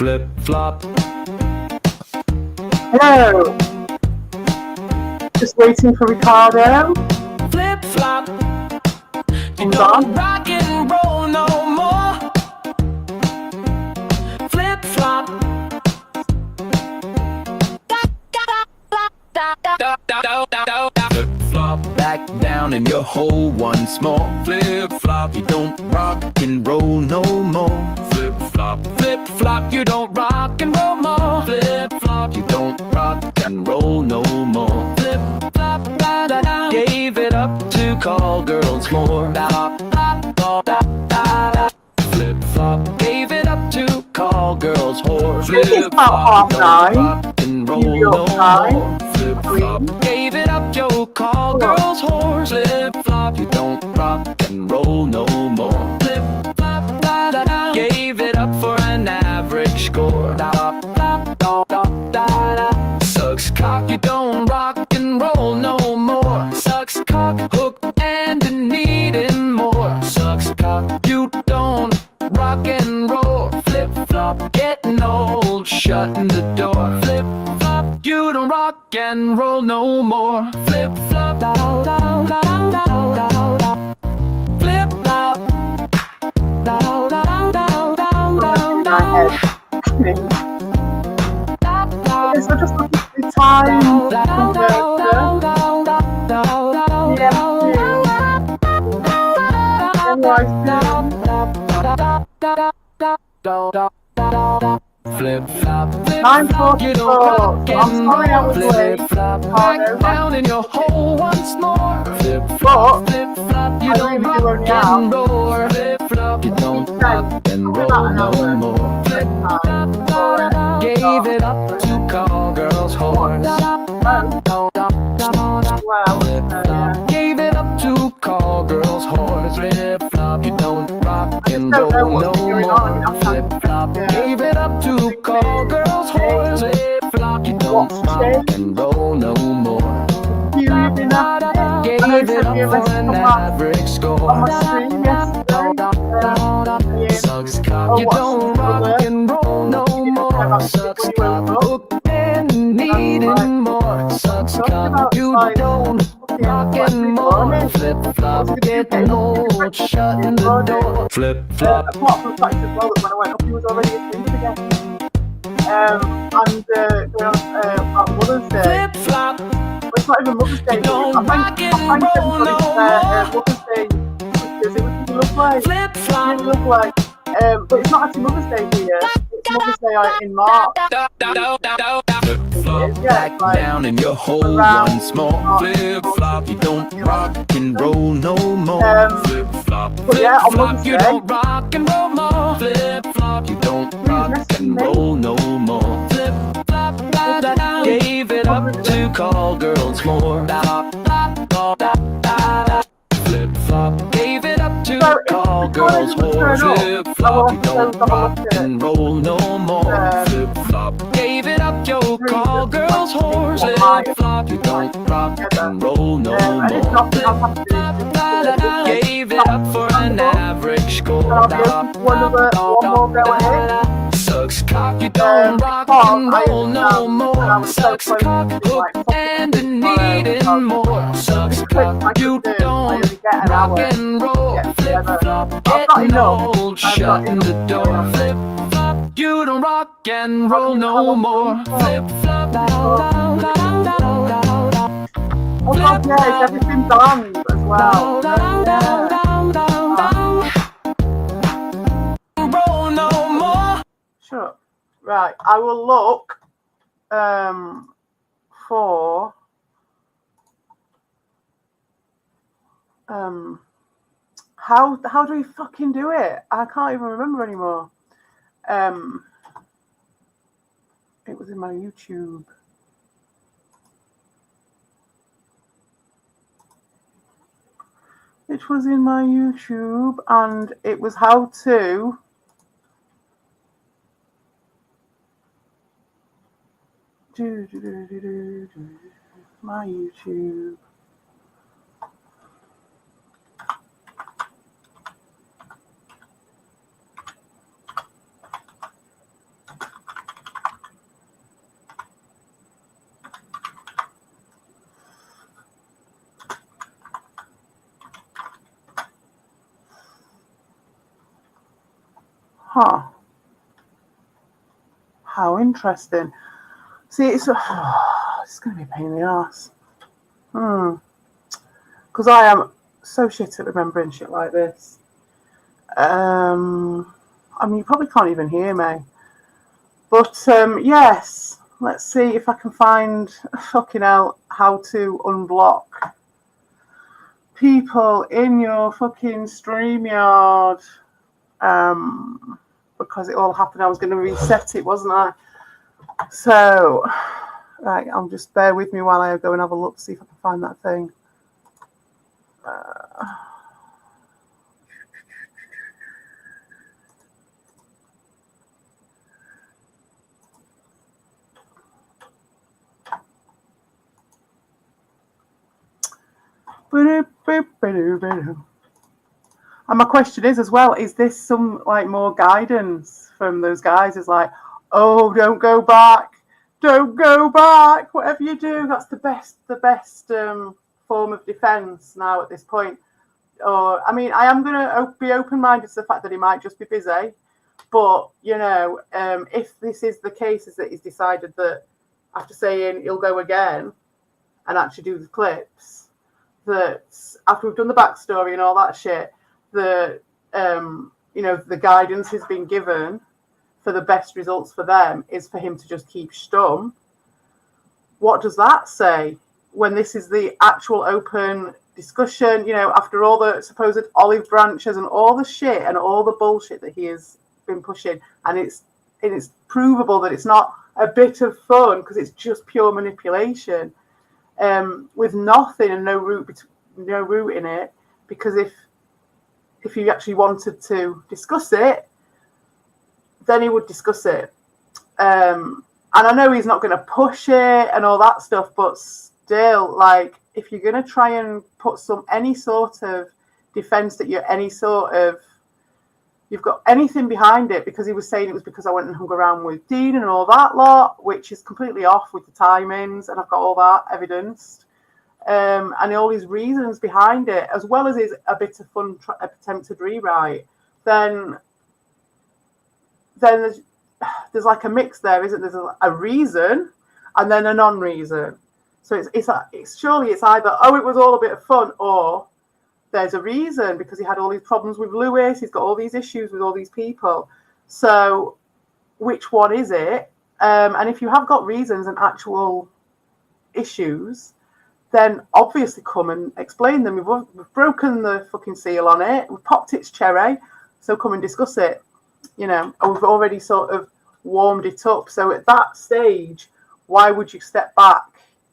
Flip flop. Hello. Just waiting for Ricardo. Flip flop. You Who's don't on? rock and roll no more. Flip flop. Flip flop. Back down and your hole once more. Flip flop. You don't rock and roll no more. Flip flop. Flip flop. You don't rock and roll more. Flip flop. You don't rock and roll no more. Flip flop. Gave it up to call girls more. Flip flop. Gave it up to call girls whore. think it's about Flip flop. 9:30. Rock and roll New York no time. more. Flip flop. Gave it up, Joe. Call girls whores. Flip flop. You don't rock and roll no more. Flip flop. Gave it up for an average score. Sucks cock. You don't rock and roll no more. Sucks cock. Hook and needing more. Sucks cock. You don't rock and roll. Flip flop. Getting old. Shutting the door. Flip flop. You don't rock and roll no more. Flip flop. Flip flop. My head. So just looking at the time. Flip flop. 9:44. I'm sorry I was late. Flip flop. Back down in your hole once more. Flip But flop. Flip flop. You I don't really do rock only out. and roll. Flip flop. You don't rock and roll no more. Flip flop. Gave it up to call girls whores. Wow. Flip flop. Gave it up to call girls whores. Flip flop. You don't rock and don't know roll no what's going on. more. Flip flop. Yeah. Gave it up to call girls whores. Flip flop. You don't rock and roll no more. Gave it up for an average score. On my screen yesterday. Sucks cock. You don't rock and roll no more. Sucks cock. Hook and needing more. Sucks cock. You don't rock and roll. Flip flop. Getting old. Shutting the door. Flip flop. Apart from the fact as well that when I went up he was already asleep again. And going on Mother's Day. Flip flop. Well, it's not even Mother's Day. don't I rock thank and roll everybody no for Mother's Day because it was look like Flip flop. it look like but it's not actually Mother's Day here. It's Mother's Day in March. Flip flop. Back down in your hole once more. Flip flop. You don't rock and roll no more. Flip flop. But yeah, on Flip flop. Mother's You Day. don't rock and roll more. Flip flop. You don't rock and roll no more. Flip flop. Gave it up to call girls more. Flip flop. Gave it up to call girls more. Flip flop. You don't rock and roll no more. Flip flop. Gave it up, yo. Call girls whores. Flip flop. You don't rock and roll no And it's more. not that I'm happy. Gave it up for an average score. I'll be able to one more go ahead. Sucks cock. You don't rock and roll no more. Sucks cock. Hook and needing more. Sucks cock. You don't rock and roll. Flip flop. Getting old. Shutting the door. Flip flop. You don't rock and roll no more. Flip flop. Oh god, yeah, it's everything done as well. Roll no more. Sure. Right, I will look for how do we fucking do it? I can't even remember anymore. It was in my YouTube. It was in my YouTube and it was how to my YouTube. Huh. How interesting. See, it's going to be a pain in the ass. Because I am so shit at remembering shit like this. I mean, you probably can't even hear me. But yes, let's see if I can find fucking hell how to unblock people in your fucking StreamYard. Because it all happened, I was going to reset it, wasn't I? So, right, I'll just bear with me while I go and have a look, see if I can find that thing. And my question is as well, is this some like more guidance from those guys? Is like, oh, don't go back, whatever you do, that's the best form of defence now at this point. Or I mean, I am going to be open-minded to the fact that he might just be busy, but you know, if this is the case, is that he's decided that after saying he'll go again and actually do the clips, that after we've done the backstory and all that shit, the you know, the guidance has been given for the best results for them is for him to just keep stum. What does that say when this is the actual open discussion? You know, after all the supposed olive branches and all the shit and all the bullshit that he has been pushing, and it's provable that it's not a bit of fun because it's just pure manipulation, with nothing and no root in it. Because if you actually wanted to discuss it, then he would discuss it. And I know he's not going to push it and all that stuff, but still, like, if you're going to try and put any sort of defense that you've got anything behind it, because he was saying it was because I went and hung around with Dean and all that lot, which is completely off with the timings, and I've got all that evidenced. And all his reasons behind it, as well as his a bit of fun attempted rewrite, then there's like a mix there, isn't there? There's a reason and then a non-reason. So it's surely it's either, oh, it was all a bit of fun, or there's a reason because he had all these problems with Lewis, he's got all these issues with all these people. So which one is it? And if you have got reasons and actual issues, then obviously come and explain them. We've broken the fucking seal on it. We've popped its cherry. So come and discuss it. You know, and we've already sort of warmed it up. So at that stage, why would you step back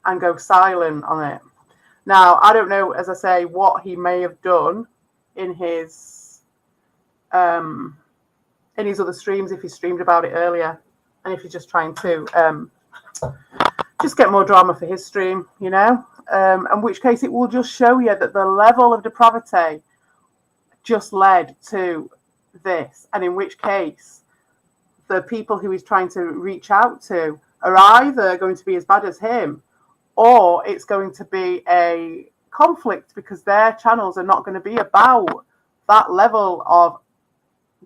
and go silent on it? Now, I don't know, as I say, what he may have done in his other streams, if he streamed about it earlier, and if he's just trying to just get more drama for his stream, you know, in which case it will just show you that the level of depravity just led to this, and in which case the people who he's trying to reach out to are either going to be as bad as him, or it's going to be a conflict because their channels are not going to be about that level of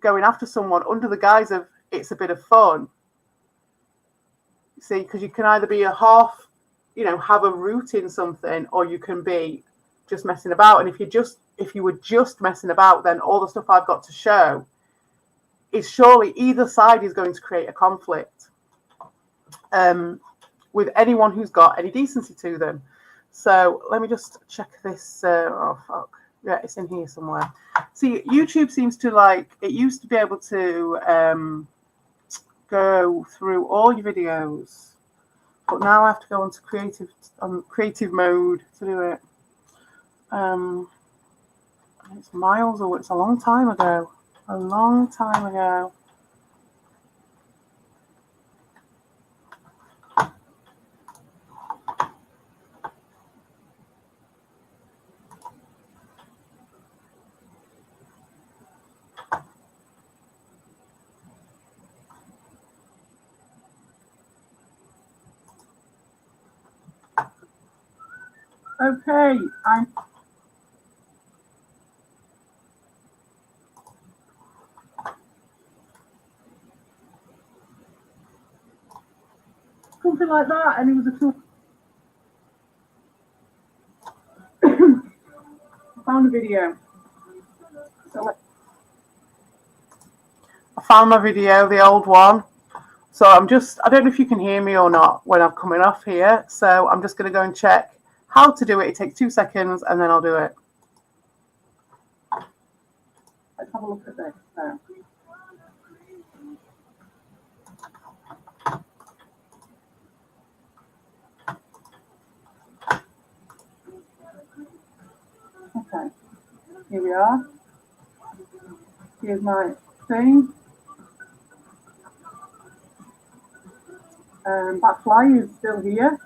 going after someone under the guise of it's a bit of fun. See, because you can either be a half, you know, have a root in something, or you can be just messing about. And if you were just messing about, then all the stuff I've got to show is surely either side is going to create a conflict with anyone who's got any decency to them. So let me just check this. Oh fuck, yeah, it's in here somewhere. See, YouTube seems to like, it used to be able to go through all your videos, but now I have to go onto creative mode to do it. It's miles away. It's a long time ago. Okay, something like that, and it was a tour. I found a video. So I found my video, the old one. So I don't know if you can hear me or not when I'm coming off here. So I'm just going to go and check how to do it. It takes 2 seconds and then I'll do it. Let's have a look at this now. Okay, here we are. Here's my thing. That fly is still here.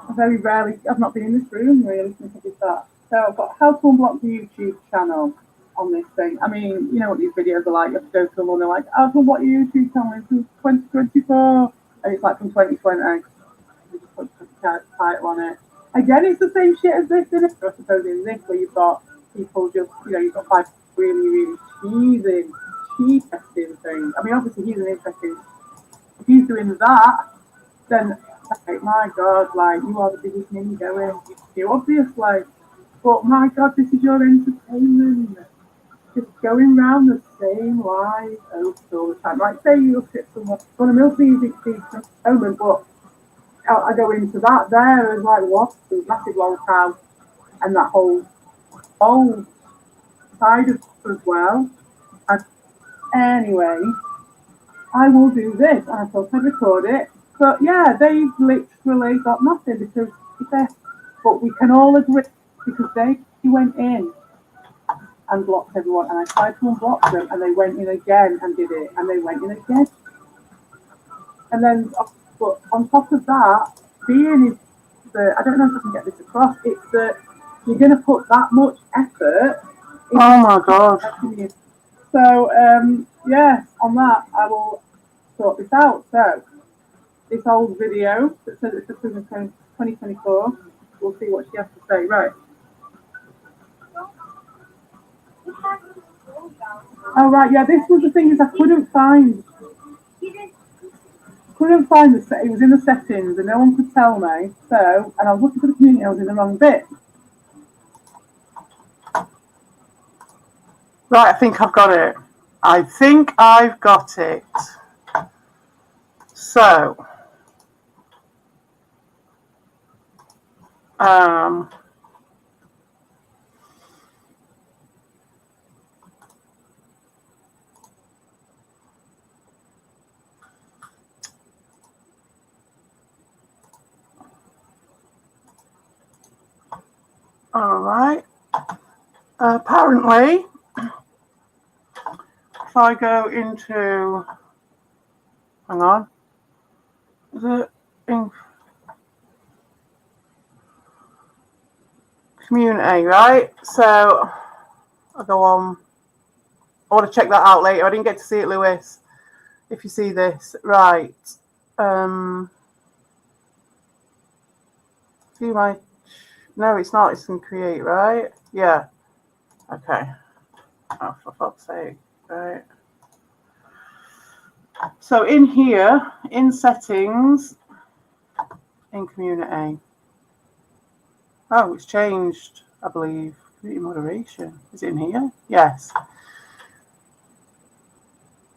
I've not been in this room really since I did that. So I've got how to unblock the YouTube channel on this thing. I mean, you know what these videos are like. You have to go to them and they're like, how to unblock your YouTube channel in 2024. And it's like from 2020. You just put the title on it. Again, it's the same shit as this, isn't it? I suppose in this where you've got people just, you've got like really cheese testing things. I mean, obviously he's an interesting. If he's doing that, then like, my God, like you are the biggest ninny going. You obviously, but my God, this is your entertainment. Just going round the same live post all the time. Like, say you look at someone on a music moment, but I go into that there as like what? The massive long time and that whole side of it as well. And anyway, I will do this, and I thought I'd record it. But yeah, they've literally got nothing because but we can all agree because they went in and blocked everyone, and I tried to unblock them, and they went in again and did it, and they went in again. And then, but on top of that, being is I don't know if I can get this across, it's that you're going to put that much effort. Oh my God. So, yeah, on that, I will sort this out. So, this old video that says it's for 2024, we'll see what she has to say. Right. Oh, right, yeah, this was the thing is I couldn't find the it was in the settings and no one could tell me. So, and I was looking for the community, I was in the wrong bit. Right, I think I've got it. So, all right. Apparently, if I go into, hang on, is it in community, right? So, I'll go on. I want to check that out later. I didn't get to see it, Lewis. If you see this, right. See my, no, it's not. It's in create, right? Yeah. Okay. Oh, for fuck's sake. Right. So in here, in settings, in community. Oh, it's changed, I believe. Community moderation. Is it in here? Yes.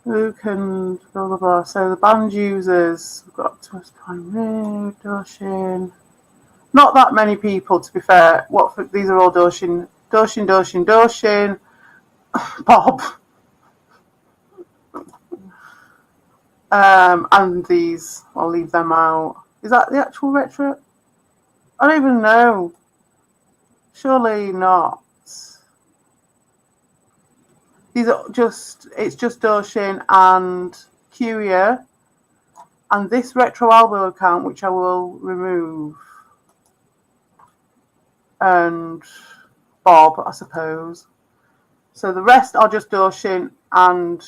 Who can blah blah blah. So the banned users, we've got Thomas Prime, Doshin. Not that many people, to be fair. These are all Doshin, Bob. And these, I'll leave them out. Is that the actual retro? I don't even know. Surely not. These are it's just Doshin and Curia. And this retro album account, which I will remove. And Bob, I suppose. So the rest are just Doshin and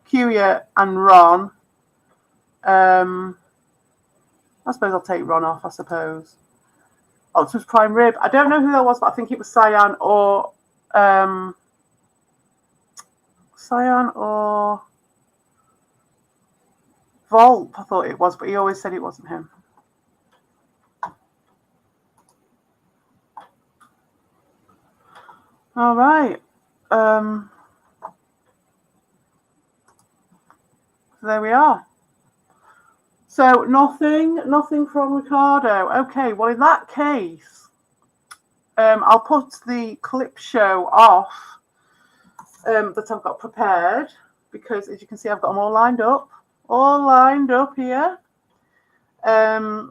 Curia and Ron. I suppose I'll take Ron off, I suppose. Optimus Prime Rib. I don't know who that was, but I think it was Cyan or Volp, I thought it was, but he always said it wasn't him. All right. There we are. So nothing from Ricardo. Okay, well in that case, I'll put the clip show off that I've got prepared, because as you can see, I've got them all lined up here,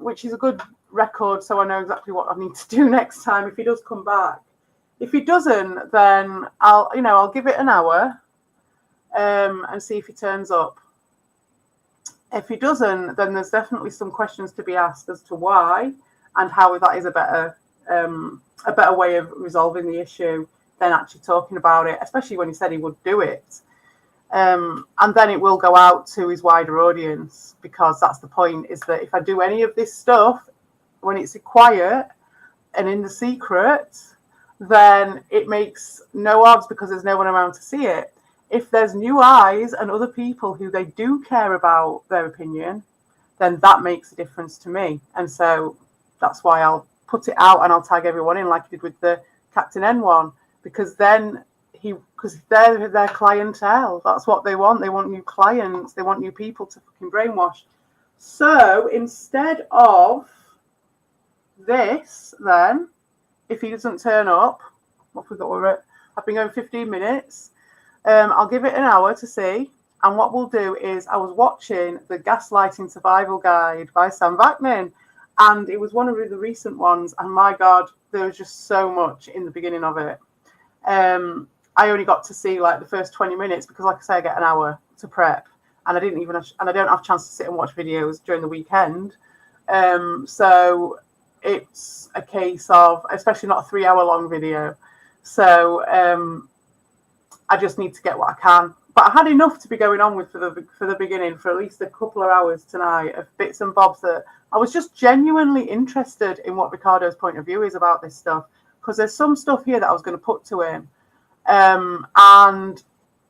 which is a good record, so I know exactly what I need to do next time if he does come back. If he doesn't, then I'll give it an hour and see if he turns up. If he doesn't, then there's definitely some questions to be asked as to why and how that is a better way of resolving the issue than actually talking about it, especially when he said he would do it. And then it will go out to his wider audience, because that's the point, is that if I do any of this stuff when it's quiet and in the secret, then it makes no odds because there's no one around to see it. If there's new eyes and other people who they do care about their opinion, then that makes a difference to me. And so that's why I'll put it out and I'll tag everyone in, like I did with the Captain N one, because then because they're their clientele. That's what they want. They want new clients. They want new people to fucking brainwash. So instead of this, then, if he doesn't turn up, what have we got with it? I've been going 15 minutes. I'll give it an hour to see. And what we'll do is, I was watching the Gaslighting Survival Guide by Sam Vaknin, and it was one of the recent ones. And my God, there was just so much in the beginning of it. I only got to see like the first 20 minutes because, like I say, I get an hour to prep, and I don't have a chance to sit and watch videos during the weekend. So it's a case of, especially not a 3-hour long video. So I just need to get what I can. But I had enough to be going on with for the beginning, for at least a couple of hours tonight, of bits and bobs that I was just genuinely interested in what Ricardo's point of view is about this stuff, because there's some stuff here that I was going to put to him. And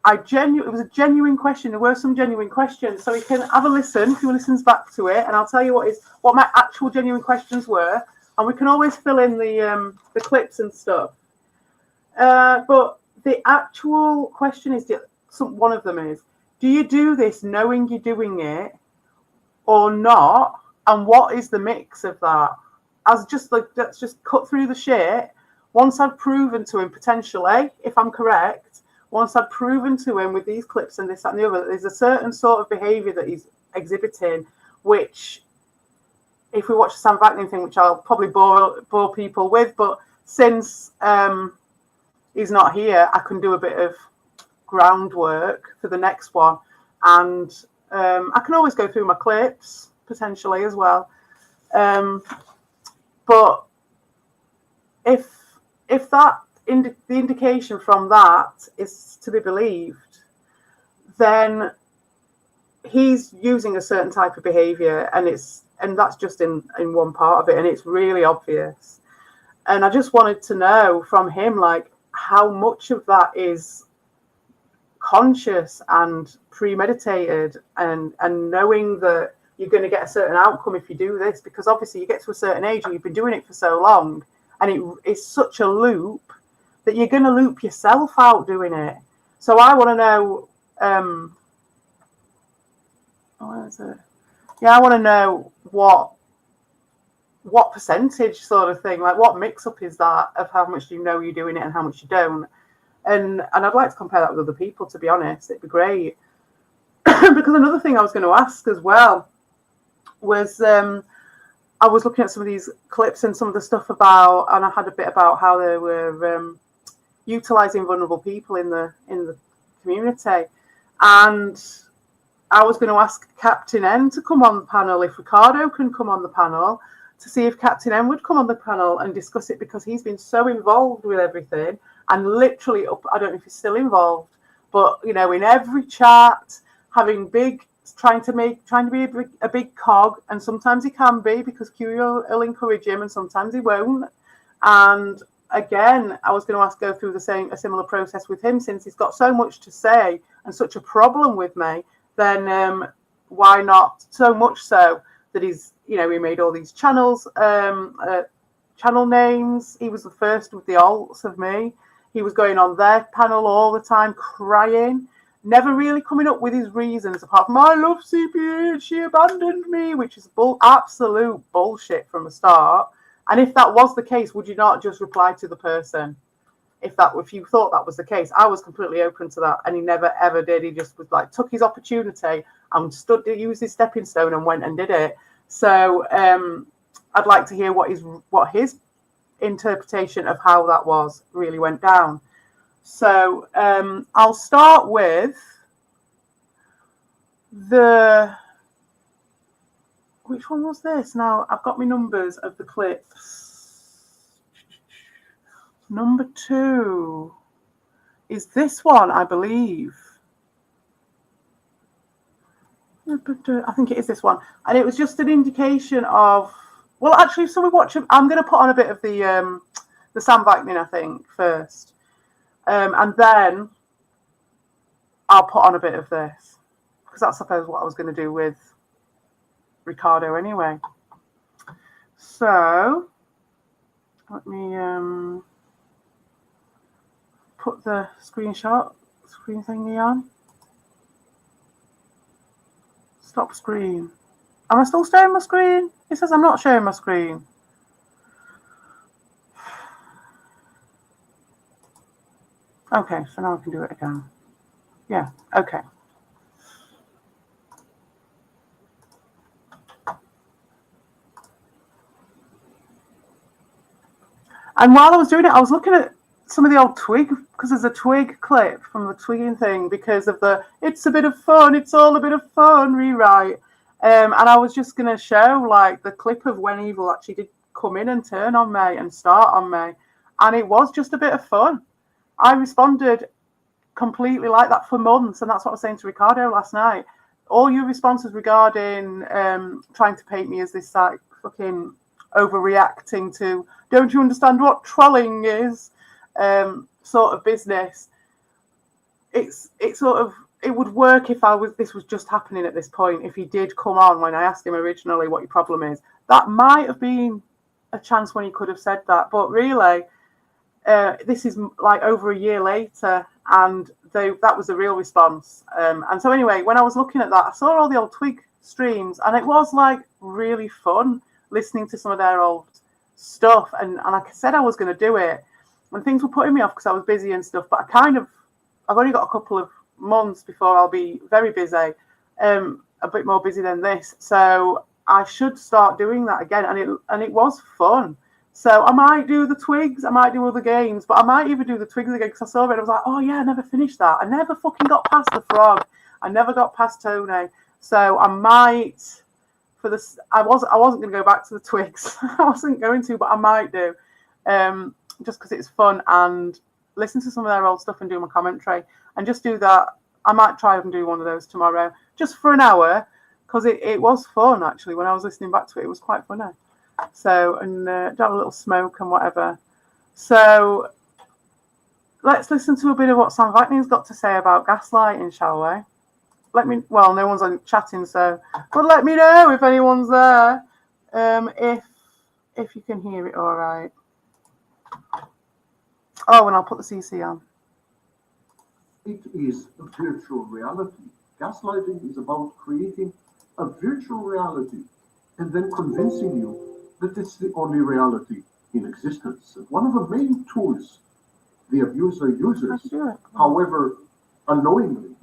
it was a genuine question. There were some genuine questions, so he can have a listen if he listens back to it, and I'll tell you what my actual genuine questions were, and we can always fill in the clips and stuff. But the actual question is, one of them is, do you do this knowing you're doing it or not? And what is the mix of that? Let's just cut through the shit. Once I've proven to him, potentially, if I'm correct, once I've proven to him with these clips and this, that, and the other, there's a certain sort of behaviour that he's exhibiting, which, if we watch the Sam Vaknin thing, which I'll probably bore people with, but since he's not here, I can do a bit of groundwork for the next one, and I can always go through my clips potentially as well. But if that the indication from that is to be believed, then he's using a certain type of behaviour, and that's just in one part of it, and it's really obvious. And I just wanted to know from him, like, how much of that is conscious and premeditated, and knowing that you're going to get a certain outcome if you do this, because obviously you get to a certain age and you've been doing it for so long, and it is such a loop that you're going to loop yourself out doing it. So I want to know, where is it? Yeah, I want to know what percentage sort of thing, like what mix-up is that of how much you know you're doing it and how much you don't. And I'd like to compare that with other people, to be honest. It'd be great. Because another thing I was going to ask as well was, I was looking at some of these clips and some of the stuff about, and I had a bit about how they were utilising vulnerable people in the community. And I was going to ask Captain N to come on the panel, if Ricardo can come on the panel, to see if Captain N would come on the panel and discuss it, because he's been so involved with everything, and literally I don't know if he's still involved, but in every chat, trying to be a big cog, and sometimes he can be, because Q will encourage him, and sometimes he won't. And again, I was going to go through a similar process with him, since he's got so much to say and such a problem with me. Then why not? So much so that he's, he made all these channels, channel names. He was the first with the alts of me. He was going on their panel all the time, crying, never really coming up with his reasons apart from I love CPE, she abandoned me, which is absolute bullshit from the start. And if that was the case, would you not just reply to the person? If you thought that was the case, I was completely open to that, and he never ever did. He just was like, took his opportunity and stood to use his stepping stone and went and did it. So I'd like to hear what his interpretation of how that really went down. So I'll start with which one was this? Now I've got my numbers of the clips. Number 2 is this one, I believe. I think it is this one. And it was just an indication of, well, actually, so we watch. I'm going to put on a bit of the Sam Vaknin, I think, first. And then I'll put on a bit of this. Because that's, I suppose, what I was going to do with Ricardo anyway. So, let me put the screen thingy on. Stop screen. Am I still sharing my screen? It says I'm not sharing my screen. Okay, so now I can do it again. Yeah, okay. And while I was doing it, I was looking at some of the old Twig, because there's a Twig clip from the twigging thing because of the it's a bit of fun, it's all a bit of fun rewrite. And I was just going to show like the clip of when Evil actually did come in and turn on me and start on me. And it was just a bit of fun. I responded completely like that for months. And that's what I was saying to Ricardo last night. All your responses regarding trying to paint me as this like fucking overreacting to, don't you understand what trolling is? Sort of business. It's sort of, it would work if this was just happening at this point. If he did come on when I asked him originally what your problem is, that might have been a chance when he could have said that. But really, this is like over a year later, and that was the real response. And so anyway, when I was looking at that, I saw all the old Twig streams, and it was like really fun listening to some of their old stuff. And like I said, I was going to do it. And things were putting me off because I was busy and stuff, but I've only got a couple of months before I'll be very busy, a bit more busy than this. So I should start doing that again. And it was fun. So I might do the Twigs, I might do other games, but I might even do the Twigs again because I saw it and I was like, oh yeah, I never finished that. I never fucking got past the frog. I never got past Tony. So I might, I wasn't going to go back to the Twigs. I wasn't going to, but I might do. Just because it's fun, and listen to some of their old stuff and do my commentary and just do that. I might try and do one of those tomorrow just for an hour because it was fun actually. When I was listening back to it, it was quite funny. So, and have a little smoke and whatever. So let's listen to a bit of what Sam Vaknin's got to say about gaslighting, shall we? Well, no one's on chatting, so, but let me know if anyone's there, if you can hear it all right. Oh, and I'll put the CC on. It is a virtual reality. Gaslighting is about creating a virtual reality and then convincing you that it's the only reality in existence. And one of the main tools the abuser uses, however unknowingly,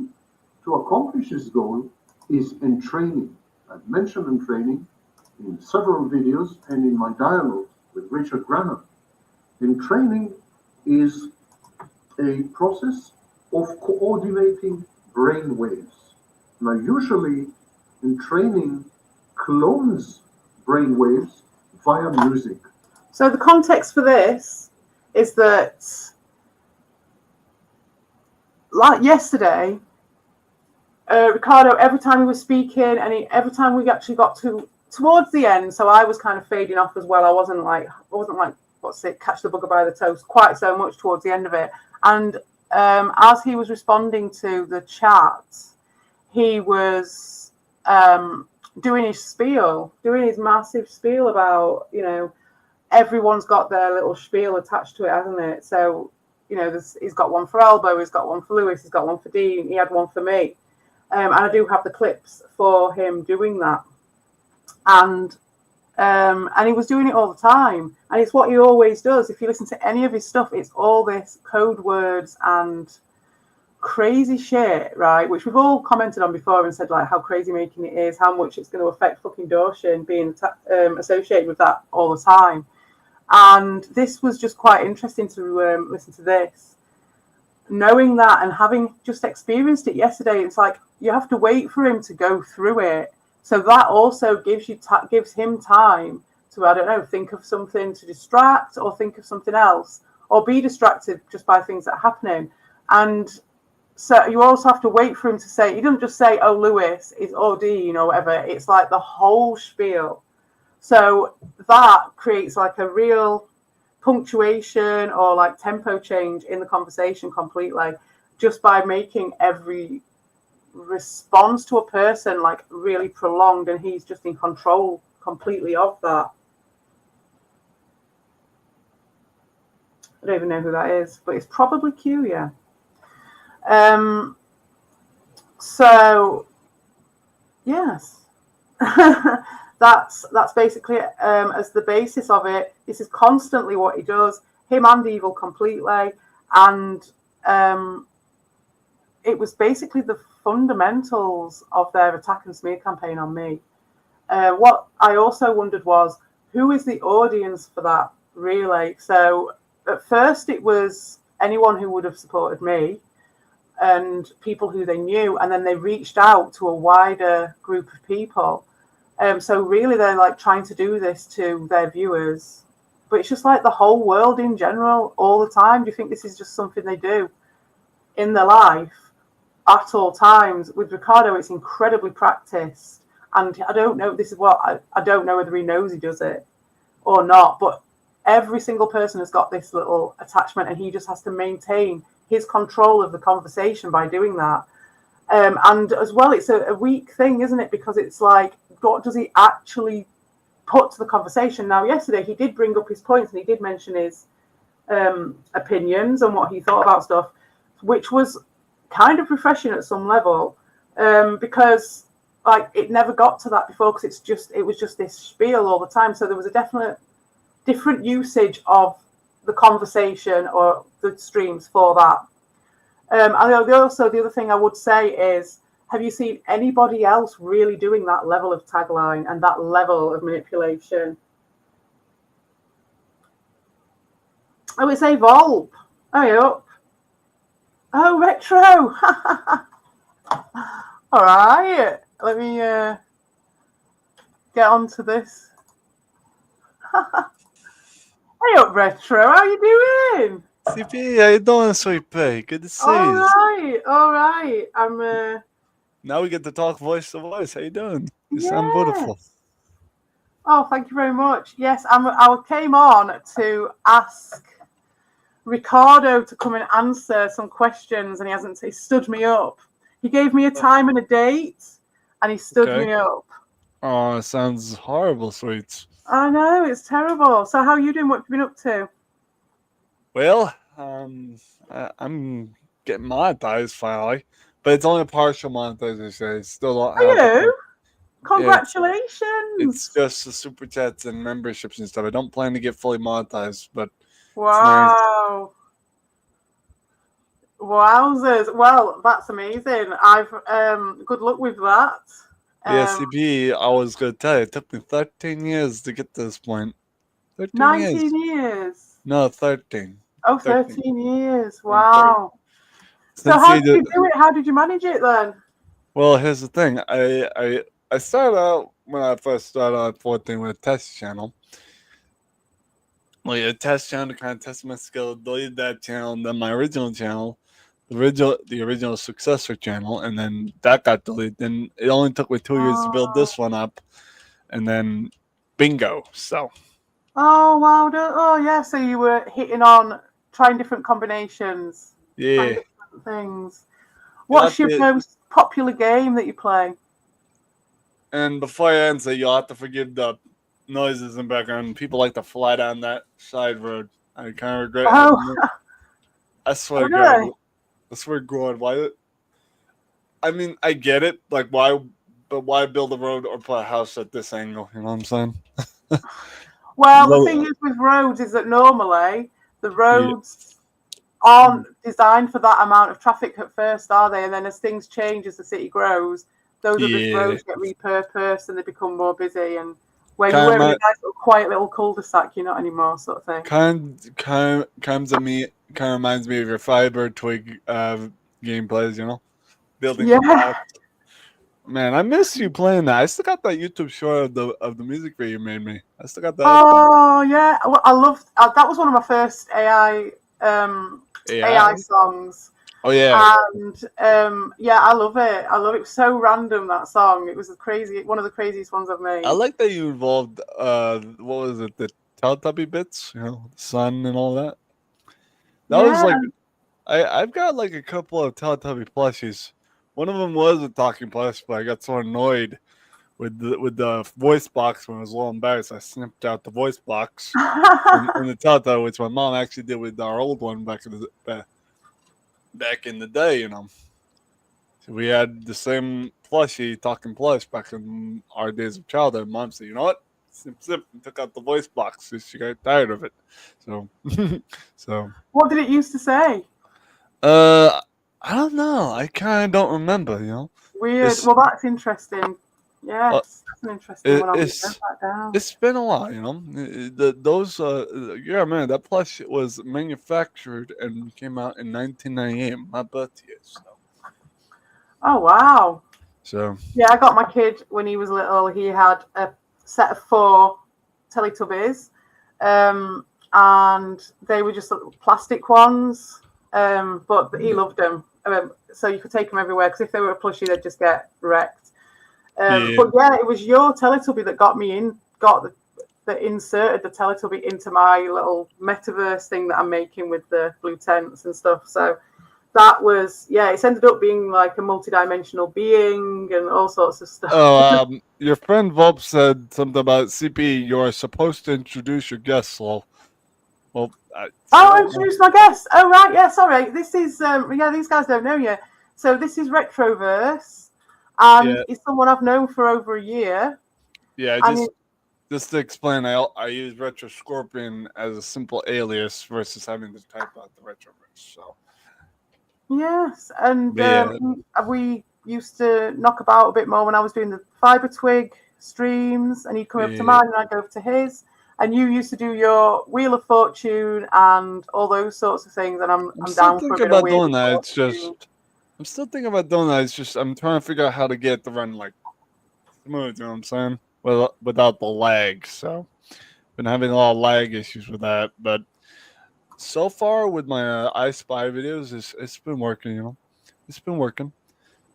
to accomplish his goal is entraining. I've mentioned entraining in several videos and in my dialogue with Richard Grannon. Entraining is a process of coordinating brain waves. Now, usually, entraining clones brain waves via music. So the context for this is that, like yesterday, Ricardo, every time he was speaking, and every time we actually got towards the end, so I was kind of fading off as well. I wasn't like catch the bugger by the toes quite so much towards the end of it. And as he was responding to the chat, he was doing his massive spiel about, everyone's got their little spiel attached to it, hasn't it? So, he's got one for Elbow, he's got one for Lewis, he's got one for Dean, he had one for me. And I do have the clips for him doing that. And he was doing it all the time. And it's what he always does. If you listen to any of his stuff, it's all this code words and crazy shit, right? Which we've all commented on before and said, like, how crazy making it is, how much it's going to affect fucking Dorshin being associated with that all the time. And this was just quite interesting to listen to this. Knowing that and having just experienced it yesterday, it's like you have to wait for him to go through it. So that also gives him time to, I don't know, think of something to distract or think of something else or be distracted just by things that are happening. And so you also have to wait for him to say, he doesn't just say, oh, Lewis is Dean or whatever. It's like the whole spiel. So that creates like a real punctuation or like tempo change in the conversation completely, just by making every response to a person like really prolonged, and he's just in control completely of that. I don't even know who that is, but it's probably Q, yeah. So yes. That's basically it, as the basis of it. This is constantly what he does, him and Evil completely, and it was basically the fundamentals of their attack and smear campaign on me. What I also wondered was, who is the audience for that, really? So at first it was anyone who would have supported me and people who they knew, and then they reached out to a wider group of people. So really they're like trying to do this to their viewers, but it's just like the whole world in general all the time. Do you think this is just something they do in their life at all times? With Ricardo, it's incredibly practiced, and I don't know, this is what I don't know whether he knows he does it or not, but every single person has got this little attachment, and he just has to maintain his control of the conversation by doing that. And as well, it's a weak thing, isn't it? Because it's like, what does he actually put to the conversation? Now, yesterday he did bring up his points and he did mention his opinions and what he thought about stuff, which was kind of refreshing at some level, because like it never got to that before, because it was just this spiel all the time. So there was a definite different usage of the conversation or the streams for that. And also the other thing I would say is, have you seen anybody else really doing that level of tagline and that level of manipulation? Oh, it's a Volp. Hurry up. Oh, Retro. All right. Let me get on to this. Hey up, Retro. How you doing? CPE, how you doing, sweet pea? Good to see you. All right. I'm Now we get to talk voice to voice. How you doing? You yes. sound beautiful. Oh, thank you very much. Yes, I came on to ask Ricardo to come and answer some questions, and he stood me up. He gave me a time and a date, and he stood me up. Oh, it sounds horrible, sweet. I know, it's terrible. So how are you doing? What have you been up to? Well, I'm getting monetized finally, but it's only a partial monetization. I still don't have. Are you? Congratulations! It's just the super chats and memberships and stuff. I don't plan to get fully monetized, but wow, wowzers! Well, that's amazing. I've good luck with that. Yeah, CP, I was gonna tell you, it took me 13 years to get to this point. 19 years. No, 13. Oh, 13 years. Wow. So how did you do it? How did you manage it then? Well, here's the thing. I started out, when I first started out 14, with a test channel. Like a test channel to kind of test my skill, deleted that channel, and then my original channel, the original successor channel, and then that got deleted. Then it only took me 2 years to build this one up, and then bingo. So. Oh wow! Oh yeah. So you were hitting on trying different combinations. Yeah. Different things. What's your most popular game that you play? And before I answer, you'll have to forgive the noises in the background. People like to fly down that side road. I kind of regret Oh, having it. I swear to God. really? I swear to God. Why? I mean, I get it. Like, why? But why build a road or put a house at this angle? You know what I'm saying? Well, the thing Low- is with roads is that normally the yeah. roads aren't designed for that amount of traffic at first, are they? And then as things change, as the city grows, those other Yeah. roads get repurposed and they become more busy. And where you Kind were in a of, nice little quiet little cul-de-sac, you're not anymore, sort of thing. kind of reminds me of your fiber twig gameplays. You know, building Yeah. blocks. Man, I miss you playing that. I still got that YouTube short of the music video you made me. I still got that up there. Oh, yeah. Well, I loved that. Was one of my first AI AI. songs. Oh yeah. And yeah, I love it. I love it. It was so random, that song. It was one of the craziest ones I've I made. like that you involved what was it, the Teletubby bits, you know, the sun and all that. That was Yeah. like I've got like a couple of Teletubby plushies. One of them was a talking plush, but I got so annoyed with the voice box when I was a little embarrassed. I snipped out the voice box in the Teletubby, which my mom actually did with our old one back in the day, you know. So we had the same plushie, talking plush, back in our days of childhood. Mom said, "You know what? Snip, snip," and took out the voice box. So she got tired of it. So, so, What did it used to say? uh, I don't know. I kind of don't remember. You know, Weird. it's Well, that's interesting. uh, Yes, that's an interesting one. I'll note it's that down. it's been a while. You know, those yeah, man, that plush was manufactured and came out in 1998, my birthday. Oh, wow. So Yeah, I got my kid when he was little. He had a set of 4 Teletubbies, and they were just little plastic ones. But he loved them. So you could take them everywhere, because if they were a plushie, they'd just get wrecked. yeah, But yeah, it was your Teletubby that that inserted the Teletubby into my little metaverse thing that I'm making with the blue tents and stuff. So that was, yeah, it's ended up being like a multi-dimensional being and all sorts of stuff. oh, your friend Volp said something about CPE. You are supposed to introduce your guests, Lol. Well, Oh, introduce my guest. Oh, right, yeah, sorry. This is, yeah, these guys don't know you. So this is Retroverse, and yeah, it's someone I've known for over a year. yeah. And Just to explain, I use Retro Scorpion as a simple alias versus having to type out the Retroverse. So yes, and yeah, we used to knock about a bit more when I was doing the Fiber Twig streams, and he'd come over to yeah. mine and I'd go over to his. And you used to do your Wheel of Fortune and all those sorts of things, and I'm still down for a thinking bit of about Wheel doing of that. Fortune. I'm still thinking about doing that. It's just I'm trying to figure out how to get it to run like smooth. You know what I'm saying? Well, without the lag. So been having a lot of lag issues with that, but so far with my I Spy videos, it's been working. You know, it's been working.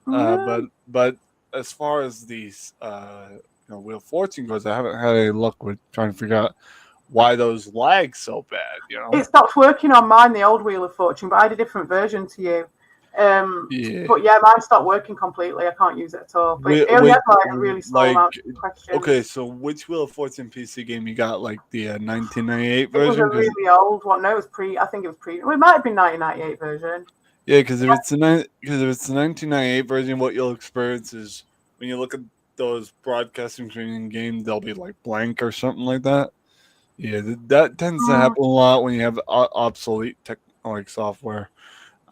Yeah. But as far as these Wheel of Fortune goes, I haven't had any luck with trying to figure out why those lag so bad. You know? It stopped working on mine, the old Wheel of Fortune, but I had a different version to you. Yeah. But yeah, mine stopped working completely. I can't use it at all. But it only had like a really small amount of questions. Okay, so which Wheel of Fortune PC game you got? Like the 1998 It was a version? really old one. No, it was pre. I think it was pre. Well, it might have been 1998 version. Yeah, because if it's the 1998 version, what you'll experience is when you look at those broadcasting screen in game, they'll be like blank or something like that. Yeah, that tends to happen a lot when you have obsolete tech like software.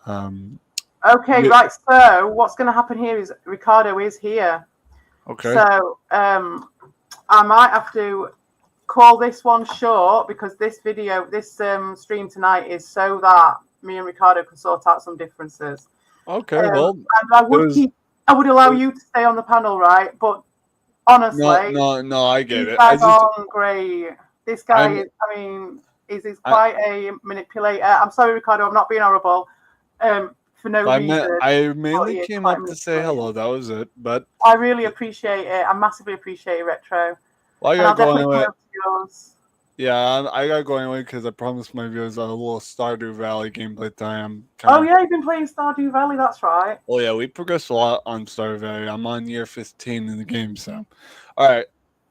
Okay, Yeah, right. So what's going to happen here is Ricardo is here. okay. So I might have to call this one short, because this stream tonight is so that me and Ricardo can sort out some differences. Okay, well, and I would allow you to stay on the panel, right? But honestly, no, I get these it. guys aren't great. This guy I'm- is quite a manipulator. I'm sorry, Ricardo, I'm not being horrible. For no reason. I mainly he is came quite up to say hello. That was it. But I really appreciate it. I massively appreciate it, Retro. well, I And I'll gotta go definitely come anyway. over to yours. Yeah, I gotta go anyway because I promised my viewers a little Stardew Valley gameplay time. Oh yeah, you've been playing Stardew Valley. That's right. Oh yeah, we progressed a lot on Stardew Valley. I'm on year 15 in the game, so. All right,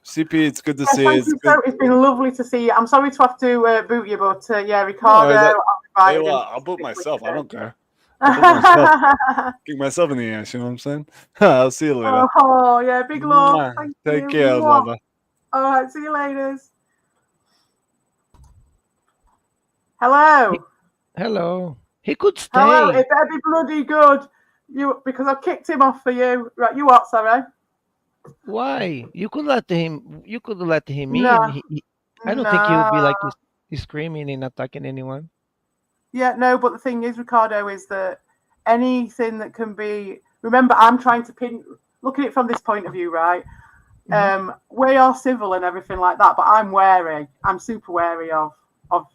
CP, it's good to Yes, see you. thank It's you. good. So it's been lovely to see you. I'm sorry to have to boot you, but yeah, No, Ricardo, that, I've hey, invited him well, I'll boot specifically myself. I today. don't care. I'll boot myself. Kick myself in the ass. You know what I'm saying? I'll see you later. Oh yeah, big love. Mwah. Thank Take you. care, Mwah. lover. All right, see you later. Hello. Hello. He could Hello. stay. It better be bloody good. You because I've kicked him off for you. Right, you what, sorry? Why? You could let him. You could let him in. No, I don't think he would no. be like he's screaming and attacking anyone. Yeah, no, but the thing is, Ricardo, is that anything that can be remember, I'm trying to pin look at it from this point of view, right? Mhm. We are civil and everything like that, but I'm wary. I'm super wary of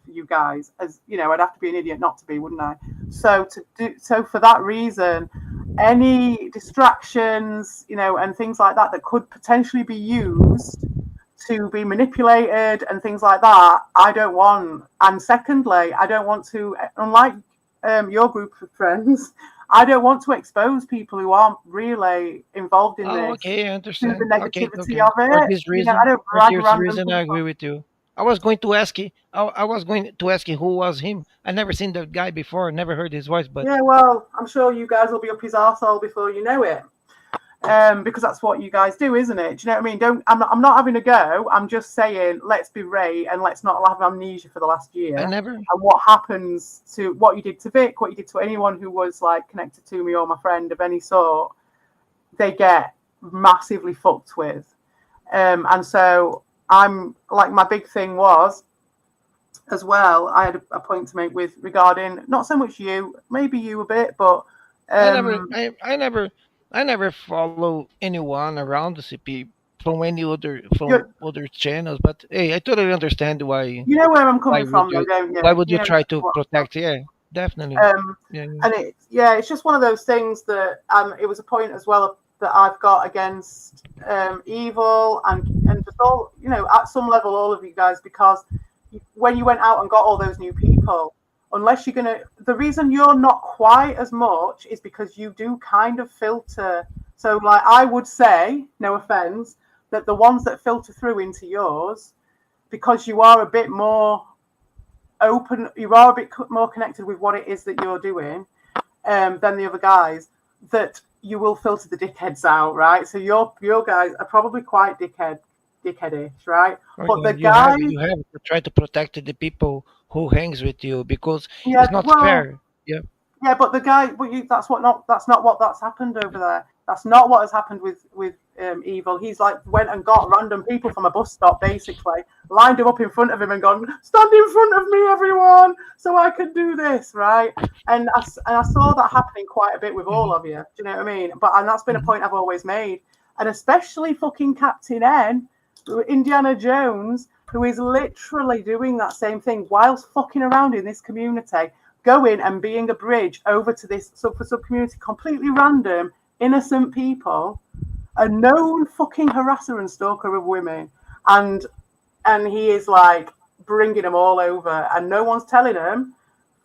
you guys. As you know, I'd have to be an idiot not to be, wouldn't I? So for that reason, any distractions, and things like that could potentially be used to be manipulated and things like that, I don't want. And secondly, I don't want to, unlike your group of friends, I don't want to expose people who aren't really involved in Oh, this okay, I to the understand. Okay, negativity okay. of it. I don't For drag this random reason, I agree people. with you. I was going to ask you. I was going to ask you who was him. I never seen that guy before. Never heard his voice, but Yeah, well, I'm sure you guys will be up his arsehole before you know it. Because that's what you guys do, isn't it? Do you know what I mean? I'm not having a go. I'm just saying, let's be Ray and let's not have amnesia for the last year. I never. And what happens to what you did to Vic, what you did to anyone who was like connected to me or my friend of any sort, they get massively fucked with. And so I'm like, my big thing was as well, I had a point to make with regarding not so much you, maybe you a bit, but I never. um, I never follow anyone around the CP from any other you're, from other channels. But hey, I totally understand why. you know where I'm Why coming would from, though, you? don't you? Why would You you know try to what? protect? Yeah, definitely. Um, Yeah, yeah. and it's just one of those things that it was a point as well that I've got against evil and just all at some level all of you guys, because when you went out and got all those new people, unless you're gonna, the reason you're not quite as much is because you do kind of filter. So like I would say, no offense, that the ones that filter through into yours, because you are a bit more open, you are a bit more connected with what it is that you're doing than the other guys, that you will filter the dickheads out, right? So your guys are probably quite dickheadish, right? Oh, But yeah, the guys, you have to try to protect the people who hangs with you because yeah, it's not well, fair. Yeah. yeah, but the guy, that's not what that's happened over there. That's not what has happened with Evil. He's like went and got random people from a bus stop, basically lined them up in front of him and gone, stand in front of me, everyone, so I can do this, right? And I saw that happening quite a bit with all Mhm, of you. Do you know what I mean? And that's been a mhm. point I've always made, and especially fucking Captain N, Indiana Jones, who is literally doing that same thing whilst fucking around in this community, going and being a bridge over to this sub community, completely random, innocent people, a known fucking harasser and stalker of women, and he is like bringing them all over, and no one's telling him.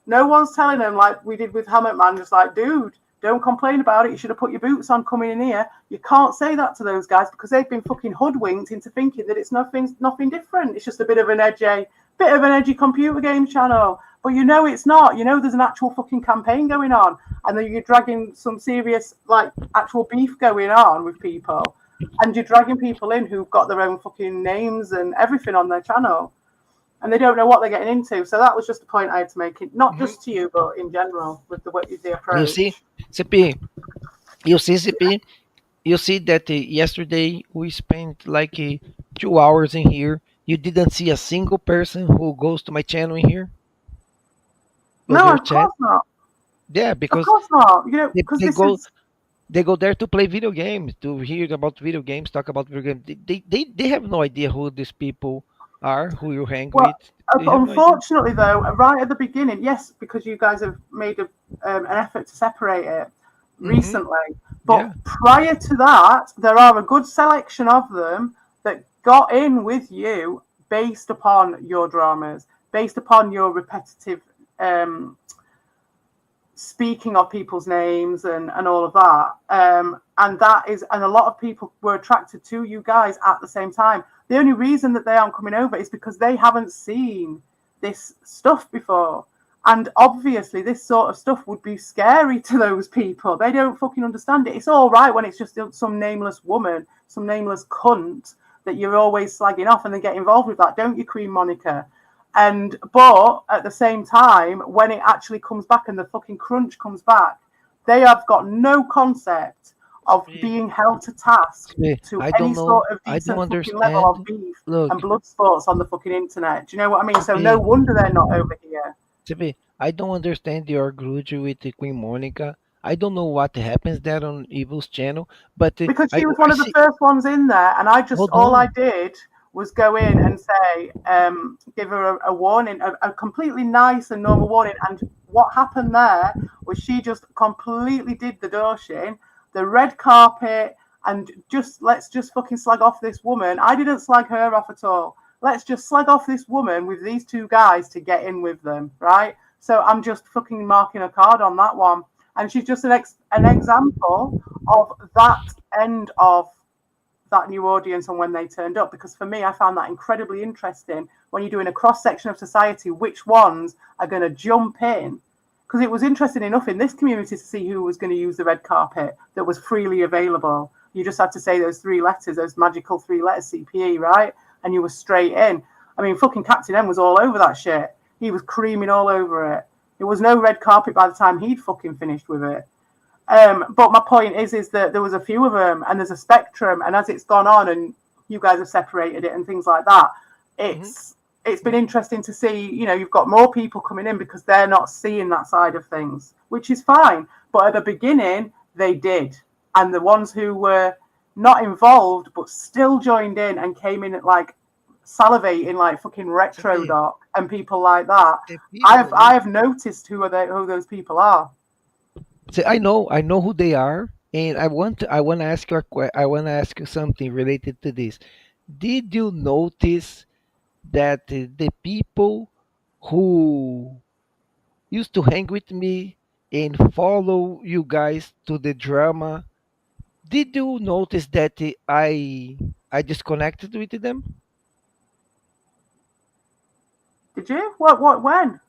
No one's telling him like we did with Hammock Man, just like, dude, don't complain about it. You should have put your boots on coming in here. You can't say that to those guys because they've been fucking hoodwinked into thinking that it's nothing different. It's just a bit of an edgy computer game channel. But it's not. There's an actual fucking campaign going on, and then you're dragging some serious like actual beef going on with people, and you're dragging people in who've got their own fucking names and everything on their channel, and they don't know what they're getting into. So that was just a point I had to make, it not Mhm. just to you, but in general with the You see, approach. CP. You see, CP. You see that yesterday we spent like 2 hours in here. You didn't see a single person who goes to my channel in here of No, your of chat. course not. Yeah, Of because course not. they, Because they this go is they go there to play video games, to hear about video games, talk about video games. They have no idea who these people are, who you hang well. with. They have no idea. Unfortunately, though, right at the beginning, yes, because you guys have made an effort to separate it Hmm. recently. But Yeah. prior to that, there are a good selection of them that got in with you based upon your dramas, based upon your repetitive speaking of people's names and all of that. And a lot of people were attracted to you guys at the same time. The only reason that they aren't coming over is because they haven't seen this stuff before. And obviously this sort of stuff would be scary to those people. They don't fucking understand it. It's all right when it's just some nameless woman, some nameless cunt that you're always slagging off and then get involved with that, don't you, Queen Monica? But at the same time, when it actually comes back and the fucking crunch comes back, they have got no concept of being held to task to I any don't know. sort of I decent don't fucking level of understand. beef Look, and blood sports on the fucking internet. Do you know what I mean? So CPE, no wonder they're not over here. CPE, I don't understand your grudge with the Queen Monica. I don't know what happens there on Evil's channel, but Because I she was I one of the see. first ones in there, and Hold all I on. did was go in and say, give her a warning, a completely nice and normal warning. And what happened there was she just completely did the Dorshin, the red carpet, and let's just fucking slag off this woman. I didn't slag her off at all. Let's just slag off this woman with these two guys to get in with them, right? So I'm just fucking marking a card on that one. And she's just an example of that end of that new audience and when they turned up. Because for me, I found that incredibly interesting when you're doing a cross section of society, which ones are going to jump in. Because it was interesting enough in this community to see who was going to use the red carpet that was freely available. You just had to say those 3 letters, those magical 3 letters, CPE, right? And you were straight in. I mean, fucking Captain M was all over that shit. He was creaming all over it. There was no red carpet by the time he'd fucking finished with it. But my point is that there was a few of them, and there's a spectrum. And as it's gone on, and you guys have separated it and things like that, it's been interesting to see. You know, you've got more people coming in because they're not seeing that side of things, which is fine. But at the beginning, they did, and the ones who were not involved but still joined in and came in at like salivating like fucking retro CPE, doc and people like that. the people. I Look, have noticed who those people are. see, I know who they are, and I want to ask you I want to ask you something related to this. Did you notice that the people who used to hang with me and follow you guys to the drama, did you notice that I disconnected with them? Did you? What, when?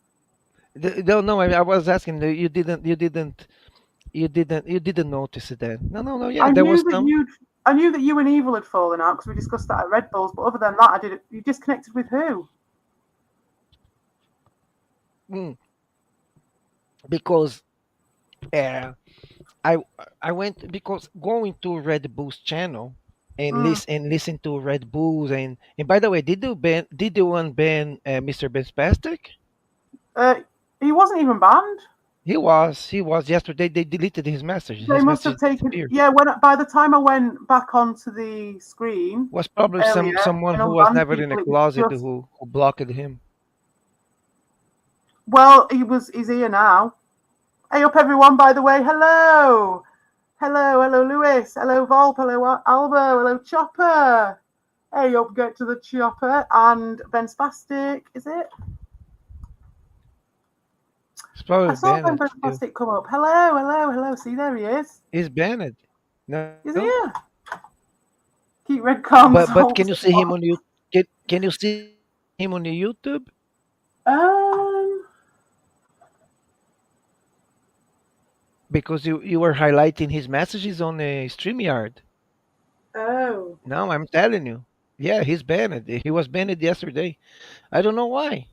No, no, I was asking you didn't notice that. No, no, no. Yeah, I there was knew that some. you and Evil had fallen out because we discussed that at Red Bulls, but other than that, I didn't. You disconnected with who? Mm, because uh, I I went because going to Red Bull's channel Mm. and listen to Red Bulls and by the way, did you unban Mr. Ben Spastic? Uh, he wasn't even banned. He was yesterday. They deleted his message. They His must have message taken. disappeared. Yeah, when by the time I went back onto the screen Was probably earlier someone and who was unbanned never in a people, it was closet just. who blocked him. Well, he's here now. Hey up, everyone! By the way, hello, hello, Lewis, hello, Volp, hello, Albo, hello, Chopper. Hey up, get to the Chopper and Ben Spastic, is it? It's I probably saw Ben banned too. Spastic come up. Hello. See, there he is. He's banned. No, He's here. Keep red comms. but can you see him on you? Can you see him on the YouTube? Um. Because you were highlighting his messages on the StreamYard. Oh. No, I'm telling you. Yeah, he's banned. He was banned yesterday. I don't know why.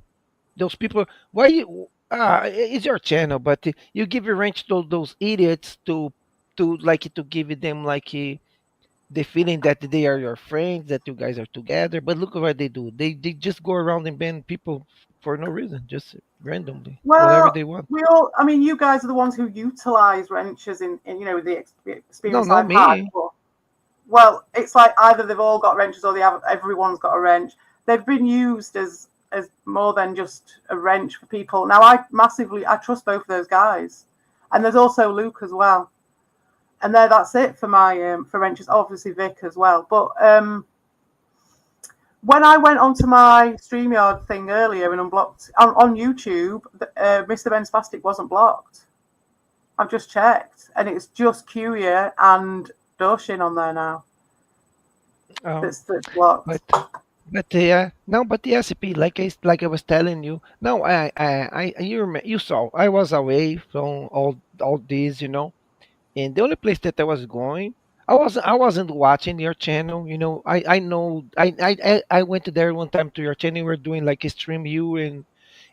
Those people. Why you? It's your channel, but you give your range to those idiots to like to give them like the feeling that they are your friends, that you guys are together. But look at what they do. They just go around and ban people for no reason, just randomly, whatever Well, they want. we all. I mean, you guys are the ones who utilize wrenches in the No, experience not I've had. me. But, well, it's like either they've all got wrenches or everyone's got a wrench. They've been used as more than just a wrench for people. Now, I trust both of those guys, and there's also Luke as well. And that's it for my for wrenches. Obviously Vic as well, but when I went onto my StreamYard thing earlier and unblocked on YouTube, Mr. Ben's Spastic wasn't blocked. I've just checked, and it's just Curia and Doshin on there now. Oh, That's blocked. but yeah, no, but the SCP, like I was telling you, no, you saw I was away from all these, and the only place that I was going, I wasn't watching your channel, I know I went there one time to your channel. We were doing like a stream, you and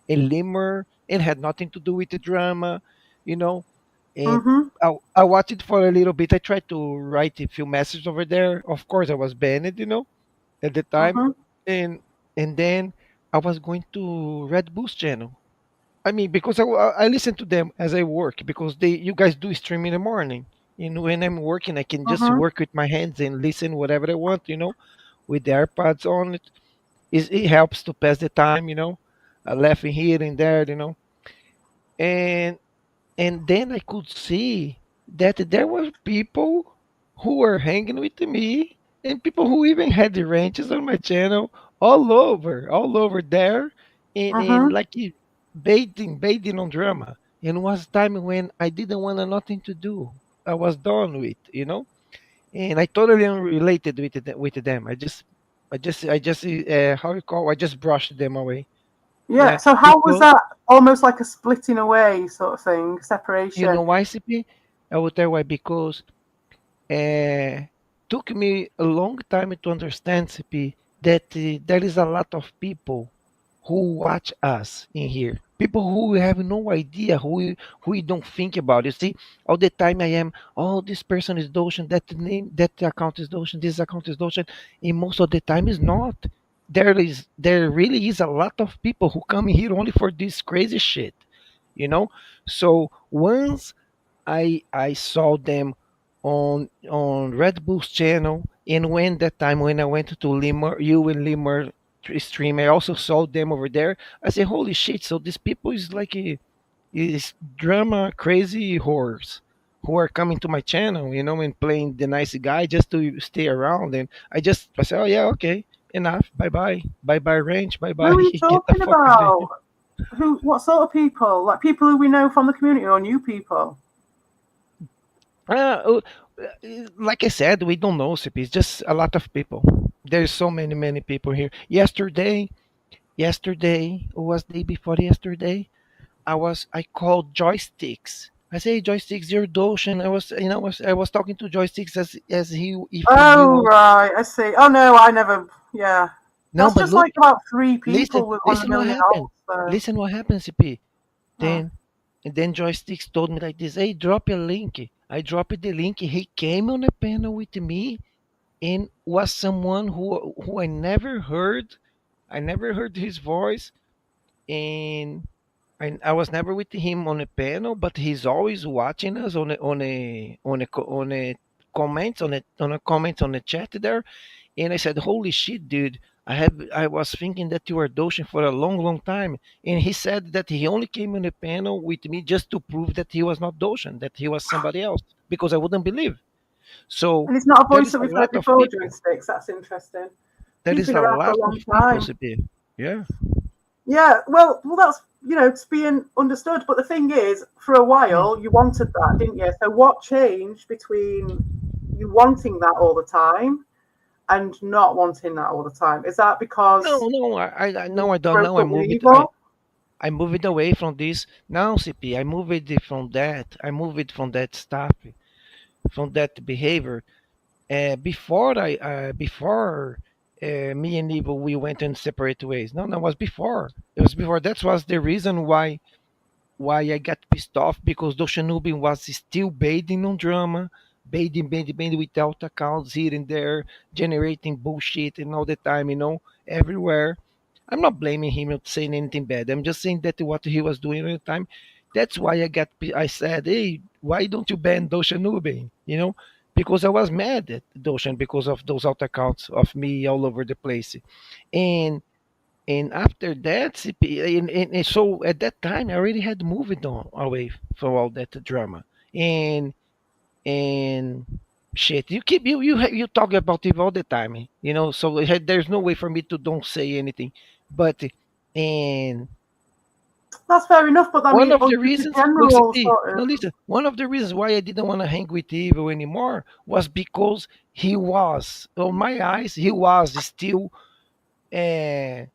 Limmer, and had nothing to do with the drama, you know, and Mm-hmm. I watched it for a little bit. I tried to write a few messages over there. Of course, I was banned, at the time, Mm-hmm. and then I was going to Red Bull's channel. I mean, because I listen to them as I work, because you guys do stream in the morning. When I'm working, I can just Mm-hmm. work with my hands and listen whatever I want, with the AirPods on. It helps to pass the time, laughing here and there, and then I could see that there were people who were hanging with me, and people who even had the ranches on my channel all over there, and Mm-hmm. like baiting on drama. And was time when I didn't want nothing to do. I was done with, and I totally unrelated with them. How you call? I just brushed them away. Yeah. Yeah, So how was because that? Almost like a splitting away sort of thing, you separation. know why, CP? I will tell you why. Because uh, took me a long time to understand, CP, that there is a lot of people who watch us in here. People who have no idea, who you don't think about. You see, all the time I am, oh, this person is Doshan, that account is Doshan, this account is Doshan, and most of the time is not. There really is a lot of people who come here only for this crazy shit, you know. So once I saw them on Red Bull's channel, and when that time when I went to Limmer, you and Limmer stream, I also saw them over there. I said, "Holy shit!" So these people is like is drama crazy horrors who are coming to my channel, and playing the nice guy just to stay around. And I said, "Oh yeah, okay, enough. Bye bye range. Bye Who bye. are you Get the talking fuck out of here." about? Who? What sort of people? Like people who we know from the community or new people? Uh, uh, like I said, we don't know CP. It's just a lot of people. There's so many people here. Yesterday, or was day before yesterday, I called joysticks. I say, joysticks, you're Doshan. I was talking to joysticks as he if he Oh was. right, I see. Oh no, I never. Yeah, No, that's but just look, like about three listen, people on a listen what million happened. alts. So Listen what happened, CP. oh. Then and then joysticks told me like this. Hey, drop a link. I dropped the link. He came on a panel with me and was someone who I never heard. I never heard his voice, and I was never with him on a panel, but he's always watching us on a comments on a comment on the chat there. And I said, "Holy shit, dude! I was thinking that you were Doshin for a long time." And he said that he only came on a panel with me just to prove that he was not Doshin, that he was somebody else, because I wouldn't believe. So And it's not a there voice is that a we've lot heard of before, people. joysticks. That's interesting. There He's is been a around for lot a of long people, time. CP. Yeah. Yeah, well, that's it's being understood. But the thing is, for a Mm. while, you wanted that, didn't you? So what changed between you wanting that all the time and not wanting that all the time? Is that No, because no, I you no, I don't broke know. I up with move it. I evil? I move it away from this now, CP. I move it from that. I move it from that stuff, from that behavior. Before me and Evil, we went in separate ways. No, no, it was before. It was before. That was the reason why I got pissed off, because Doshanubin was still bathing on drama, bathing without accounts here and there, generating bullshit and all the time, everywhere. I'm not blaming him or saying anything bad. I'm just saying that what he was doing at the time. That's why I said, hey, why don't you ban Doshanubin? Because I was mad at Doshan because of those out accounts of me all over the place. And after that, CP, and so at that time, I already had moved on away from all that drama, and and shit. You talk about it all the time, you know. So there's no way for me to don't say anything. But and That's fair enough, but I one mean, of but the just a reasons, look, general CP, sort no, of. listen. One of the reasons why I didn't want to hang with Evil anymore was because he was, on my eyes, he was still, uh,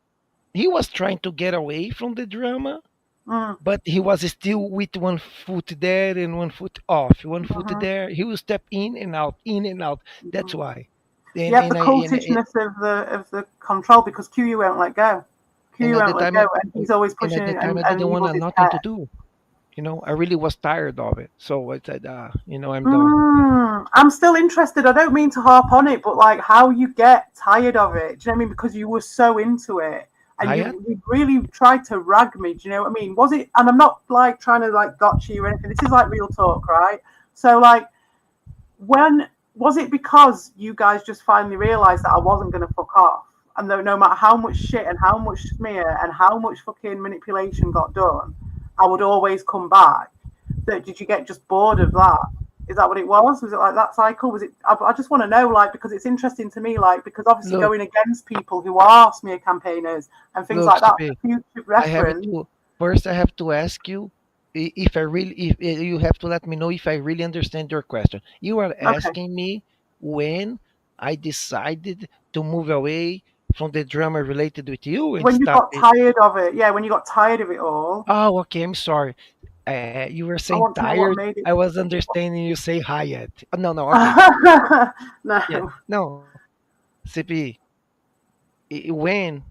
he was trying to get away from the drama, Mm, but he was still with one foot there and one foot off, one foot mhm, there. He will step in and out, in and out. That's mhm. why. You And have the and I cultishness of the control because QU won't let go. and QU at won't the let time, go, and he's always and pushing at the it, time, I and didn't want Evil's his nothing pet. to do. You know, I really was tired of it. So I said, I'm done. I'm still interested. I don't mean to harp on it, but like how you get tired of it. Do you know what I mean? Because you were so into it, and Hayat, you really tried to rag me. Do you know what I mean? Was it? And I'm not like trying to like gotcha you or anything. This is like real talk, right? So like, when was it because you guys just finally realised that I wasn't going to fuck off? And no matter how much shit and how much smear and how much fucking manipulation got done, I would always come back. That did you get just bored of that? Is that what it was? Was it like that cycle? Was it? I just want to know, like, because it's interesting to me, like, because obviously look, going against people who are smear campaigners and things look, like that for CP. future I have reference. to first. I have to ask you if I really. If you have to let me know if I really understand your question. You are Okay, asking me when I decided to move away from the drama related with you and when you stop got it. tired of it, yeah, when you got tired of it all, Oh, okay. I'm sorry. You were I saying want to know what tired. made it. I was understanding you say Hyatt. No, no. Okay. Yeah. No. No. CP. When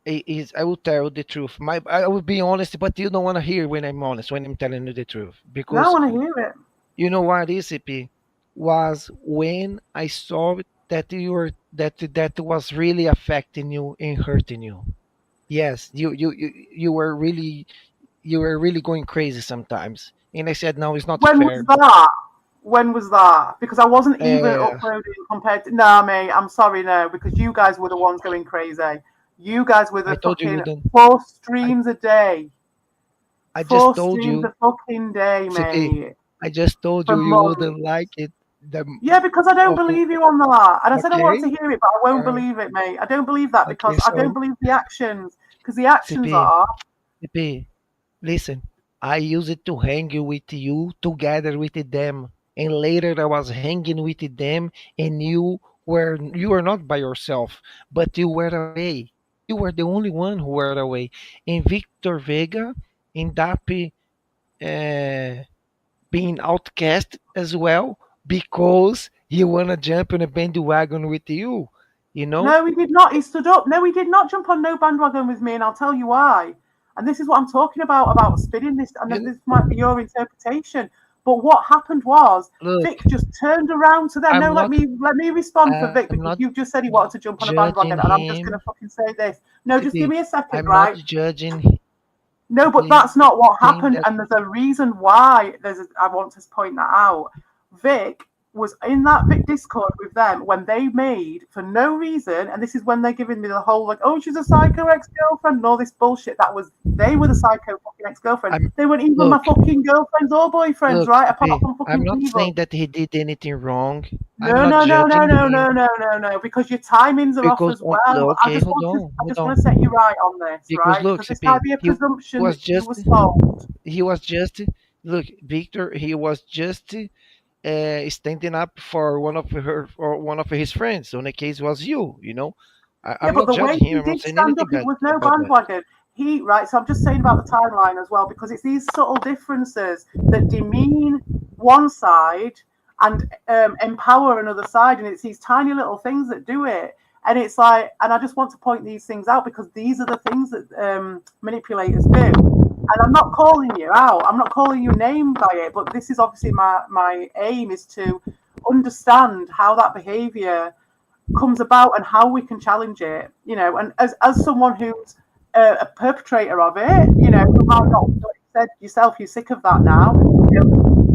is I will tell you the truth. I will be honest, but you don't want to hear when I'm honest, when I'm telling you the truth. No, I Because want to hear it. you know what is CP was when I saw that that was really affecting you and hurting you. Yes, you were really going crazy sometimes. And I said, no, it's not When was fair. that? When was that? Because I wasn't even Uh, uploading compared to. Nah, mate, I'm sorry, no, because you guys were the ones going crazy. You guys were I the told you fucking wouldn't. four I, streams a day. I just Four told streams you, a fucking day, CP. mate. I just told For you you wouldn't months. like it. The Yeah, because I don't of believe you on that. And I said I want to okay, hear it, but I all won't right, believe it, mate. I don't believe that okay. because I don't So believe the actions. Because the actions CP, are. CP, listen. I used to hang with you together with them, and later I was hanging with them, and you were not by yourself, but you were away. You were the only one who were away. And Victor Vega and Dapi being outcast as well because he wanna jump on a bandwagon with you. You know? No, he did not. He stood up. No, he did not jump on no bandwagon with me, and I'll tell you why. And this is what I'm talking about spinning this, and You this might be your interpretation. But what happened was look. Vic just turned around to them. No, I'm not. let me respond for I'm Vic not because you've just said he wanted to jump on a judging bandwagon, and I'm just him. gonna fucking say this. No, just give CP, me a second, I'm not right? judging. No, but CP, that's not what saying happened, that. and there's a reason why. I want to point that out. Vic was in that Vic Discord with them when they made for no reason, and this is when they're giving me the whole like, oh, she's a psycho ex-girlfriend and all this bullshit. That was they were the psycho fucking ex-girlfriend. I'm They weren't even my look, fucking girlfriends or boyfriends, look, right? Apart CP. from I'm fucking not saying evil. that he did anything wrong. I'm No, not no, no, no, judging no, him no, no, no, no. Because your timings are off because as well. okay, hold on, I hold just want on. to set you right on this, Because right? look, Because this might CP, be a he presumption was that you just were sold. he was just look, Victor. He was just standing up for one of his friends. So in the case was you. You know, Yeah, I'm but not the way judging him. he I'm not did saying stand anything up, it bad was no about that. bandwagon. Right, so I'm just saying about the timeline as well, because it's these subtle differences that demean one side and empower another side. And it's these tiny little things that do it. And it's like, and I just want to point these things out because these are the things that manipulators do. And I'm not calling you out, I'm not calling you name by it, but this is obviously my aim is to understand how that behavior comes about and how we can challenge it, you know, and as someone who's a perpetrator of it, you know, who might not, like you said yourself, you're sick of that now, you know,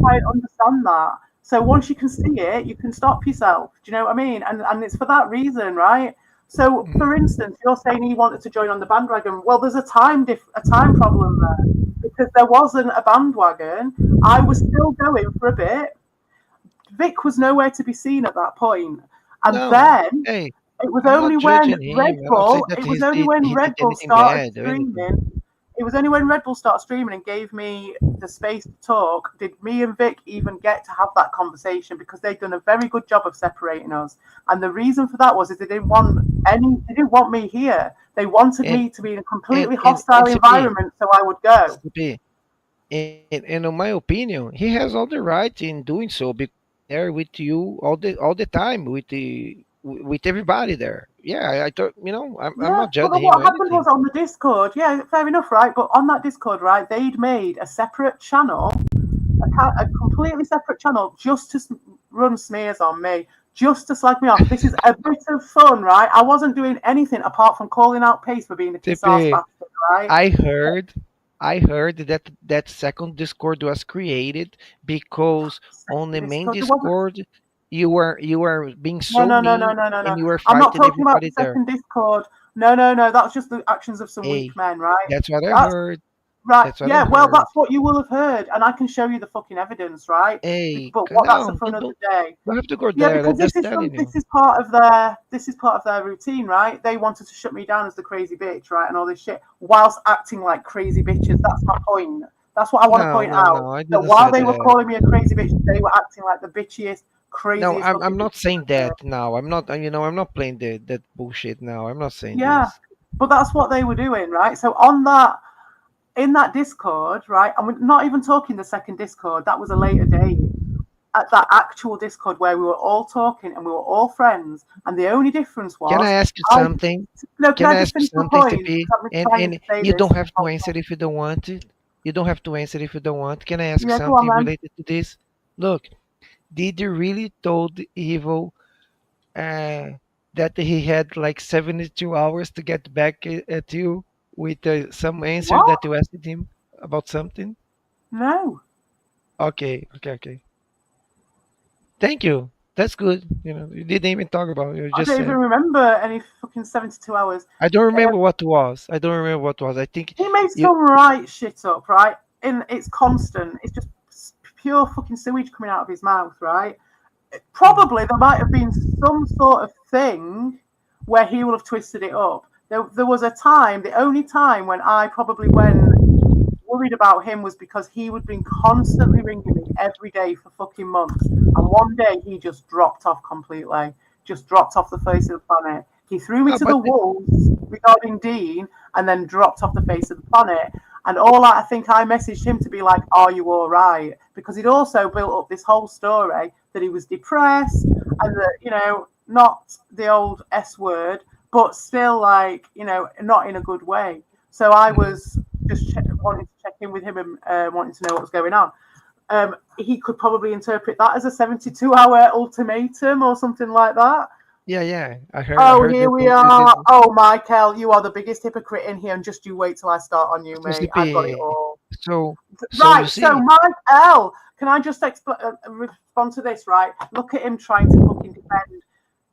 try and understand that. So once you can see it, you can stop yourself. Do you know what I mean? And it's for that reason, right? So, for instance, you're saying he wanted to join on the bandwagon. Well, there's a time problem there because there wasn't a bandwagon. I was still going for a bit. Vic was nowhere to be seen at that point. And No, then hey, it was I'm only not when judging Red him. I'm not saying Bull, that it was only when he did Red Bull anything started bad or streaming, anything. it was only when Red Bull started streaming and gave me the space to talk, did me and Vic even get to have that conversation, because they'd done a very good job of separating us. And the reason for that was is they didn't want me here. They wanted And me to be in a and completely and hostile CP, environment so I would go. CP, and in my opinion, he has all the right in doing so because there with you all the time with everybody there. Yeah, I thought I'm Yeah, not but then judging him what or happened was anything. on the Discord, yeah, fair enough, right? But on that Discord, right, they'd made a separate channel, a completely separate channel, just to run smears on me, just to slag me off. This is a bit of fun, right? I wasn't doing anything apart from calling out Pace for being a piss ass CP, bastard, right? I heard I heard that that second Discord was created because on the main Discord, it wasn't. Discord you were being No, so no, no, no, mean no, no, and no. you were I'm not fighting talking about the everybody there. second Discord. No, no, no. That's just the actions of some weak Hey, men, right? that's what I That's heard. right. That's what I Yeah, well, heard. that's what you will have heard, and I can show you the fucking evidence, right? Hey, But what that's no, for another don't, day. don't have to go Yeah, there. I'm because just telling you. this is part of their routine, right? They wanted to shut me down as the crazy bitch, right, and all this shit, whilst acting like crazy bitches. That's my point. That's what I want to No, point no, out. no. I That didn't while say they were that. calling me a crazy bitch, they were acting like the bitchiest, No, craziest I'm fucking not bitches saying ever. that now. I'm not. I'm not playing that bullshit now. I'm not saying Yeah, this. but that's what they were doing, right? So on that, in that Discord, right, and we're not even talking the second Discord. That was a later date. At that actual Discord where we were all talking and we were all friends, and the only difference Can I was, ask you I something? no, can Can I I just ask you finish my something, point? TP? I've been trying to And say you this. don't have to answer if you don't want it. You don't have to answer if you don't want. Can I ask Yeah, go on, something man. related to this? Look, did you really told Evil uh, that he had like 72 hours to get back at you with some answer What? that you asked him about something? No, Okay, okay, okay. Thank you. That's good. You didn't even talk about it. You I just don't even said. remember any fucking 72 hours. I don't Uh, remember what was. I don't remember what was. I think he made you. some right shit up, right? And it's constant. It's just pure fucking sewage coming out of his mouth, right? Probably there might have been some sort of thing where he will have twisted it up. There was a time, the only time when I probably went worried about him was because he would been constantly ringing me every day for fucking months. And one day he just dropped off completely, just dropped off the face of the planet. He threw me Oh, to the wolves regarding Dean and then dropped off the face of the planet. And I think I messaged him to be like, "Are you all right?" Because he'd also built up this whole story that he was depressed and that, not the old S word, but still like, not in a good way. So I mhm. was just wanting to check in with him and wanting to know what was going on. He could probably interpret that as a 72-hour ultimatum or something like that. Yeah, yeah. I Oh, heard here that we you are. did. Oh, Michael, you are the biggest hypocrite in here, and just you wait till I start on you, So mate. I've got it CP. all. So you Right, so see, Mike L, can I just respond to this, right? Look at him trying to fucking defend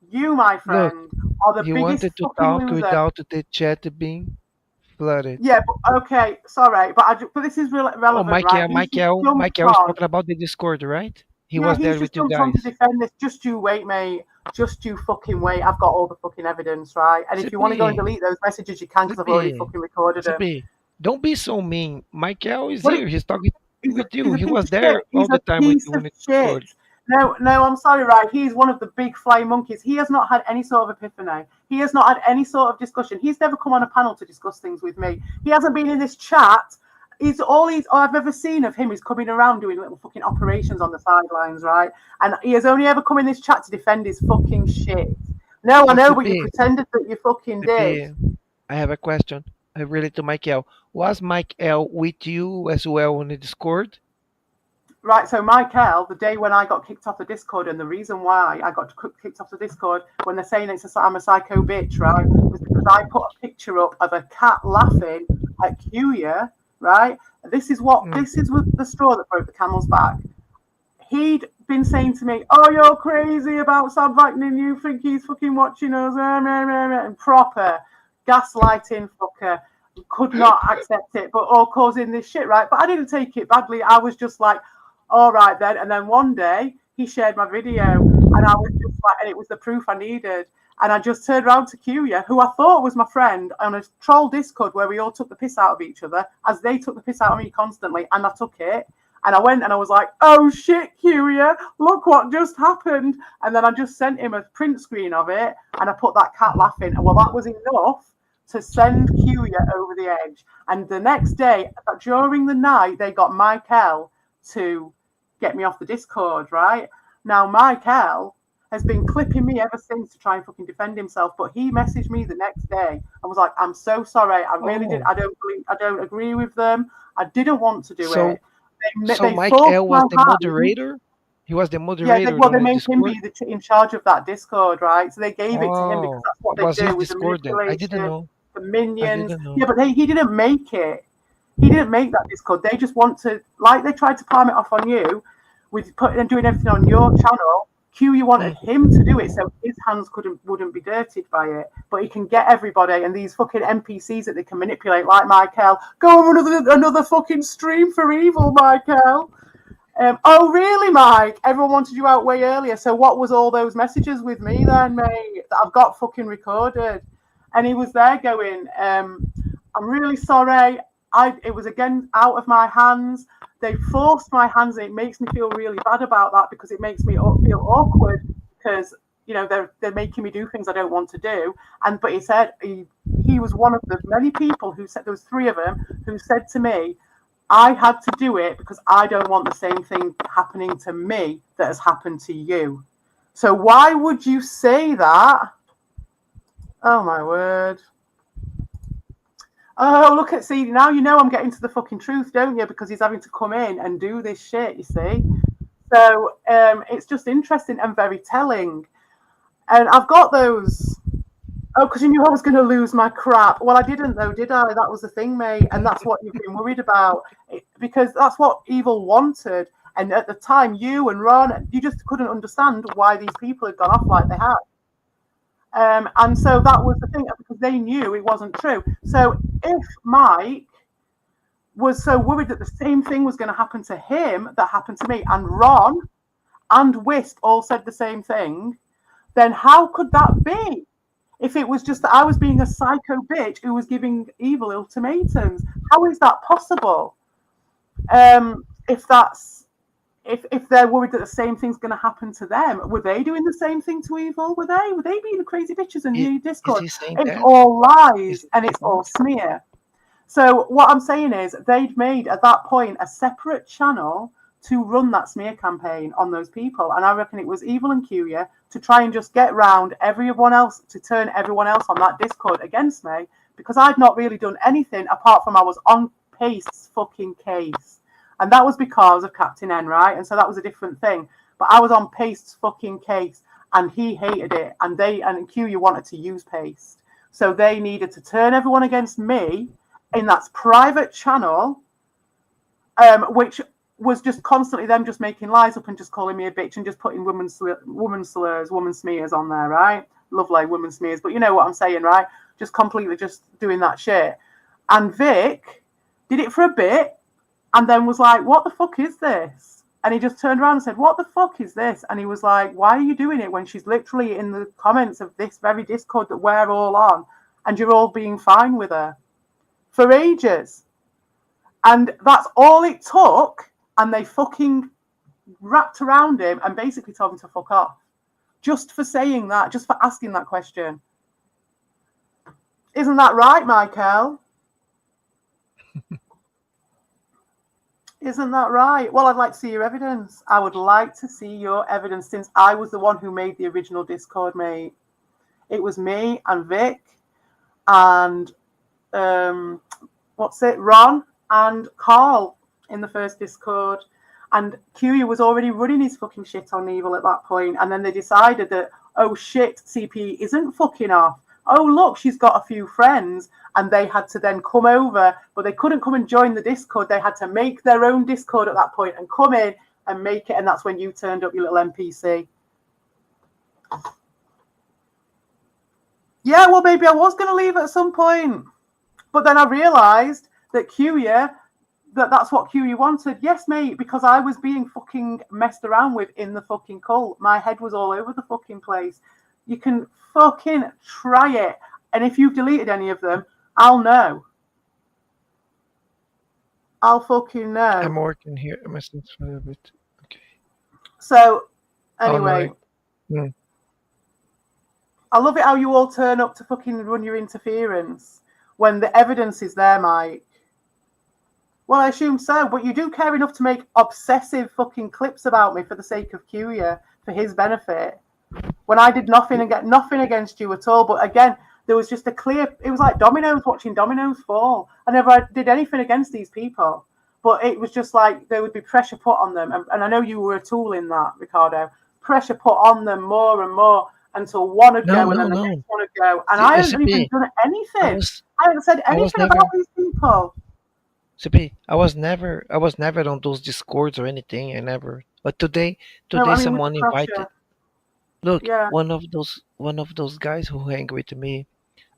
you, my look, friend, are the he biggest wanted to fucking talk loser. without the chat being flooded. Yeah, but, okay, sorry, but this is Oh, relevant, right? He's just jumped Michael is on. talking about the Discord, right? He Yeah, was he's there just with you jumped on to guys. defend this. Just you wait, mate. Just you fucking wait. I've got all the fucking evidence, right? And if you want to go and CP, delete those messages, you can because I've already CP, fucking recorded them. CP. Don't be so mean. Michael is What? here. He's talking with He's you. a He piece was of shit. there all He's the a time with piece you in of the shit. Discord. No, no, I'm sorry, right? He's one of the big flying monkeys. He has not had any sort of epiphany. He has not had any sort of discussion. He's never come on a panel to discuss things with me. He hasn't been in this chat. I've ever seen of him is coming around doing little fucking operations on the sidelines, right? And he has only ever come in this chat to defend his fucking shit. No, I But know, but you CP, pretended that you fucking did. CP, I have a question related to Michael. Was Michael with you as well on the Discord? Right, so Michael, the day when I got kicked off the Discord, and the reason why I got kicked off the Discord when they're saying I'm a psycho bitch, right, was because I put a picture up of a cat laughing at Cuya, right? Mm. This is the straw that broke the camel's back. He'd been saying to me, "Oh, you're crazy about Sam Vaknin. You think he's fucking watching us?" And proper gaslighting fucker. Could not accept it, but all causing this shit, right? But I didn't take it badly. I was just like, all right then. And then one day he shared my video, and I was just like, and it was the proof I needed. And I just turned around to Kuya, who I thought was my friend, on a troll Discord where we all took the piss out of each other, as they took the piss out of me constantly, and I took it. And I went and I was like, oh shit, Kuya, look what just happened. And then I just sent him a print screen of it, and I put that cat laughing. And well, that was enough to send Kuya over the edge. And the next day, during the night, they got Michael to get me off the Discord, right? Now, Michael has been clipping me ever since to try and fucking defend himself. But he messaged me the next day and was like, I'm so sorry. I really did. I don't agree with them. I didn't want to do it. So They Mike forced L was my the hand. moderator? He was the Yeah, moderator well, they on the made him Discord? be in charge of that Discord, right? So they gave it to him because Oh, that's what it they was his do with the Discord then. I didn't manipulation, know. the I minions. didn't know. Yeah, but he didn't make it. He didn't make that Discord. They just want to, like they tried to palm it off on you with putting and doing everything on your channel. You wanted him to do it so his hands wouldn't be dirtied by it. But he can get everybody and these fucking NPCs that they can manipulate, like Michael. Go on another fucking stream for evil, Michael. Oh, really, Mike? Everyone wanted you out way earlier. So what was all those messages with me then, mate, that I've got fucking recorded? And he was there going, I'm really sorry. It was again out of my hands. They forced my hands, and it makes me feel really bad about that because it makes me feel awkward because they're making me do things I don't want to do. But he said he was one of the many people who said, there was 3 of them who said to me, I had to do it because I don't want the same thing happening to me that has happened to you. So why would you say that? Oh my word. Oh, look at, see, now you know I'm getting to the fucking truth, don't you? Because he's having to come in and do this shit, you see. So it's just interesting and very telling. And I've got those. Oh, because you knew I was going to lose my crap. Well, I didn't, though, did I? That was the thing, mate. And that's what you've been worried about. Because that's what evil wanted. And at the time, you and Ron, you just couldn't understand why these people had gone off like they had. And so that was the thing, because they knew it wasn't true. So if Mike was so worried that the same thing was going to happen to him that happened to me, and Ron and Wisp all said the same thing, then how could that be? If it was just that I was being a psycho bitch who was giving evil ultimatums, how is that possible? If they're worried that the same thing's going to happen to them, were they doing the same thing to evil? Were they being the crazy bitches in the Discord? Is he saying It's that? all lies and it's all smear. So what I'm saying is they'd made at that point a separate channel to run that smear campaign on those people, and I reckon it was Evil and Curia to try and just get round everyone else, to turn everyone else on that Discord against me, because I'd not really done anything apart from I was on Paste's fucking case. And that was because of Captain N, right? And so that was a different thing. But I was on Paste's fucking case, and he hated it, and Curia wanted to use Paste. So they needed to turn everyone against me in that private channel, which was just constantly them just making lies up and just calling me a bitch and just putting woman slurs, woman smears on there, right? Lovely woman smears, but you know what I'm saying, right? Just completely just doing that shit. And Vic did it for a bit and then was like, what the fuck is this? And he just turned around and said, what the fuck is this? And he was like, why are you doing it when she's literally in the comments of this very Discord that we're all on and you're all being fine with her? For ages. And that's all it took. And they fucking wrapped around him and basically told him to fuck off. Just for saying that, just for asking that question. Isn't that right, Michael? Isn't that right? Well, I'd like to see your evidence. I would like to see your evidence, since I was the one who made the original Discord, mate. It was me and Vic and Ron and Carl in the first Discord. And Curia was already running his fucking shit on Evil at that point. And then they decided that, oh shit, CPE isn't fucking off. Oh, look, she's got a few friends. And they had to then come over, but they couldn't come and join the Discord. They had to make their own Discord at that point and come in and make it. And that's when you turned up, your little NPC. Yeah, well, maybe I was going to leave at some point. But then I realised that Curia that's what QE wanted. Yes, mate, because I was being fucking messed around with in the fucking cult. My head was all over the fucking place. You can fucking try it. And if you've deleted any of them, I'll know. I'll fucking know. I'm working here. I'm listening for a bit. Okay. So, Oh, anyway. no. I love it how you all turn up to fucking run your interference when the evidence is there, Mike. Well, I assume so, but you do care enough to make obsessive fucking clips about me for the sake of Cuya, for his benefit. When I did nothing and get nothing against you at all, but again, there was just a clear. It was like dominoes, watching dominoes fall. I never did anything against these people, but it was just like there would be pressure put on them, and I know you were a tool in that, Ricardo. Pressure put on them more and more until one would go and then the next one would go, and I haven't even done anything. I haven't said anything about these people. CP, I was never on those discords or anything. I never. But today someone invited. Look, one of those guys who hang with me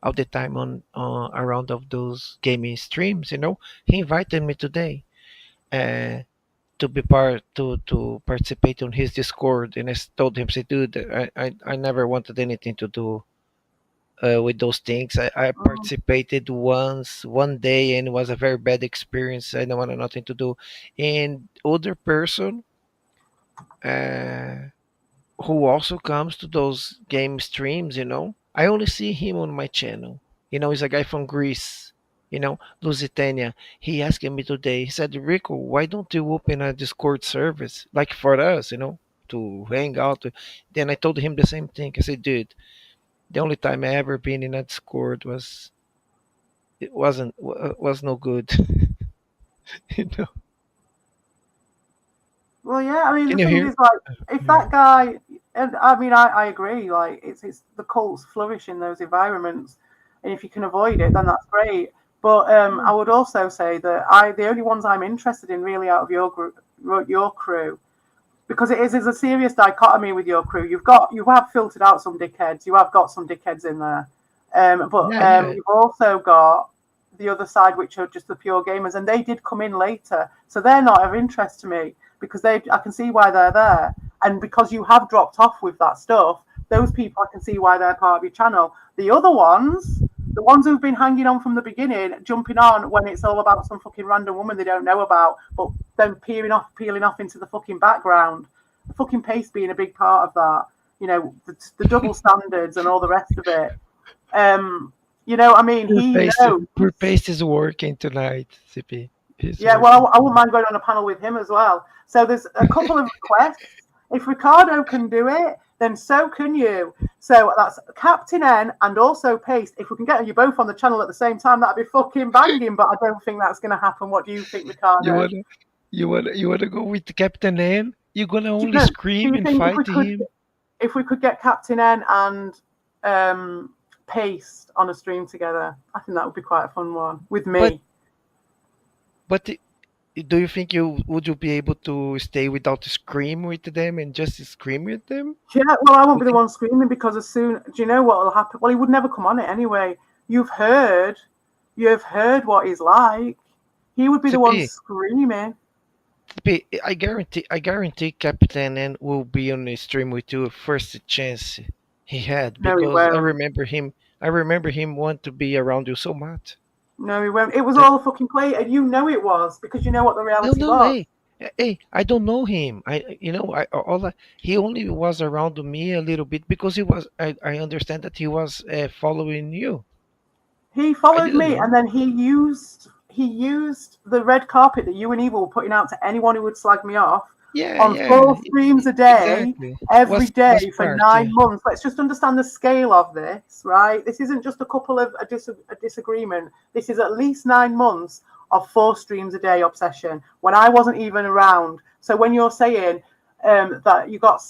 all the time on around of those gaming streams, he invited me today, to be to participate on his Discord, and I told him, say, dude, I never wanted anything to do with those things. I participated one day, and it was a very bad experience. I don't want nothing to do. And other person who also comes to those game streams, I only see him on my channel. He's a guy from Greece, Lusitania. He asked me today, he said, Rico, why don't you open a Discord service like for us, to hang out? Then I told him the same thing. I said, dude, the only time I ever been in a Discord was no good. Well, yeah, I mean, the thing is, like, if that guy, and I mean, I agree, like, it's the cults flourish in those environments, and if you can avoid it, then that's great. But I would also say that the only ones I'm interested in really out of your group, your crew, because it is a serious dichotomy with your crew. You have filtered out some dickheads. You have got some dickheads in there, but you've also got the other side, which are just the pure gamers, and they did come in later, so they're not of interest to me because I can see why they're there, and because you have dropped off with that stuff, those people I can see why they're part of your channel. The other ones, the ones who've been hanging on from the beginning, jumping on when it's all about some fucking random woman they don't know about, but then peeling off into the fucking background. The fucking pace being a big part of that. The double standards and all the rest of it. I mean, he knows. Poor pace is working tonight, CP. Well, I wouldn't mind going on a panel with him as well. So there's a couple of requests. If Ricardo can do it, then so can you. So that's Captain N and also Paste. If we can get you both on the channel at the same time, that'd be fucking banging. But I don't think that's going to happen. What do you think, Ricardo? You wanna go with Captain N? You're gonna only scream and fight him. If we could get Captain N and Paste on a stream together, I think that would be quite a fun one with me. But do you think would you be able to stay without scream with them and just scream with them? Yeah, well, I won't be the one screaming because do you know what will happen? Well, he would never come on it anyway. You've heard what he's like. He would be the one screaming. I guarantee Captain N will be on the stream with you first chance he had, because I remember him want to be around you so much. No, he won't. It was all a fucking play, and you know it was because you know what the reality was. Hey, I don't know him. He only was around me a little bit because he was. I understand that he was following you. He followed me, and then he used the red carpet that you and Eva were putting out to anyone who would slag me off. On 4 streams a day, every day for 9 months. Let's just understand the scale of this, right? This isn't just a couple of a disagreement. This is at least 9 months of 4 streams a day obsession when I wasn't even around. So when you're saying that you got,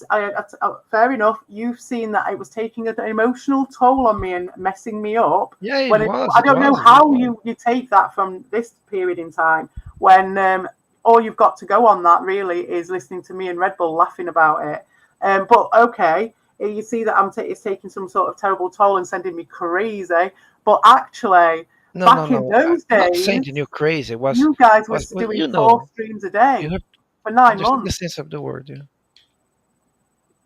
fair enough, you've seen that it was taking an emotional toll on me and messing me up. Yeah, it was. I don't know how you take that from this period in time when all you've got to go on that really is listening to me and Red Bull laughing about it. But okay, you see that it's taking some sort of terrible toll and sending me crazy. But actually, No, no, Back in no. those I'm not saying days, that you're crazy. you guys were Was well, doing 4 streams a day you have for to 9 understand the months. sense of the word. Yeah.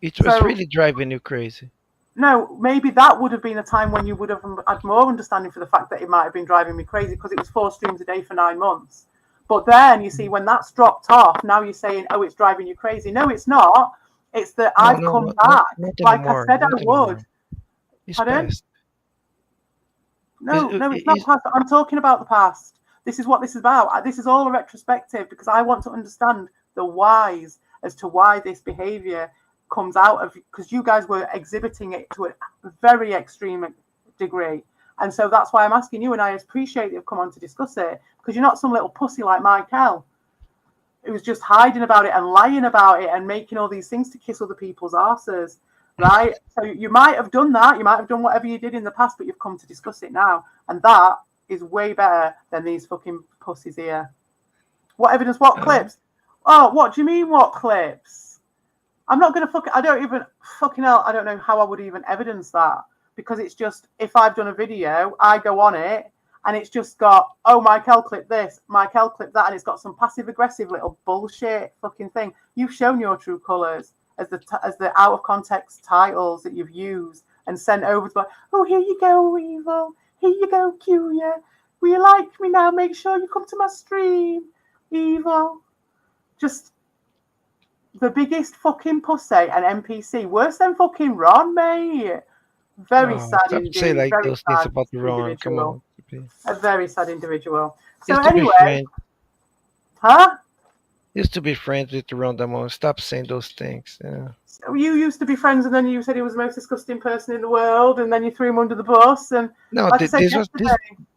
It was So really driving you crazy. no, maybe that would have been a time when you would have had more understanding for the fact that it might have been driving me crazy because it was 4 streams a day for 9 months. But then you see, when that's dropped off, now you're saying, "Oh, it's driving you crazy." No, it's not. It's that No, I've no, come back, not like I anymore. said I Not would. anymore. It's Pardon? past. No, no, it's not It's past. I'm talking about the past. This is what this is about. This is all a retrospective because I want to understand the whys as to why this behaviour comes out of, because you guys were exhibiting it to a very extreme degree. And so that's why I'm asking you, and I appreciate that you've come on to discuss it, because you're not some little pussy like Michael, who was just hiding about it and lying about it and making all these things to kiss other people's arses, right? So you might have done that. You might have done whatever you did in the past, but you've come to discuss it now. And that is way better than these fucking pussies here. What evidence? What clips? Oh, what do you mean, what clips? I'm not going to I don't even, fucking hell, I don't know how I would even evidence that. Because it's just, if I've done a video, I go on it, and it's just got, oh, Michael clipped this, Michael clipped that, and it's got some passive aggressive little bullshit fucking thing. You've shown your true colours as the out of context titles that you've used and sent over to, like, oh, here you go, Evil. Here you go, Cuya. Will you like me now? Make sure you come to my stream, Evil. Just the biggest fucking pussy and NPC, worse than fucking Ron, mate. Very sad stop indeed. say like Very those things sad about the wrong. Come individual. on. A very sad individual. So Used to be anyway, friends. huh? Used to be friends with the Rondamon. Stop saying those things. Yeah. So you used to be friends, and then you said he was the most disgusting person in the world, and then you threw him under the bus. And No, like I said this was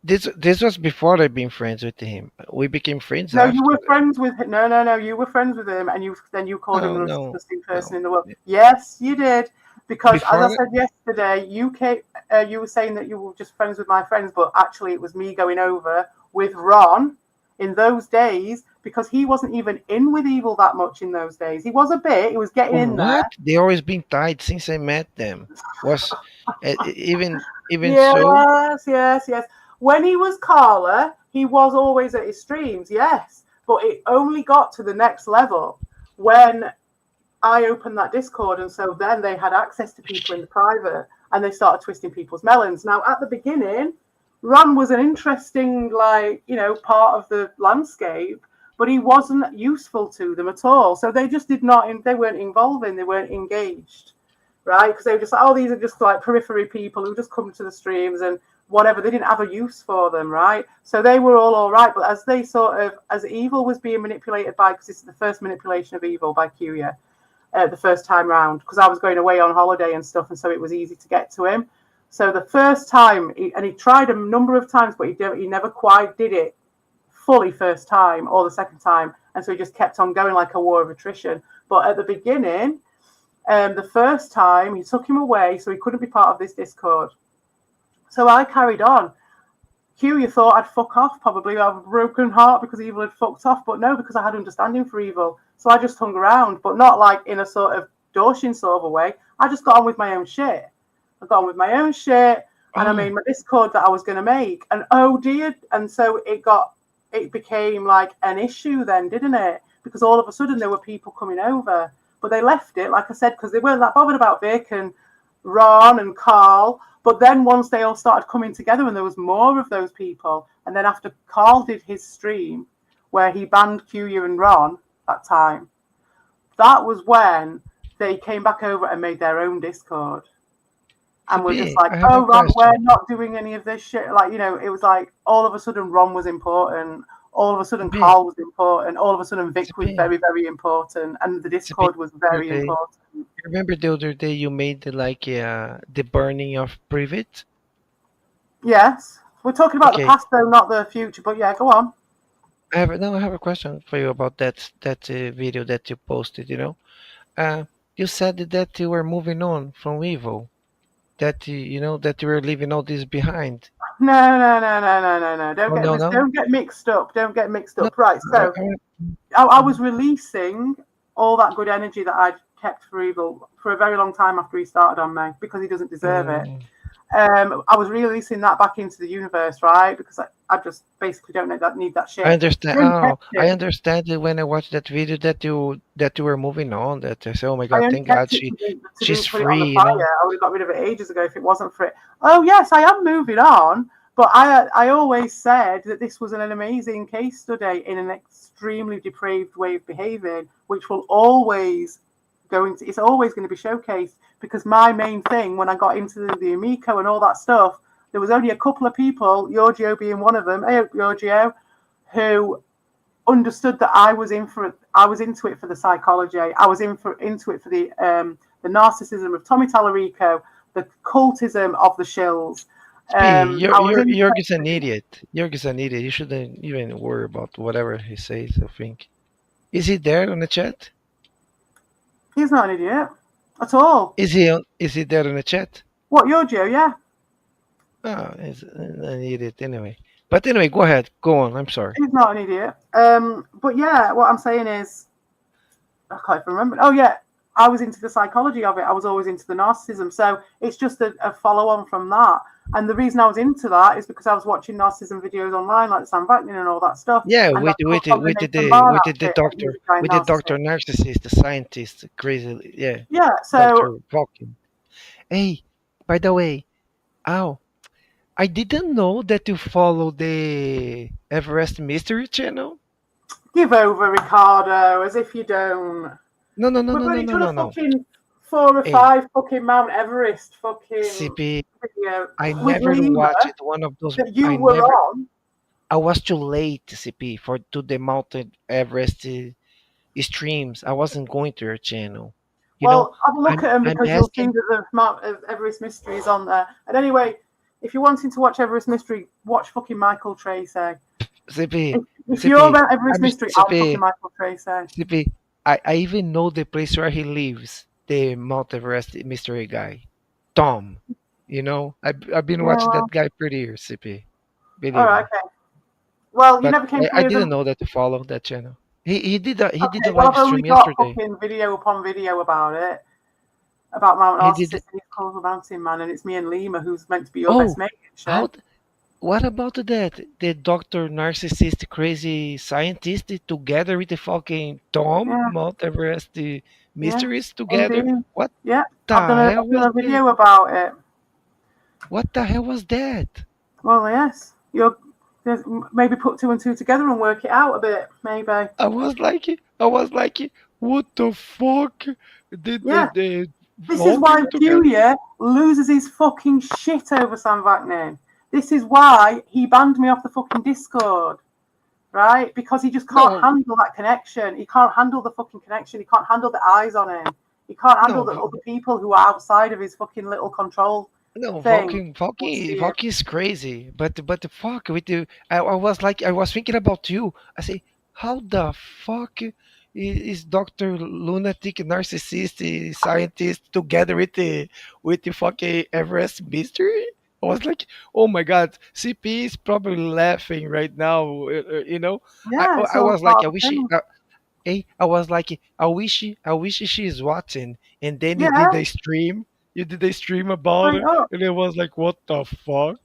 yesterday, this was before I been friends with him. We became friends no, you after were that. friends with him. No, you were friends with him, and you called him No, the most no, disgusting person no. in the world. Yes, you did, because as Before I that, said yesterday, you were saying that you were just friends with my friends, but actually it was me going over with Ron in those days because he wasn't even in with Evil that much in those days. He was a bit. He was getting for in there. what? They always been tied since I met them. Was even so? Yes. When he was Carla, he was always at his streams, yes. But it only got to the next level when I opened that Discord, and so then they had access to people in the private, and they started twisting people's melons. Now, at the beginning, Ron was an interesting, part of the landscape, but he wasn't useful to them at all. So they just they weren't involving, they weren't engaged, right? Because they were just like, oh, these are just like periphery people who just come to the streams and whatever. They didn't have a use for them, right? So they were all right. But as Evil was being manipulated by, because this is the first manipulation of Evil by Cuya, the first time round, because I was going away on holiday and stuff, and so it was easy to get to him. So the first time, he tried a number of times, but he never quite did it fully first time or the second time, and so he just kept on going like a war of attrition. But at the beginning, the first time, he took him away, so he couldn't be part of this Discord. So I carried on. Hugh, you thought I'd fuck off, probably. I have a broken heart because Evil had fucked off, but no, because I had understanding for Evil. So I just hung around, but not like in a sort of Dorshin sort of a way. I just got on with my own shit. I got on with my own shit, and I made my Discord that I was going to make. And oh dear, and so it became like an issue then, didn't it? Because all of a sudden there were people coming over, but they left it, like I said, because they weren't that bothered about Vic and Ron and Carl. But then once they all started coming together and there was more of those people, and then after Carl did his stream where he banned Cuya and Ron that time, that was when they came back over and made their own Discord. And we're just like, oh, Ron, we're not doing any of this shit. Like, it was like all of a sudden Ron was important. All of a sudden Carl was important. All of a sudden Vic was very, very important. And the Discord was very important. Remember the other day you made the burning of Privet? Yes. We're talking about the past though, not the future. But yeah, go on. I have a question for you about that video that you posted. You said that you were moving on from Evil. That that you were leaving all this behind. No. Don't get mixed up. Don't get mixed up. Right. So I was releasing all that good energy that I'd kept for Evil for a very long time after he started on me because he doesn't deserve it. I was releasing that back into the universe, right? Because I just basically don't need that I shit. understand. Then Oh, kept I it. understand it when I watched that video that you were moving on. That I said, "Oh my I God, only thank God kept it to she's didn't put it on free." the You fire. know, I would have got rid of it ages ago if it wasn't for it. Oh yes, I am moving on. But I always said that this was an amazing case study in an extremely depraved way of behaving, which will always it's always going to be showcased, because my main thing when I got into the Amico and all that stuff, there was only a couple of people, Giorgio being one of them, Giorgio, who understood that I was into it for the psychology. I was into it for the narcissism of Tommy Tallarico, the cultism of the shills. P, I was Jörg is an interested. idiot. Jörg is an idiot. You shouldn't even worry about whatever he says. I think. Is he there on the chat? He's not an idiot at all. Is he there on the chat? What, Giorgio? Yeah, Oh, he's an idiot anyway. But anyway, go ahead. Go on. I'm sorry. he's not an idiot. But yeah, what I'm saying is, I can't even remember. Oh yeah, I was into the psychology of it. I was always into the narcissism. So it's just a follow on from that. And the reason I was into that is because I was watching narcissism videos online, like Sam Vaknin and all that stuff. Yeah, And I took on the Nathan Barnett shit, and he was a giant with the narcissist. doctor narcissist, the scientist, the crazy, yeah, Yeah. So Doctor Falcon. Hey, by the way, ow, I didn't know that you follow the Everest Mystery Channel. give over, Ricardo, as if you don't. No, no, no, We've no, no, already no, done no, a no. fucking 4 or 5 fucking Mount Everest fucking CP, video I with never Lima watched one of those. that you were on. I was too late, CP, for to the Mountain Everest streams. I wasn't going to your channel. You know, Well, have a look at them, I'm because you'll see asking that the Mount of Everest Mystery is on there. And anyway, if you're wanting to watch Everest Mystery, watch fucking Michael Tracy. CP, If you're CP. about Everest I'm Mystery, I'm fucking CP, Michael Tracy. CP. I even know the place where he lives. The Mount Everest mystery guy, Tom. You know, I've been Yeah, watching that well, guy pretty years, CP. all Believe right, me. okay. Well, you But never came to I any of didn't them. know that to follow that channel. He did a Okay, well, live I've only stream got yesterday. fucking video upon video about it, about Mount He did. Narcissus, and he's called the Mountain Man, and it's me and Lima who's meant to be your best Oh, mate and how? shit. What about that? The doctor, narcissist, crazy scientist together with the fucking Tom Yeah, Mount Everest yeah, mysteries together? indeed. What Yeah, the hell I've done was a that? video about it. What the hell was that? Well, yes, maybe put 2 and 2 together and work it out a bit, maybe. I was like, what the fuck? Did Yeah, the this is why Vulcan together? Julia loses his fucking shit over Sam Vaknin. This is why he banned me off the fucking Discord, right? Because he just can't No, handle that connection. He can't handle the fucking connection. He can't handle the eyes on him. He can't handle no, the other people who are outside of his fucking little control no. thing. Would see it. Vulcan is crazy. But the fuck with you? I was like, I was thinking about you. I say, how the fuck is Doctor Lunatic Narcissist Scientist together with the fucking Everest Mystery? I was like, oh my god, CP is probably laughing right now. You know, Yeah, it's I all was like, part I of the wish. thing. I was like, I wish she's watching. And then you Yeah, did a stream. You did a stream about straight it, up. and it was like, what the fuck?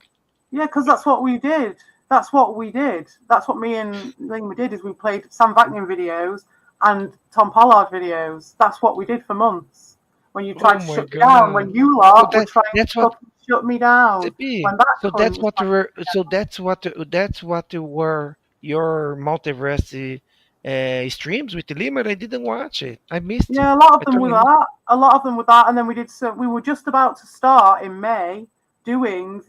Yeah, because that's what we did. That's what we did. That's what me and Lima did. Is we played Sam Vaknin videos and Tom Pollard videos. That's what we did for months. When you Oh tried to my shut me down, god! when you So lot were trying to that's what fucking shut me down, CP. when that So cunt that's was what trying. were. So were your multiverse streams with the limit. I didn't watch it. I missed it. Yeah, a lot of I them were totally missed. that. A lot of them were that, and then we did. So we were just about to start in May doing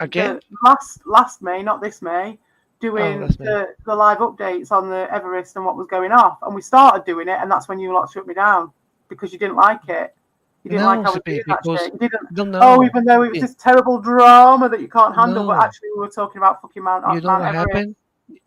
Again? the last May, not this May, Oh, doing that's me. the live updates on the Everest and what was going off. And we started doing it, and that's when you lot shut me down because you didn't like it. You didn't like No, how we CP, doing that because shit. You didn't. don't Oh, know. even though it was CP, this terrible drama that you can't handle, but no. actually we were talking about fucking You know Mount what Everest. happened?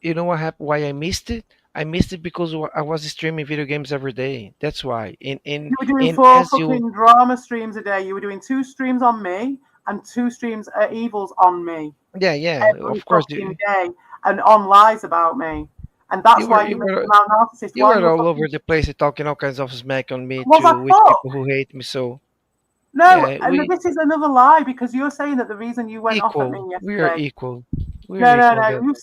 You know what happened? Why I missed it? I missed it because I was streaming video games every day. That's why. You were doing In 4 as you, fucking drama streams a day. You were doing 2 streams on me and 2 streams at Evils on me yeah, yeah. every Of course, fucking day, and on lies about me. And that's you were why you you missed were the Mount Narcissist. you Why were you were all fucking. over the place talking all kinds of smack on me Was I too with fuck? people who hate me so. No, Yeah, and we this is another lie because you're saying that the reason you went off at me equal. We are yesterday. equal. We are No, no, equal.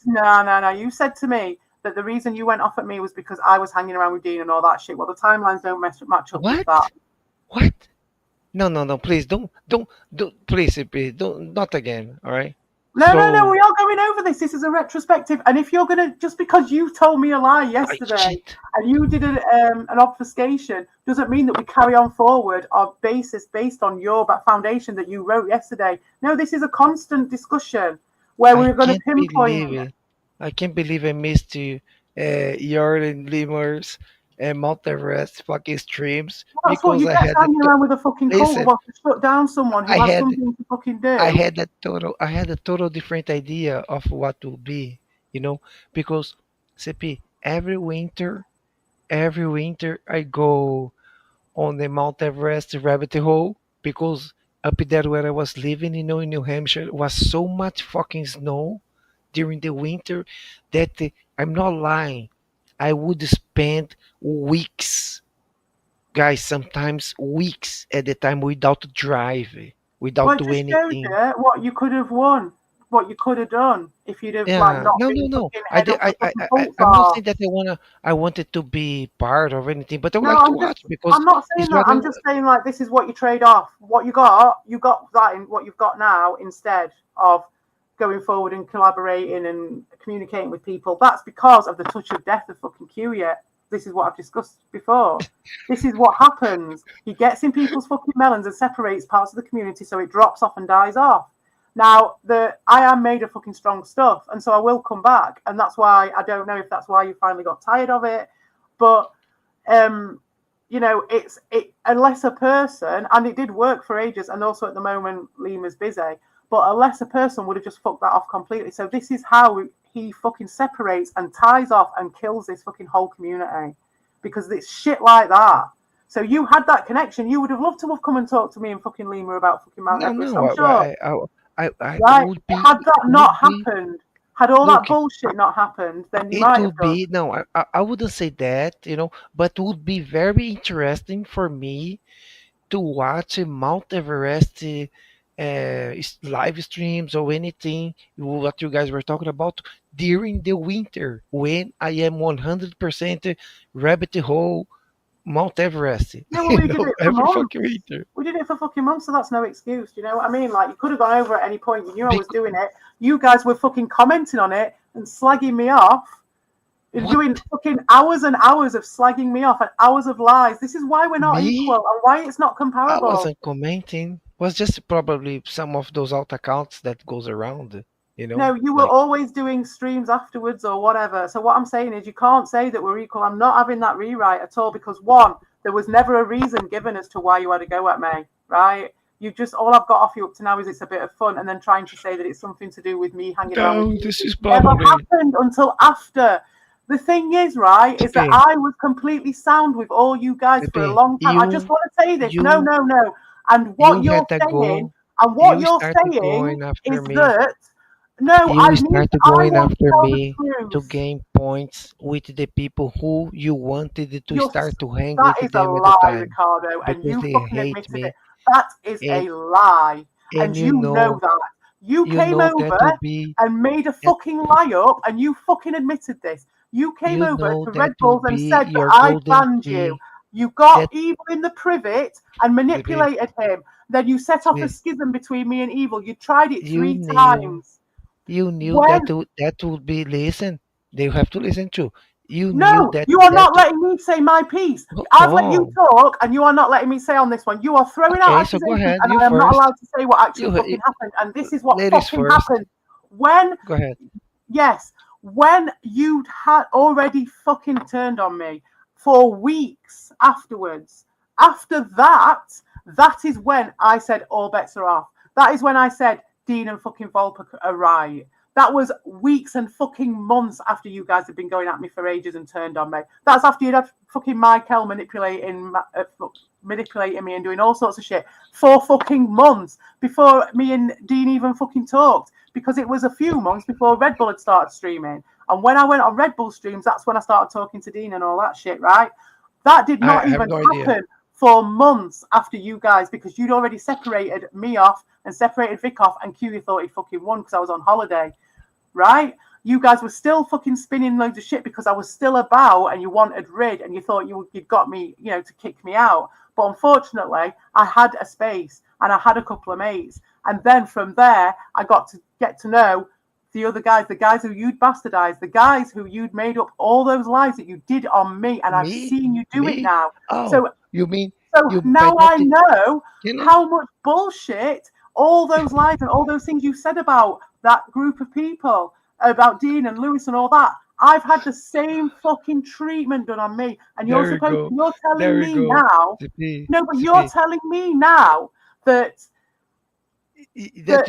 no. That No. You said to me that the reason you went off at me was because I was hanging around with Dean and all that shit. Well, the timelines don't match up with what? that. What? No, no, no. Please don't. Please, CP, don't. Not again. All right. No, no, no. So We are going over this. This is a retrospective, and if you're gonna just because you told me a lie I yesterday shit. and you did an obfuscation, doesn't mean that we carry on forward our basis based on your foundation that you wrote yesterday. No, this is a constant discussion where I we're going to can't pinpoint. believe it. I can't believe I missed you. Your and Lemurs and Mount Everest fucking streams That's what because you I get had for the hanging around with a fucking cult who listen. wants to shut down someone who I has had something to fucking I do. had I had a total different idea of what to be, because CP every winter I go on the Mount Everest rabbit hole because up there where I was living, in New Hampshire, was so much fucking snow during the winter that I'm not lying. I would spend weeks, guys, sometimes weeks at the time without drive, Well, without it do just showed anything. you what you could have won, what you could have done if you'd have like Yeah, not no, no, been no. fucking I head did. up the fucking I'm not pulsar. saying that I wanted to be part of anything, but I would No, like to watch because I'm not saying it's that. rather I'm just saying like this is what you trade off. What you got that in what you've got now instead of going forward and collaborating and communicating with people. That's because of the touch of death of fucking Q yet. This is what I've discussed before. This is what happens. He gets in people's fucking melons and separates parts of the community so it drops off and dies off. Now, I am made of fucking strong stuff, and so I will come back. And that's why I don't know if that's why you finally got tired of it. But it's unless a person, and it did work for ages, and also at the moment Lima's busy, but unless a person would have just fucked that off completely. So this is how he fucking separates and ties off and kills this fucking whole community because it's shit like that. So you had that connection. You would have loved to have come and talked to me and fucking Lima about fucking Mount no, Everest. no. I'm sure. I Right? Had that not would be happened, had all that look. bullshit not happened, then you It might have would done. be no. I wouldn't say that, but would be very interesting for me to watch Mount Everest live streams or anything what you guys were talking about during the winter when I am 100% rabbit hole Mount Everest. Yeah, well, we did it for Every months. fucking winter. We did it for fucking months, so that's no excuse. You know what I mean? Like, you could have gone over at any point. You knew I was Bec- doing it. You guys were fucking commenting on it and slagging me off. You're what doing fucking hours and hours of slagging me off and hours of lies. This is why we're not equal me? and why it's not I comparable. wasn't commenting. Was just probably some of those alt accounts that goes around. No, you were Like always doing streams afterwards or whatever. So what I'm saying is you can't say that we're equal. I'm not having that rewrite at all because one, there was never a reason given as to why you had to go at me, right? You just all I've got off you up to now is it's a bit of fun and then trying to say that it's something to do with me hanging around with no, you. this is Never probably happened until after. The thing is, right, is that TP. I was completely sound with all you guys for a TP. long time. I just want to say this. No, You no, no. And you what you're had to saying, go. and what You you're started saying going after is me. that no, You started I going want to after tell the me to truth. gain points with the people who you wanted to You're, start to hang that with is a them at the lie, time Ricardo, and because you they fucking hate admitted it. me. That is And a lie, and and you know that. You came that over would be and made a that fucking lie up, and you fucking admitted this. You came over to that Red Bulls would and be said that your I golden banned you. key. You got That Evil in the privet and TP, manipulated him. Then you set off a schism between me and Evil. You tried it you 3 times. knew When that would be listen. They have to listen to. You knew No, you are that not letting me say my piece. I've let you no. talk, and you are not letting me say on this one. You are throwing out Okay, so go accusations, ahead. and You I am not first. allowed to say what actually You fucking happened. And this is what ladies fucking first. happened. When, Go ahead. yes, when you had already fucking turned on me for weeks afterwards. After that, that is when I said all bets are off. That is when I said Dean and fucking Volper are right. That was weeks and fucking months after you guys had been going at me for ages and turned on me. That's after you'd had fucking Michael manipulating me and doing all sorts of shit for fucking months before me and Dean even fucking talked. Because it was a few months before Red Bull had started streaming. And when I went on Red Bull streams, that's when I started talking to Dean and all that shit, right? That did I not have even no idea. happen for months after you guys, because you'd already separated me off and separated Vic off, and Q thought he fucking won because I was on holiday, right? You guys were still fucking spinning loads of shit because I was still about, and you wanted rid, and you thought you'd got me, to kick me out. But unfortunately, I had a space and I had a couple of mates, and then from there, I got to get to know the other guys, the guys who you'd bastardized, the guys who you'd made up all those lies that you did on me, and I've Me? seen you do it Me? now. Oh, So, you mean so you by now that I know can I? how much bullshit all those lies and all those things you said about that group of people, about Dean and Lewis and all that. I've had the same fucking treatment done on me, and There we go. you're telling There we me go. now. CP, No, but you're CP. telling me now that That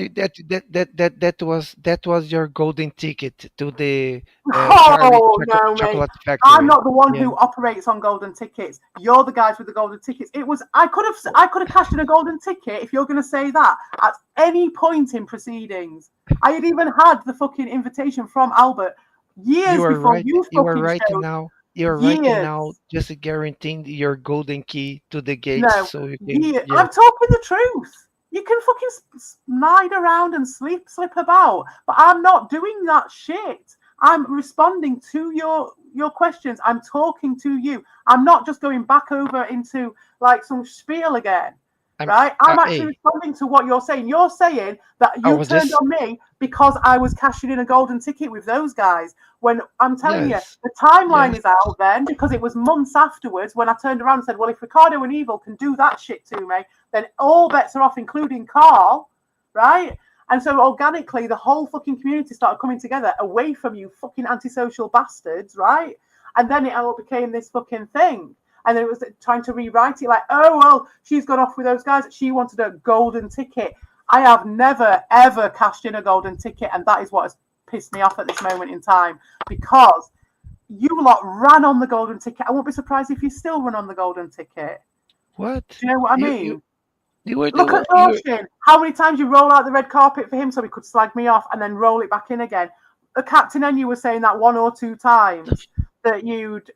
that. was your golden ticket to the Charlie Oh no, mate! Chocolate I'm Factory. not the one Yeah. who operates on golden tickets. You're the guys with the golden tickets. It was I could have cashed in a golden ticket if you're going to say that at any point in proceedings. I had even had the fucking invitation from Albert You years are before right. you You are fucking right showed. now. You're right Years. now. Just guaranteeing your golden key to the gates, No, so you can. years. Yeah. I'm talking the truth. You can fucking slide around and slip about, but I'm not doing that shit. I'm responding to your questions. I'm talking to you. I'm not just going back over into like some spiel again, I'm. right? I'm actually Hey, responding to what you're saying. You're saying that I you was turned just. on me because I was cashing in a golden ticket with those guys. When I'm telling you, Yes. the timeline Yes. is out then because it was months afterwards when I turned around and said, well, if Ricardo and Evil can do that shit to me, then all bets are off, including Carl, right? And so organically, the whole fucking community started coming together away from you fucking antisocial bastards, right? And then it all became this fucking thing. And then it was trying to rewrite it like, oh, well, she's gone off with those guys. She wanted a golden ticket. I have never, ever cashed in a golden ticket. And that is what has pissed me off at this moment in time, because you lot ran on the golden ticket. I won't be surprised if you still run on the golden ticket. What? Do you know what I You mean? you you were the Look one. at Ocean. How many times you roll out the red carpet for him so he could slag me off and then roll it back in again? The Captain and you were saying that one or two times that you'd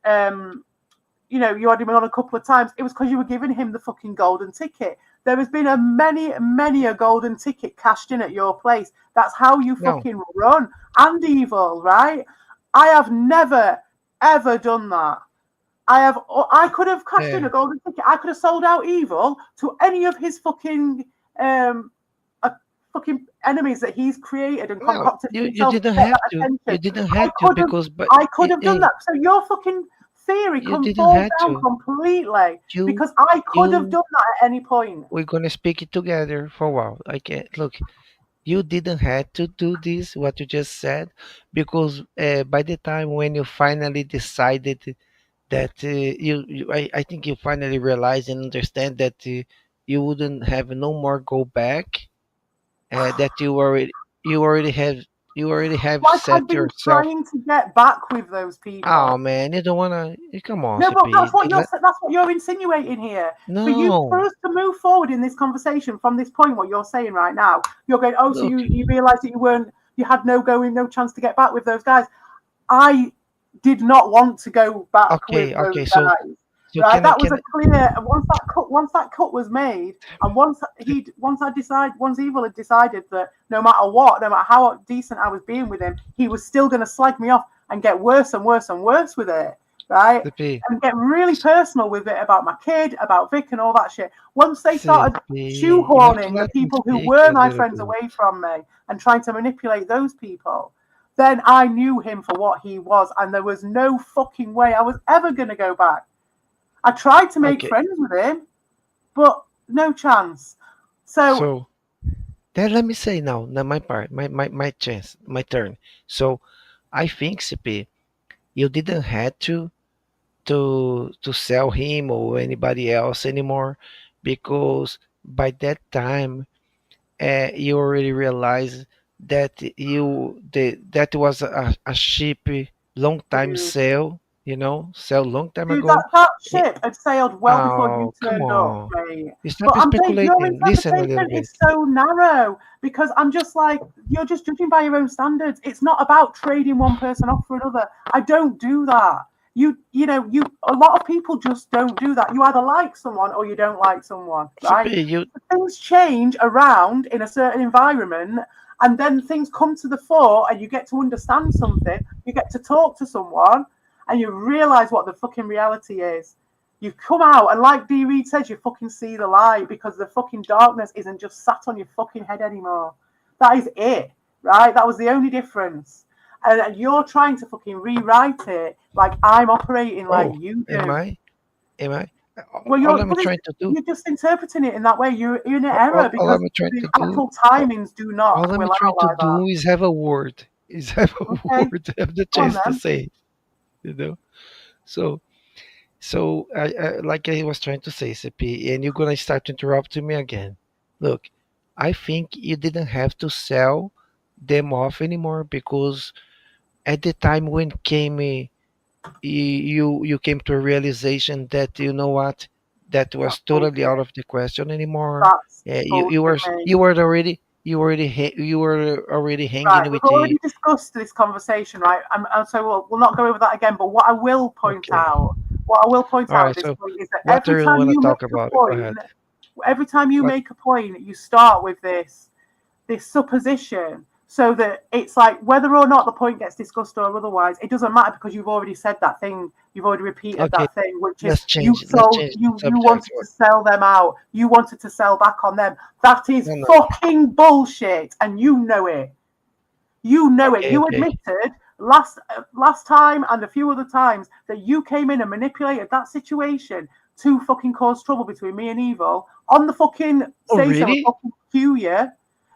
you had him on a couple of times. It was because you were giving him the fucking golden ticket. There has been many a golden ticket cashed in at your place. That's how you No. fucking run. And Evil, right? I have never ever done that. I could have cashed in Uh, a golden ticket. I could have sold out Evil to any of his um fucking enemies that he's created and no. concocted for You himself to didn't get have that to. You attention. didn't I have to could have because but I could have done hey, that. So your fucking theory you didn't falls have down to. completely You because I could have you done that at any point. we're gonna speak it together for a while. I can't look. You didn't have to do this, what you just said, because by the time when you finally decided that I think you finally realize and understand that you wouldn't have no more go back, that you already have Like I've set been yourself. trying to get back with those Oh people. man, you don't wanna. Come on, No, but CP. that's what you're insinuating here. For No, us to move forward in this conversation from this point, what you're saying right now, you're going, oh, so look. you realised that you had no chance to get back with those guys. I did not want to go back Okay, with those okay. guys. So Right, can I that was can a clear. Once that cut was made, and once Evil had decided that no matter what, no matter how decent I was being with him, he was still going to slag me off and get worse and worse and worse with it, right? CP And get really personal with it about my kid, about Vic, and all that shit. Once they started CP, you have to shoehorning the let me people who speak were a my little friends bit. away from me and trying to manipulate those people, then I knew him for what he was, and there was no fucking way I was ever going to go back. I tried to make Okay, friends with him, but no chance. So, so then let me say now my part, my chance, my turn. So I think CP, you didn't have to sell him or anybody else anymore, because by that time you already realized that that was a ship long time dude, sale, sell long time dude, ago. that Eh, ship had sailed well before you Oh, come turned up, on. mate. Stop But I'm saying your speculating. Listen a little interpretation bit. is so narrow because I'm just like, you're just judging by your own standards. It's not about trading one person off for another. I don't do that. A lot of people just don't do that. You either like someone or you don't like someone, right? CPE, Things change around in a certain environment, and then things come to the fore, and you get to understand something. You get to talk to someone, and you realize what the fucking reality is. You come out, and like D. Reed says, you fucking see the light, because the fucking darkness isn't just sat on your fucking head anymore. That is it, right? That was the only difference. And you're trying to fucking rewrite it like I'm operating like you do. am I? Well, All I'm trying to do, you're just interpreting it in that way. You're in an error all because I'm trying the to do, actual timings do not all I'm will trying out to like that. do is have a word. Is have a Okay, word, have the go on chance to then. say, you know. So, I like I was trying to say, CP, and you're gonna start interrupting me again. Look, I think you didn't have to sell them off anymore because at the time when came you came to a realization that you know what, that was That's totally out bullshit. of the question anymore. That's You were bullshit, mate. you were already Right, hanging we've with the already discussed this conversation, right? And so we'll not go over that again. But what I will point okay. out, All at right. this So point is that what do you want to talk about? Go ahead. every time you What? make a point, you start with this supposition, so that it's like whether or not the point gets discussed or otherwise, it doesn't matter because you've already said that thing, you've already repeated Okay. that thing, which is Let's change the you subject. wanted to sell them out, you wanted to sell back on them. That is No, no. fucking bullshit, and you know it. You know it. Okay. You Okay. admitted last time and a few other times that you came in and manipulated that situation to fucking cause trouble between me and Evil on the fucking Oh, say so and really? fucking cue you.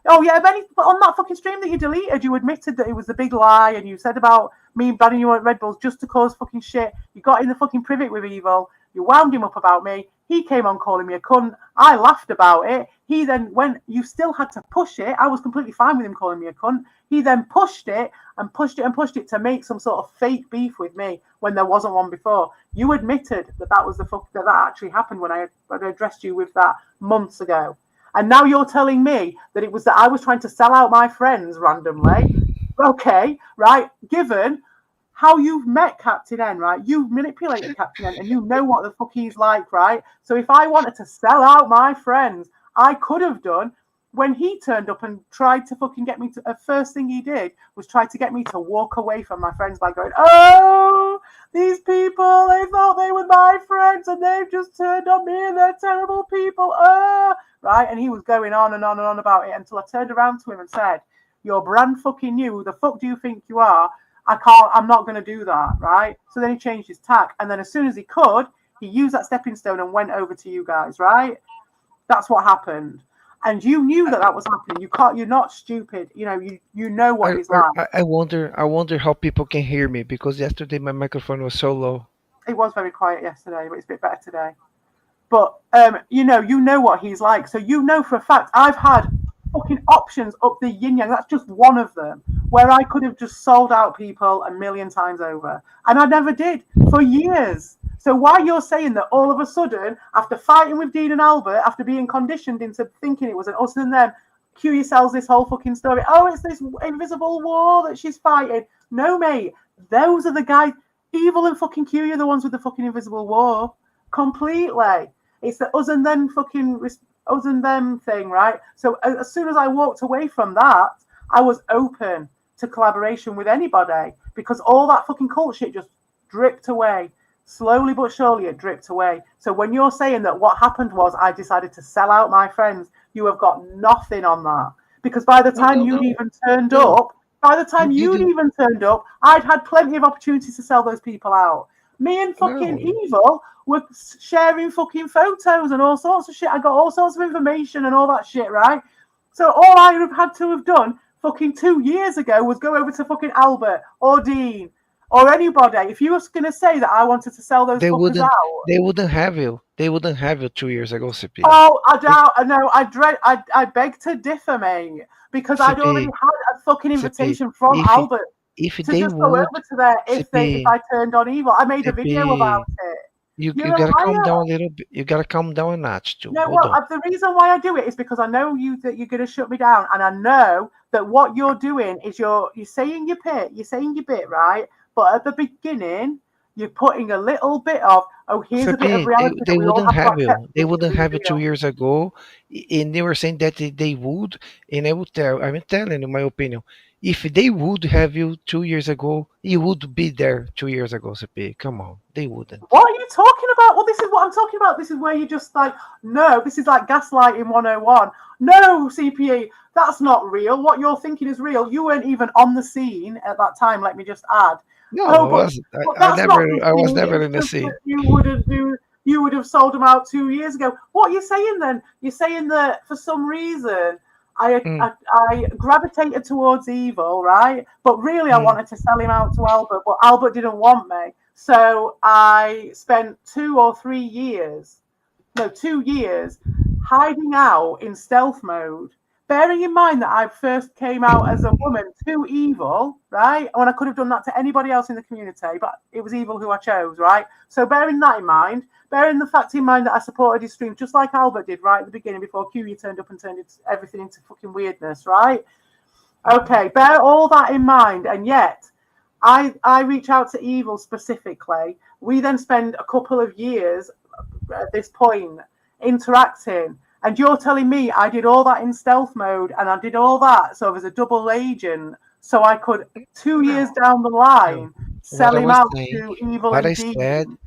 Oh yeah, but on that fucking stream that you deleted, you admitted that it was a big lie, and you said about me banning you at Red Bulls just to cause fucking shit. You got in the fucking privet with Evil. You wound him up about me. He came on calling me a cunt. I laughed about it. He then, when you still had to push it, I was completely fine with him calling me a cunt. He then pushed it and pushed it and pushed it to make some sort of fake beef with me when there wasn't one before. You admitted that was that actually happened when I addressed you with that months ago. And now you're telling me that it was that I was trying to sell out my friends randomly. Okay, right? Given how you've met Captain N, right? You've manipulated Captain N and you know what the fuck he's like, right? So if I wanted to sell out my friends, I could have done when he turned up and tried to fucking get me to. The first thing he did was try to get me to walk away from my friends by going, "Oh, these people, they thought they were my friends and they've just turned on me and they're terrible people." Right? And he was going on and on and on about it until I turned around to him and said, "You're brand fucking new. Who the fuck do you think you are? I'm not going to do that." Right? So then he changed his tack. And then as soon as he could, he used that stepping stone and went over to you guys, right? That's what happened. And you knew that was happening. You're not stupid. You know what he's like. I wonder how people can hear me because yesterday my microphone was so low. It was very quiet yesterday, but it's a bit better today. But you know what he's like. So you know for a fact I've had fucking options up the yin yang. That's just one of them where I could have just sold out people a million times over, and I never did for years. So why you're saying that all of a sudden, after fighting with Dean and Albert, after being conditioned into thinking it was an us and them, Q sells this whole fucking story. Oh, it's this invisible war that she's fighting. No, mate, those are the guys. Evil and fucking Q are the ones with the fucking invisible war. Completely. It's the us and them fucking us and them thing, right? So as soon as I walked away from that, I was open to collaboration with anybody because all that fucking cult shit just dripped away. Slowly but surely it dripped away. So when you're saying that what happened was I decided to sell out my friends, you have got nothing on that. Because by the time you'd even turned up, I'd had plenty of opportunities to sell those people out. Me and fucking Evil were sharing fucking photos and all sorts of shit. I got all sorts of information and all that shit, right? So all I would have had to have done fucking 2 years ago was go over to fucking Albert or Dean or anybody. If you were going to say that I wanted to sell those fuckers out, they wouldn't have you. They wouldn't have you 2 years ago, CP. Oh, I doubt. No, I beg to differ, mate, because I'd already had a fucking invitation from Albert if to they just would, go over to there if I turned on Evil. I made a video about it. You gotta calm down a little bit. You gotta calm down a notch too. No, the reason why I do it is because I know that you're gonna shut me down, and I know that what you're doing is you're saying your bit, right? But at the beginning, you're putting a little bit of, oh, here's a bit of Sophie, they, reality that they we all wouldn't have to have accept you. They which is wouldn't have you two real. years ago, and they were saying that they would. And I would tell. I'm telling you my opinion. If they would have you 2 years ago, you would be there 2 years ago, Sophie. Come on, they wouldn't. What are you talking about? Well, this is what I'm talking about. This is where you just like, no, this is like gaslighting 101. No, CPE, that's not real. What you're thinking is real. You weren't even on the scene at that time, let me just add. No, Oh, I but, was. but I that's never. not the I was scene. never It's in the just that scene. you would have sold them out 2 years ago. What are you saying then? You're saying that for some reason Mm, I gravitated towards evil, right? But really, I mm. wanted to sell him out to Albert, but Albert didn't want me. So I spent 2 or 3 years, no, 2 years, hiding out in stealth mode. Bearing in mind that I first came out as a woman too evil, right? When I could have done that to anybody else in the community, but it was evil who I chose, right? So bearing that in mind, bearing the fact in mind that I supported his stream just like Albert did right at the beginning before QE turned up and turned everything into fucking weirdness, right? Okay, bear all that in mind, and yet I reach out to evil specifically. We then spend a couple of years at this point interacting, and you're telling me I did all that in stealth mode and I did all that so I was a double agent so I could 2 years down the No. line What sell I him was out saying, to evil what I and said, demons.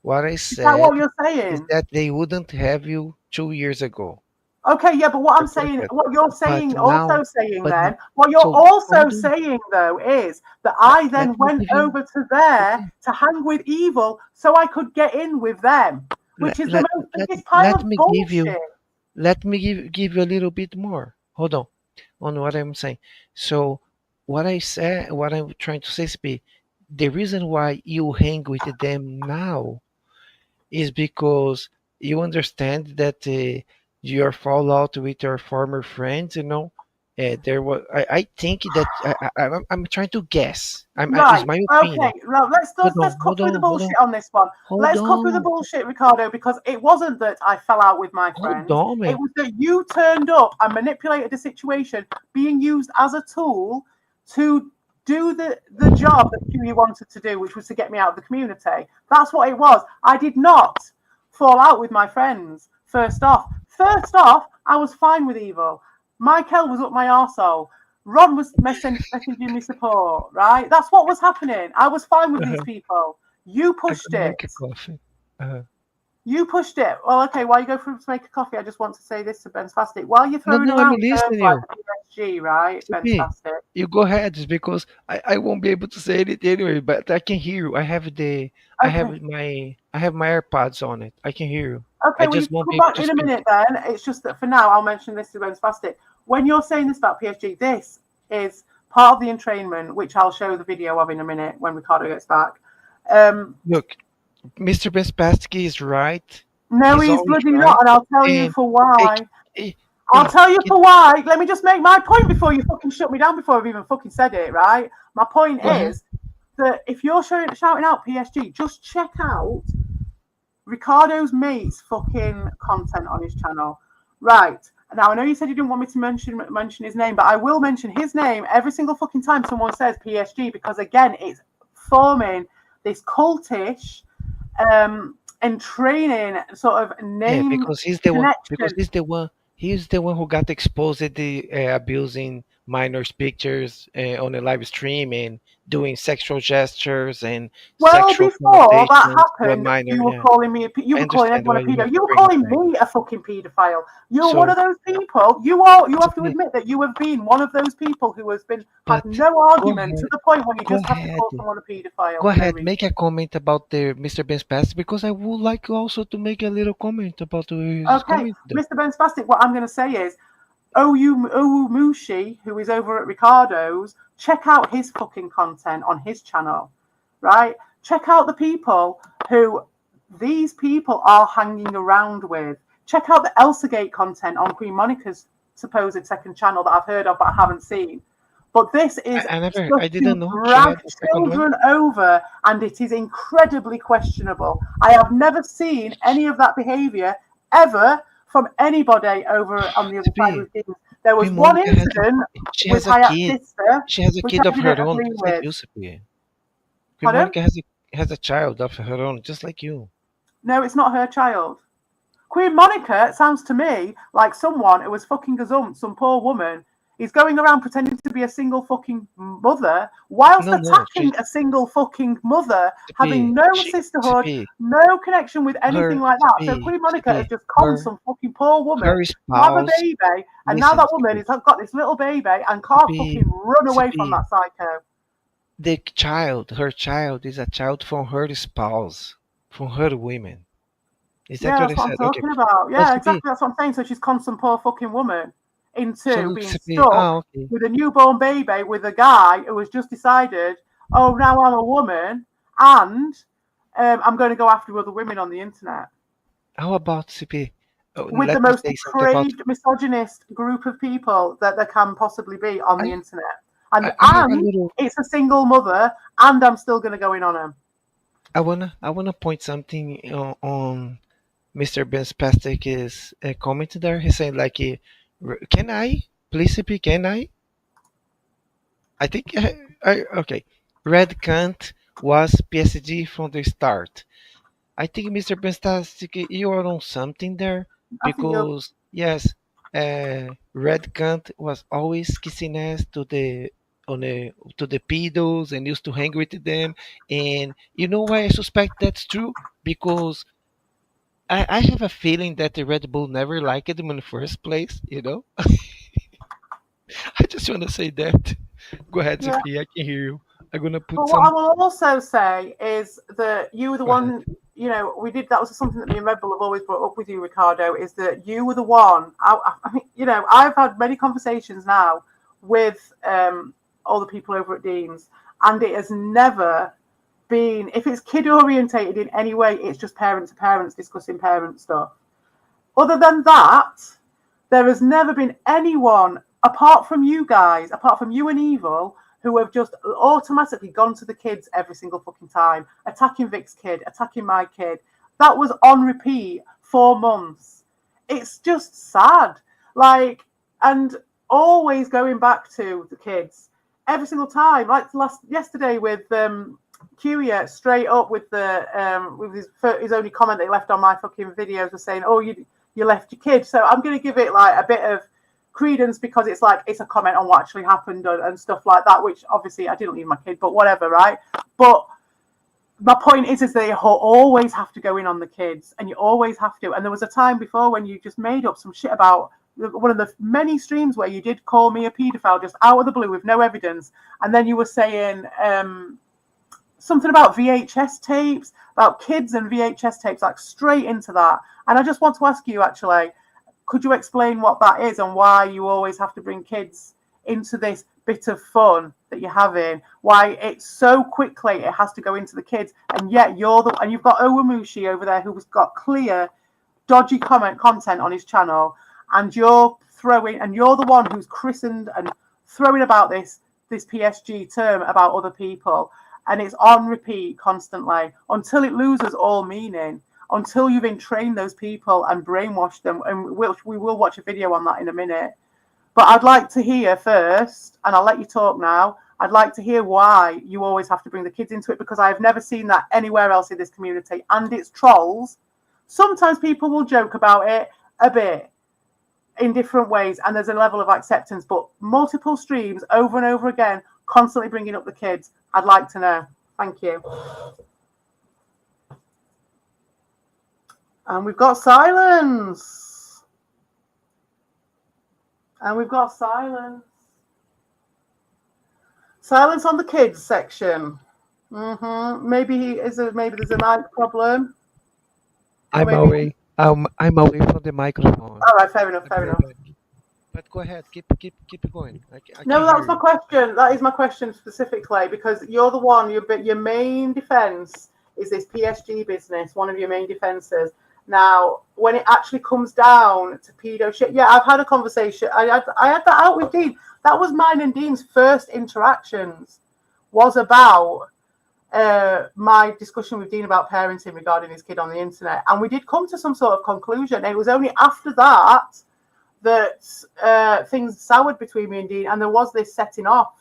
what I Is that what said you're is saying? that they wouldn't have you 2 years ago. Okay, yeah, but what I'm That's what I saying, said. what you're But saying, now, also saying but then, what you're so also hold on. saying though is that Let, I let then me went give you. over to there Okay. to hang with evil so I could get in with them, which Let, is the let, most let, biggest pile let of me give you. bullshit. Let me give you a little bit more. Hold on what I'm saying. So what I said, what I'm trying to say, Sp, the reason why you hang with them now is because you understand that your fallout with your former friends, there was. I think that I'm trying to guess. Is Right. my Okay. opinion. Now let's cut through the Hold on, bullshit on this one. hold Let's cut through the on, bullshit, Ricardo, because it wasn't that I fell out with my hold friends. on, It man. was that you turned up and manipulated the situation, being used as a tool to do the job that you wanted to do, which was to get me out of the community. That's what it was. I did not fall out with my friends. First off, I was fine with evil. Michael was up my arsehole. Ron was messaging me support, right? That's what was happening. I was fine with these Uh-huh. people. You I pushed gotta it. make a coffee. Uh-huh. You pushed it. Well, okay, while you go through to make a coffee, I just want to say this to Ben Spastic. While you're No, throwing no, let me around listen terms to like you. the PSG, right, Ben CP, Spastic? you go ahead, just because I won't be able to say it anyway, but I can hear you. Okay. I have my AirPods on it. I can hear you. I Okay, well, you just can won't come be able back to in a speak. minute then. It's just that for now, I'll mention this to Ben Spastic. When you're saying this about PSG, this is part of the entrainment, which I'll show the video of in a minute when Ricardo gets back. Um, Look, Mr. Bespatsky is right. no, He's he's always bloody right. not, and I'll tell you And for hey, why. hey, I'll hey, tell you get, for why. Let me just make my point before you fucking shut me down before I've even fucking said it, right? My point go ahead. is that if you're shouting out PSG, just check out Ricardo's mate's fucking content on his channel. Right. Now I know you said you didn't want me to mention his name, but I will mention his name every single fucking time someone says PSG because again it's forming this cultish and training sort of Yeah, name because he's the one. Because connection. he's the one. He's the one who got exposed the abusing minors' pictures on a live stream and doing sexual gestures and Well, sexual before that connotations to a happened, minor. you were Yeah, calling me you I were calling understand everyone why a you pedo. have to You were bring it calling back. me a fucking paedophile. You're one So, of those people. You have to Sophie, admit that you have been one of those people who has been had but no go argument to ahead, the point where you go just have to ahead, call someone a paedophile go for no ahead. reason. Make a comment about the Mr. Ben's past because I would like also to make a little comment about his Okay, comment there. Mr. Ben Spastic, what I'm going to say is Owu Mushi, who is over at Ricardo's, check out his fucking content on his channel, right? Check out the people who these people are hanging around with. Check out the Elsagate content on Queen Monica's supposed second channel that I've heard of but I haven't seen. But this is I stuff didn't to know she drag had a second one. children over, and it is incredibly questionable. I have never seen any of that behaviour ever from anybody over on the other side Sp, with things. There was Queen one Monica incident she with has a Hayat's kid. sister, She has a which kid I of her didn't own, agree just like with. you, Sp. Queen Pardon? Monica has a has a child of her own, just like you. No, it's not her child. Queen Monica, it sounds to me like someone who was fucking gazumped, some poor woman. He's going around pretending to be a single fucking mother whilst No, attacking a single fucking mother, having CP, no she, sisterhood, CP, no connection with anything her, like that. So CP, Queen Monica has CP, just conned her, some fucking poor woman her to have a spouse. baby, and now Listen, that woman CP, has got this little baby and can't CP, fucking run away from CP. that psycho. The child, her child, is a child from her spouse, from her women. Is that Yeah, what I that's what I'm said? Okay. talking about. So Yeah, CP, exactly. That's what I'm saying. So she's conned some poor fucking woman into so being CP. stuck Ah, okay. with a newborn baby with a guy who has just decided, oh, now I'm a woman and I'm going to go after other women on the internet How about CP? Oh, with the let me most say something about. depraved, misogynist group of people that there can possibly be on the I, internet. And I have a little. it's a single mother, and I'm still going to go in on him. I wanna point something on Mr. Ben Spastic's comment there. He's saying like, can I please CP? Can I? I think okay. Red Kant was PSG from the start. I think Mr. Penstastic, you are on something there I think you're. because yes, Red Kant was always kissing ass to the pedos and used to hang with them. And you know why I suspect that's true? Because I have a feeling that the Red Bull never liked him in the first place. You know, I just want to say that. Go ahead, Yeah. CP. I can hear you. I'm gonna put But what I some. will also say is that you were the Go ahead. one, we did, that was something that me and Red Bull have always brought up with you, Ricardo, is that you were the one. I mean, I've had many conversations now with all the people over at Dean's, and it has never been, if it's kid orientated in any way, it's just parent to parents discussing parent stuff. Other than that, there has never been anyone apart from you guys, apart from you and Evil, who have just automatically gone to the kids every single fucking time, attacking Vic's kid, attacking my kid. That was on repeat 4 months. It's just sad. Like, and always going back to the kids every single time. Like yesterday with Curia, straight up with his only comment that he left on my fucking videos was saying, "Oh, you left your kid." So I'm going to give it like a bit of credence because it's like it's a comment on what actually happened and stuff like that, which obviously I didn't leave my kid, but whatever, right? But my point is they always have to go in on the kids, and you always have to. And there was a time before when you just made up some shit about one of the many streams where you did call me a paedophile just out of the blue with no evidence, and then you were saying something about VHS tapes, about kids and VHS tapes, like straight into that. And I just want to ask you, actually, could you explain what that is and why you always have to bring kids into this bit of fun that you're having? Why it's so quickly it has to go into the kids, and yet and you've got Owamushi over there who's got clear dodgy content on his channel, and you're the one who's christened and throwing about this PSG term about other people, and it's on repeat constantly until it loses all meaning, until you've entrained those people and brainwashed them. And we will watch a video on that in a minute. But I'd like to hear first, and I'll let you talk now, I'd like to hear why you always have to bring the kids into it, because I've never seen that anywhere else in this community. And it's trolls. Sometimes people will joke about it a bit in different ways, and there's a level of acceptance, but multiple streams over and over again, constantly bringing up the kids. I'd like to know. Thank you. And we've got silence. And we've got silence. Silence on the kids section. Maybe there's a mic problem. I'm away. I'm away from the microphone. All right, fair enough. But go ahead, keep it going. I No, can that hear was my you. question. That is my question specifically, because you're the one. Your main defense is this PSG business. One of your main defenses. Now, when it actually comes down to pedo shit, yeah, I've had a conversation. I had that out with Dean. That was mine and Dean's first interactions. Was about my discussion with Dean about parenting regarding his kid on the internet, and we did come to some sort of conclusion. It was only after that things soured between me and Dean, and there was this setting off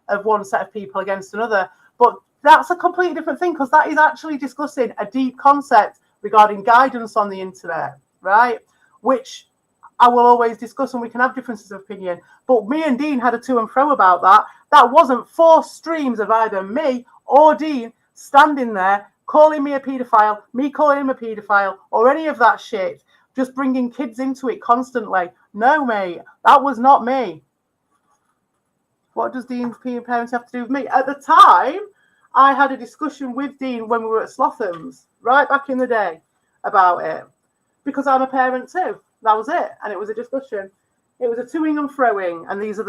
of one set of people against another. But That's a completely different thing because that is actually discussing a deep concept regarding guidance on the internet, right? Which I will always discuss, and we can have differences of opinion. But me and Dean had a to and fro about that. That wasn't 4 streams of either me or Dean standing there calling me a paedophile, me calling him a paedophile, or any of that shit. Just bringing kids into it constantly. No, mate, that was not me. What does Dean's parents have to do with me? At the time, I had a discussion with Dean when we were at Slotham's, right back in the day, about it. Because I'm a parent too. That was it. And it was a discussion. It was a toing and froing. And these are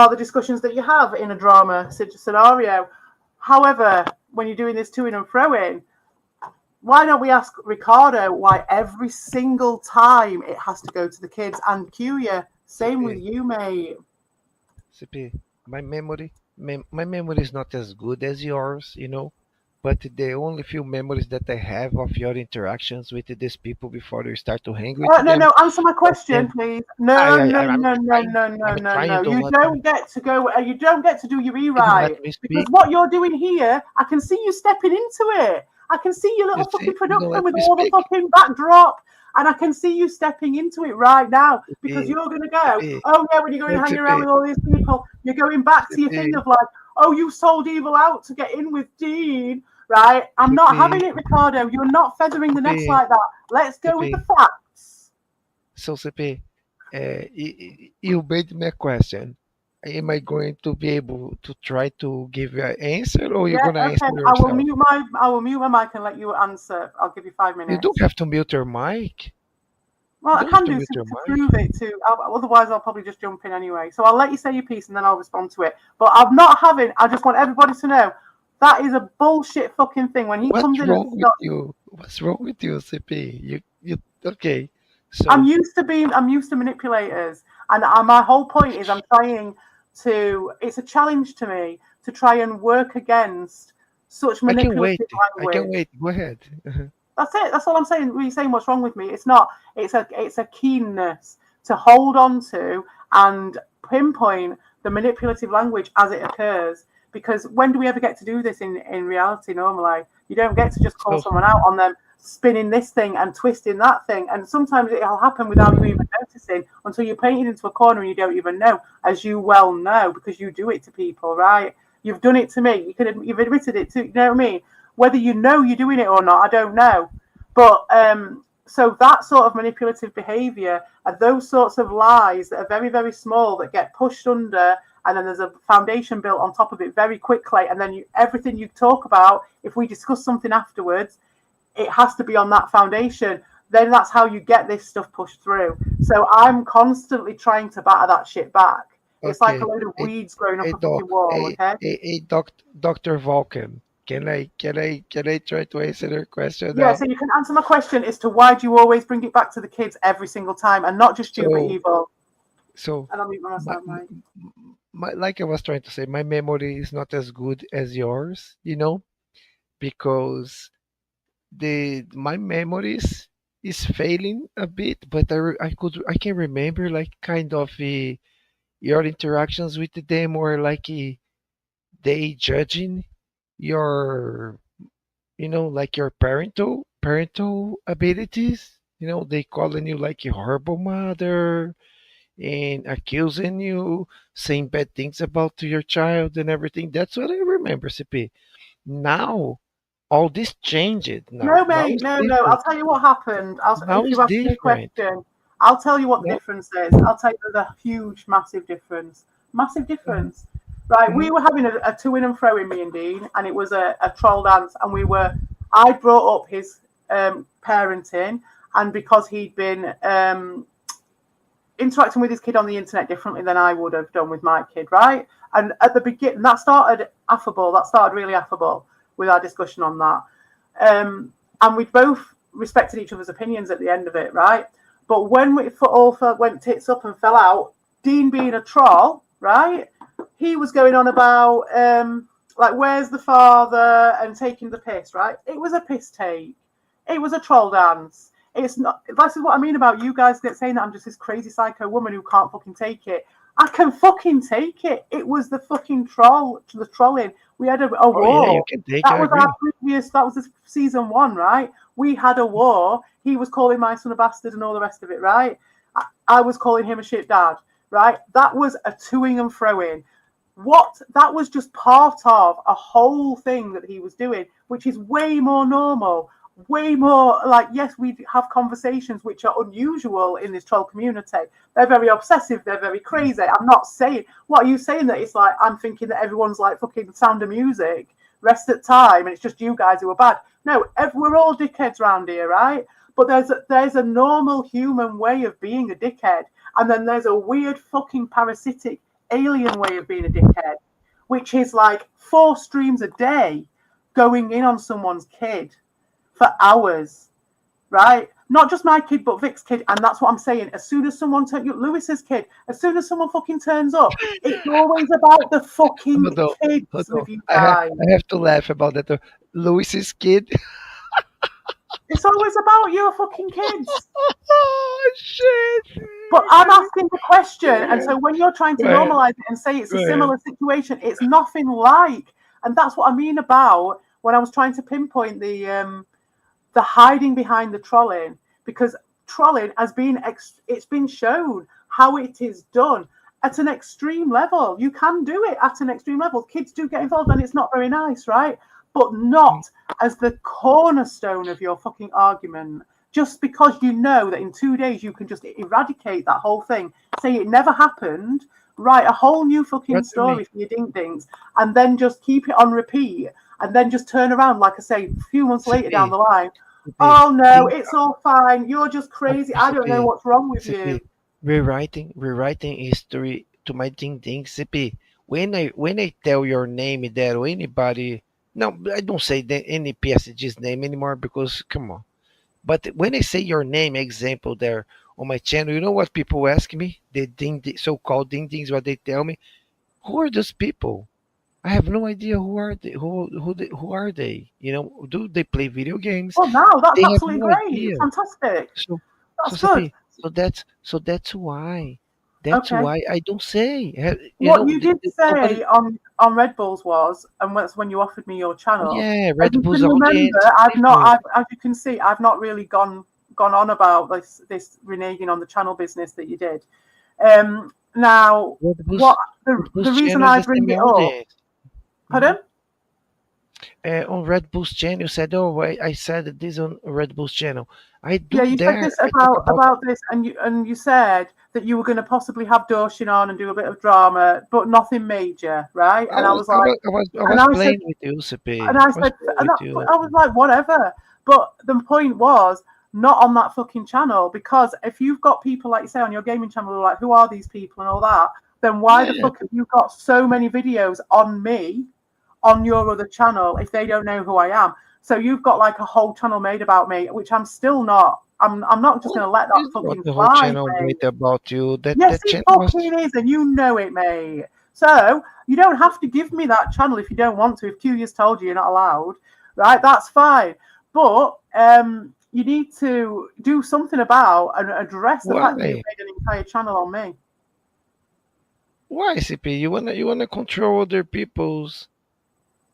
the discussions that you have in a drama scenario. However, when you're doing this toing and froing, why don't we ask Ricardo why every single time it has to go to the kids and cue you? Same with you, mate. CP, my memory is not as good as yours, but the only few memories that I have of your interactions with these people before you start to hang with No, them. no. Answer my question, please. No, no, I'm no, no, trying. no, no, I'm no, trying. You no. don't You let me. don't get to go. You don't get to do your You don't let rewrite me because speak. what you're doing here, I can see you stepping into it. I can see your You little see, fucking you don't production let with me all the speak. fucking backdrop, and I can see you stepping into it right now because CP, you're gonna go. CP, Oh yeah, when you're going hanging around CP, with all these people, you're going back to your thing CP, of like, oh, you sold evil out to get in with Dean. Right, I'm not CP, having it, Ricardo. You're not feathering the nest CP, like that. Let's go with the CP. facts. So, CP, you made me a question. Am I going to be able to try to give you an answer, or you're Yeah, gonna answer okay. yourself? I will mute my mic and let you answer. I'll give you five You don't minutes. have to mute your mic. Well, You I don't have can to do mute to, your to mic. prove it to. Otherwise, I'll probably just jump in anyway. So I'll let you say your piece and then I'll respond to it. But I'm not having. I just want everybody to know that is a bullshit fucking thing. When he comes What's in and wrong with starts, you? What's wrong with you, CP? You okay? I'm So used to being. I'm used to manipulators, and my whole point is I'm trying to. It's a challenge to me to try and work against such I can wait. manipulative I can language. wait. Go ahead. That's it. That's all I'm saying. When you're saying what's wrong with me, it's not. It's a keenness to hold on to and pinpoint the manipulative language as it occurs. Because when do we ever get to do this in reality? Normally, you don't get to just call So someone out on them spinning this thing and twisting that thing. And sometimes it'll happen without you even noticing until you're painted into a corner and you don't even know, as you well know, because you do it to people, right? You've done it to me. You've admitted it to. You know what I mean? Whether you know you're doing it or not, I don't know. But so that sort of manipulative behaviour and those sorts of lies that are very, very small that get pushed under, and then there's a foundation built on top of it very quickly, and then everything you talk about, if we discuss something afterwards, it has to be on that foundation. Then that's how you get this stuff pushed through. So I'm constantly trying to batter that shit back. It's like a okay. load of Hey, weeds growing up hey a doc. fucking wall, Hey, okay? hey, hey, Doctor Vulcan. Can I try to answer your question Yeah, now? so you can answer my question as to why do you always bring it back to the kids every single time and not just you but So evil. so And I'll mute my, myself, mate. like I was trying to say, my memory is not as good as yours, because the my memories is failing a bit, but I can remember like kind of your interactions with them, or like they judging your like your parental abilities. They calling you like a horrible mother and accusing you, saying bad things about your child and everything. That's what I remember, CP. Now all this changed. No, Now mate, it's no, no. I'll different. tell you what happened. Now If it's you ask me a different. question, I'll tell you what the Now, difference is. I'll tell you the huge, massive difference. Massive difference. Right, we mhm. were having a to in and fro in me and Dean, and it was a troll dance, and I brought up his parenting, and because he'd been interacting with his kid on the internet differently than I would have done with my kid, right? And at the beginning, that started affable. That started really affable with our discussion on that. And we both respected each other's opinions at the end of it, right? But when we all went tits up and fell out, Dean being a troll, right? He was going on about like where's the father and taking the piss, right? It was a piss take. It was a troll dance. It's not. This is what I mean about you guys saying that I'm just this crazy psycho woman who can't fucking take it. I can fucking take it. It was the fucking the trolling. We had a Oh yeah, you war. can take it. That I was our agree. previous. That was season 1, right? We had a war. He was calling my son a bastard and all the rest of it, right? I was calling him a shit dad, right? That was a toing and froing. What that was just part of a whole thing that he was doing, which is way more normal, way more like, yes, we have conversations which are unusual in this troll community. They're very obsessive, they're very crazy. I'm not saying, what are you saying, that it's like I'm thinking that everyone's like fucking Sound of Music, Rest at Time, and it's just you guys who are bad. No, we're all dickheads around here, right? But there's a normal human way of being a dickhead, and then there's a weird fucking parasitic alien way of being a dickhead, which is like 4 streams a day going in on someone's kid for hours, right? Not just my kid, but Vic's kid. And that's what I'm saying. As soon as someone turns up, Lewis's kid, as soon as someone fucking turns up, it's always about the fucking Hold on, kids hold on. with you guys. I have to laugh about that. Louis's kid. It's always about your fucking kids. Oh shit! But I'm asking the question, and so when you're trying to Go ahead. normalize it and say it's Go a ahead. similar situation, it's nothing like. And that's what I mean about when I was trying to pinpoint the hiding behind the trolling, because trolling has been it's been shown how it is done at an extreme level. You can do it at an extreme level. Kids do get involved, and it's not very nice, right? But not as the cornerstone of your fucking argument. Just because you know that in 2 days you can just eradicate that whole thing, say it never happened, write a whole new fucking What do you mean? story for your ding dings, and then just keep it on repeat, and then just turn around, like I say, a few months later down the line. Oh no, it's all fine. You're just crazy. I don't know CP, what's wrong with CP, you. rewriting history to my ding ding. CP, when I tell your name that or anybody, no, I don't say any PSG's name anymore because come on. But when I say your name, example there on my channel, you know what people ask me? The so-called ding dings, what they tell me? Who are those people? I have no idea who are they. Who are they? You know, do they play video games? Well, now that's They have absolutely no great. idea. Fantastic. So That's good. CP, so that's why. That's Okay. why I don't say. You What know, you did nobody. say on Red Bulls was, and that's when you offered me your channel. Yeah, As Red you Bull's can remember, audience. I've not, People, as you can see, I've not really gone on about this reneging on the channel business that you did. Now, Red what Bull's Red the Bull's reason channel is I the bring same it up, audience. Mhm. pardon? On Red Bull's channel, you said, "Oh, I said this on Red Bull's channel." I Yeah, do you said there. this I talk about. about this, and you said that you were going to possibly have Dorshin on and do a bit of drama, but nothing major, right? I And I was, was I like, was, I was, I and was I said, playing with you, CP. and I I was said, playing and with you. I was like, whatever. But the point was not on that fucking channel, because if you've got people like you say on your gaming channel who are like, who are these people and all that, then why the Yeah, fuck have you got so many videos on me on your other channel if they don't know who I am? So you've got like a whole channel made about me, which I'm still not. I'm not just well, going to let that it's not fucking the whole slide, channel mate. made about you. Yes, That it channel was. fucking is, and you know it, mate. So you don't have to give me that channel if you don't want to. If Q's told you you're not allowed, right? That's fine. But you need to do something about and address the fact that you've Why? made an entire channel on me. Why, CP? You wanna control other people's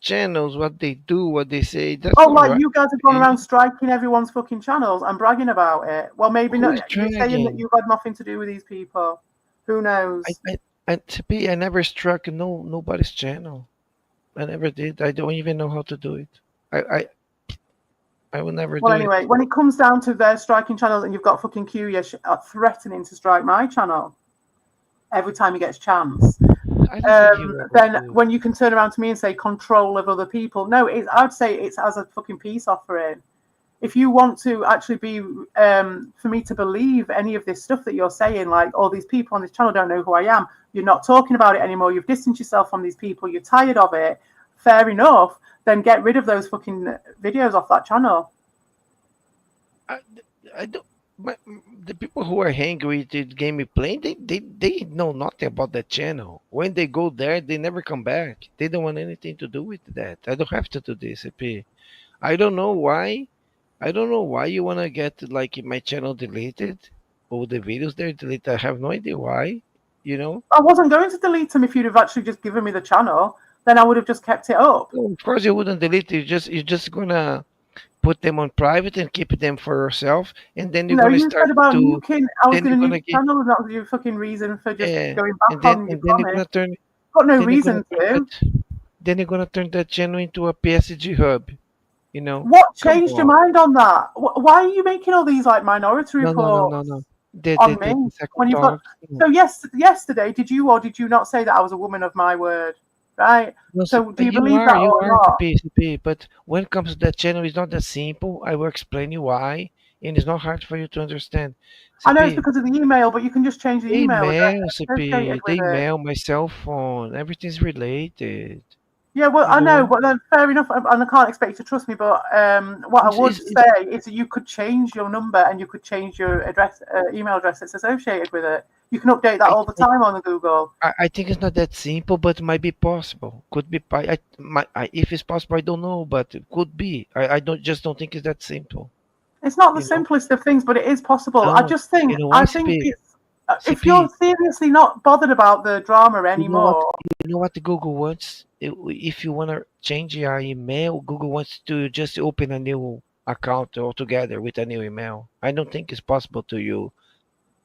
channels, what they do, what they say. That's Oh, not like right. you guys have gone around striking everyone's fucking channels and bragging about it. Well, maybe Who not. is You're saying that dragging? you've had nothing to do with these people. Who I, knows? I, and CP, I never struck nobody's channel. I never did. I don't even know how to do it. I I, I will never Well, do it. anyway, when it comes down to their striking channels and you've got fucking Q, you're threatening to strike my channel every time he gets a chance. I don't think you ever Then do. when you can turn around to me and say control of other people, no, I'd say it's as a fucking peace offering. If you want to actually be, for me to believe any of this stuff that you're saying, like all these people on this channel don't know who I am, you're not talking about it anymore, you've distanced yourself from these people, you're tired of it, fair enough, then get rid of those fucking videos off that channel. I, I don't. But the people who are hanging with the game playing, they know nothing about that channel. When they go there, they never come back. They don't want anything to do with that. I don't have to do this, CP. I don't know why. I don't know why you wanna get like my channel deleted or the videos there deleted. I have no idea why. You know. I wasn't going to delete them if you'd have actually just given me the channel. Then I would have just kept it up. No, of course, you wouldn't delete it. You're just gonna put them on private and keep them for yourself, and then you're No, gonna you start said about to. nuking. I was Then you're going to nuke gonna the get channel, and that was your fucking reason for just yeah, going back on your and then you're promise. gonna turn. Got no Then you're gonna reason turn to. that. Then you're gonna turn that channel into a PSG hub. You know. What Come changed your on. mind on that? Why are you making all these like minority No, no, no, no, reports no. They on me take a second when you've got? thought. No, So yes, yesterday, did you or did you not say that I was a woman of my word? Right. no, So do you you believe are, that or not? CP. But when it comes to that channel, it's not that simple. I will explain you why, and it's not hard for you to understand. I know it's CP, because of the email, but you can just change the email address email, associated CP, the with it. email, my cell phone, everything's related. Yeah, well, You I know, know, but then fair enough, and I can't expect you to trust me. But what I would it's say is that you could change your number and you could change your address, email address that's associated with it. You can update that I, all the time on the Google. I think it's not that simple, but it might be possible. Could be. If it's possible, I don't know, but it could be. I don't think it's that simple. It's not the You know, simplest of things, but it is possible. I no, just think, you know I why, think CP? it's if you're CP, seriously not bothered about the drama you know what? anymore. You know what the Google wants? If you want to change your email, Google wants to just open a new account altogether with a new email. I don't think it's possible to you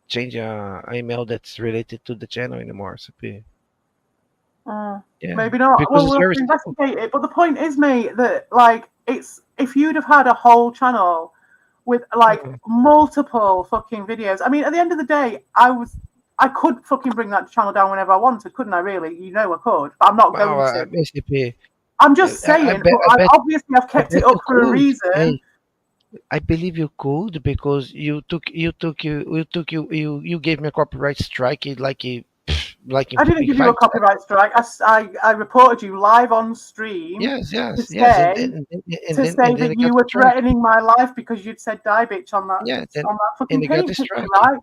change a email that's related to the channel anymore, CP. Uh, Yeah, Maybe not. because Well, it's we'll have very to simple. investigate it. But the point is, mate, that like it's if you'd have had a whole channel with like Mm. multiple fucking videos. I mean, at the end of the day, I could fucking bring that channel down whenever I wanted, couldn't I? Really, you know, I could, but I'm not Wow, going to. CP, I'm just saying. But obviously, I've I kept it bet up you for a could. reason. Hey, I believe you could because you gave me a copyright strike like in I didn't give you a 5 seconds. copyright strike. I reported you live on stream Yes, to yes, yes, say and that then I you got were strike. threatening my life because you'd said "die bitch" Yeah, on that and fucking I got paint the picture, strike, right?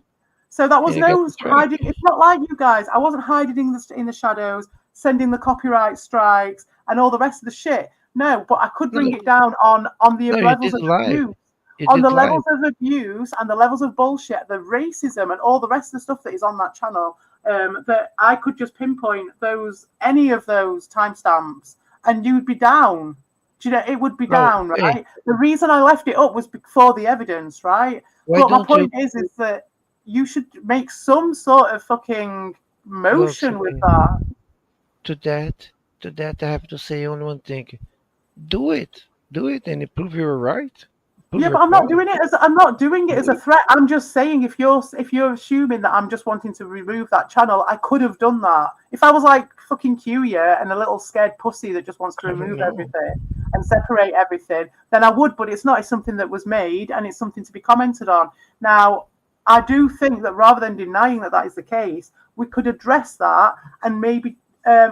So that was and I got no the strike. hiding. It's not like you guys. I wasn't hiding in the shadows, sending the copyright strikes and all the rest of the shit. No, but I could No, bring it down on the no, you levels did of live. abuse, You on the did live. levels of abuse and the levels of bullshit, the racism and all the rest of the stuff that is on that channel. That I could just pinpoint any of those timestamps, and you'd be down. Do you know, it would be No, down, hey, right? The reason I left it up was before the evidence, right? why But my don't you point is that you should make some sort of fucking look, motion with CP, that. to that? To that, I have to say only one thing: do it, and prove you're right. Prove Yeah, your but point. I'm not doing it Do as a it. threat. I'm just saying if you're assuming that I'm just wanting to remove that channel, I could have done that. If I was like fucking Curia and a little scared pussy that just wants to I don't remove know. everything and separate everything, then I would, but it's not. It's something that was made and it's something to be commented on. Now, I do think that rather than denying that that is the case, we could address that and maybe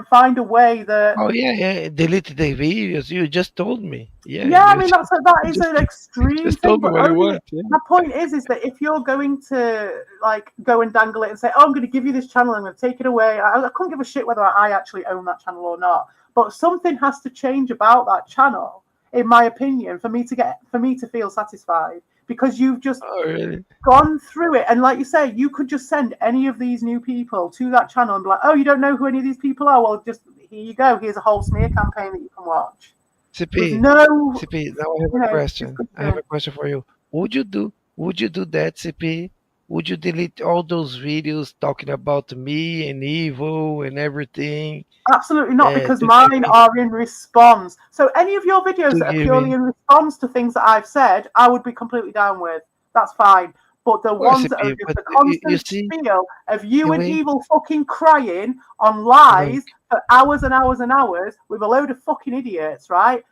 find a way that. Oh yeah, yeah. Delete the videos. You just told me. Yeah, Yeah, I mean that you is just an extreme just thing, told me but what you only want. Yeah. my point is that if you're going to like go and dangle it and say, "Oh, I'm going to give you this channel, I'm going to take it away," I couldn't give a shit whether I actually own that channel or not. But something has to change about that channel, in my opinion, for me to feel satisfied because you've just Oh really? gone through it, and like you say, you could just send any of these new people to that channel and be like, "Oh, you don't know who any of these people are? Well, just here you go. Here's a whole smear campaign that you can watch." With CP, no CP. Now I have you a know, question. I have discussion. a question for you. Would you do that, CP? Would you delete all those videos talking about me and evil and everything, Absolutely not, because to give mine me are in response. So any of your videos to that are give purely me? in response to things that I've said, I would be completely down with. That's fine. But the Well, ones that are CP, just but the you constant see spiel of you the and way. evil fucking crying on Look, lies for hours and hours and hours with a load of fucking idiots, right?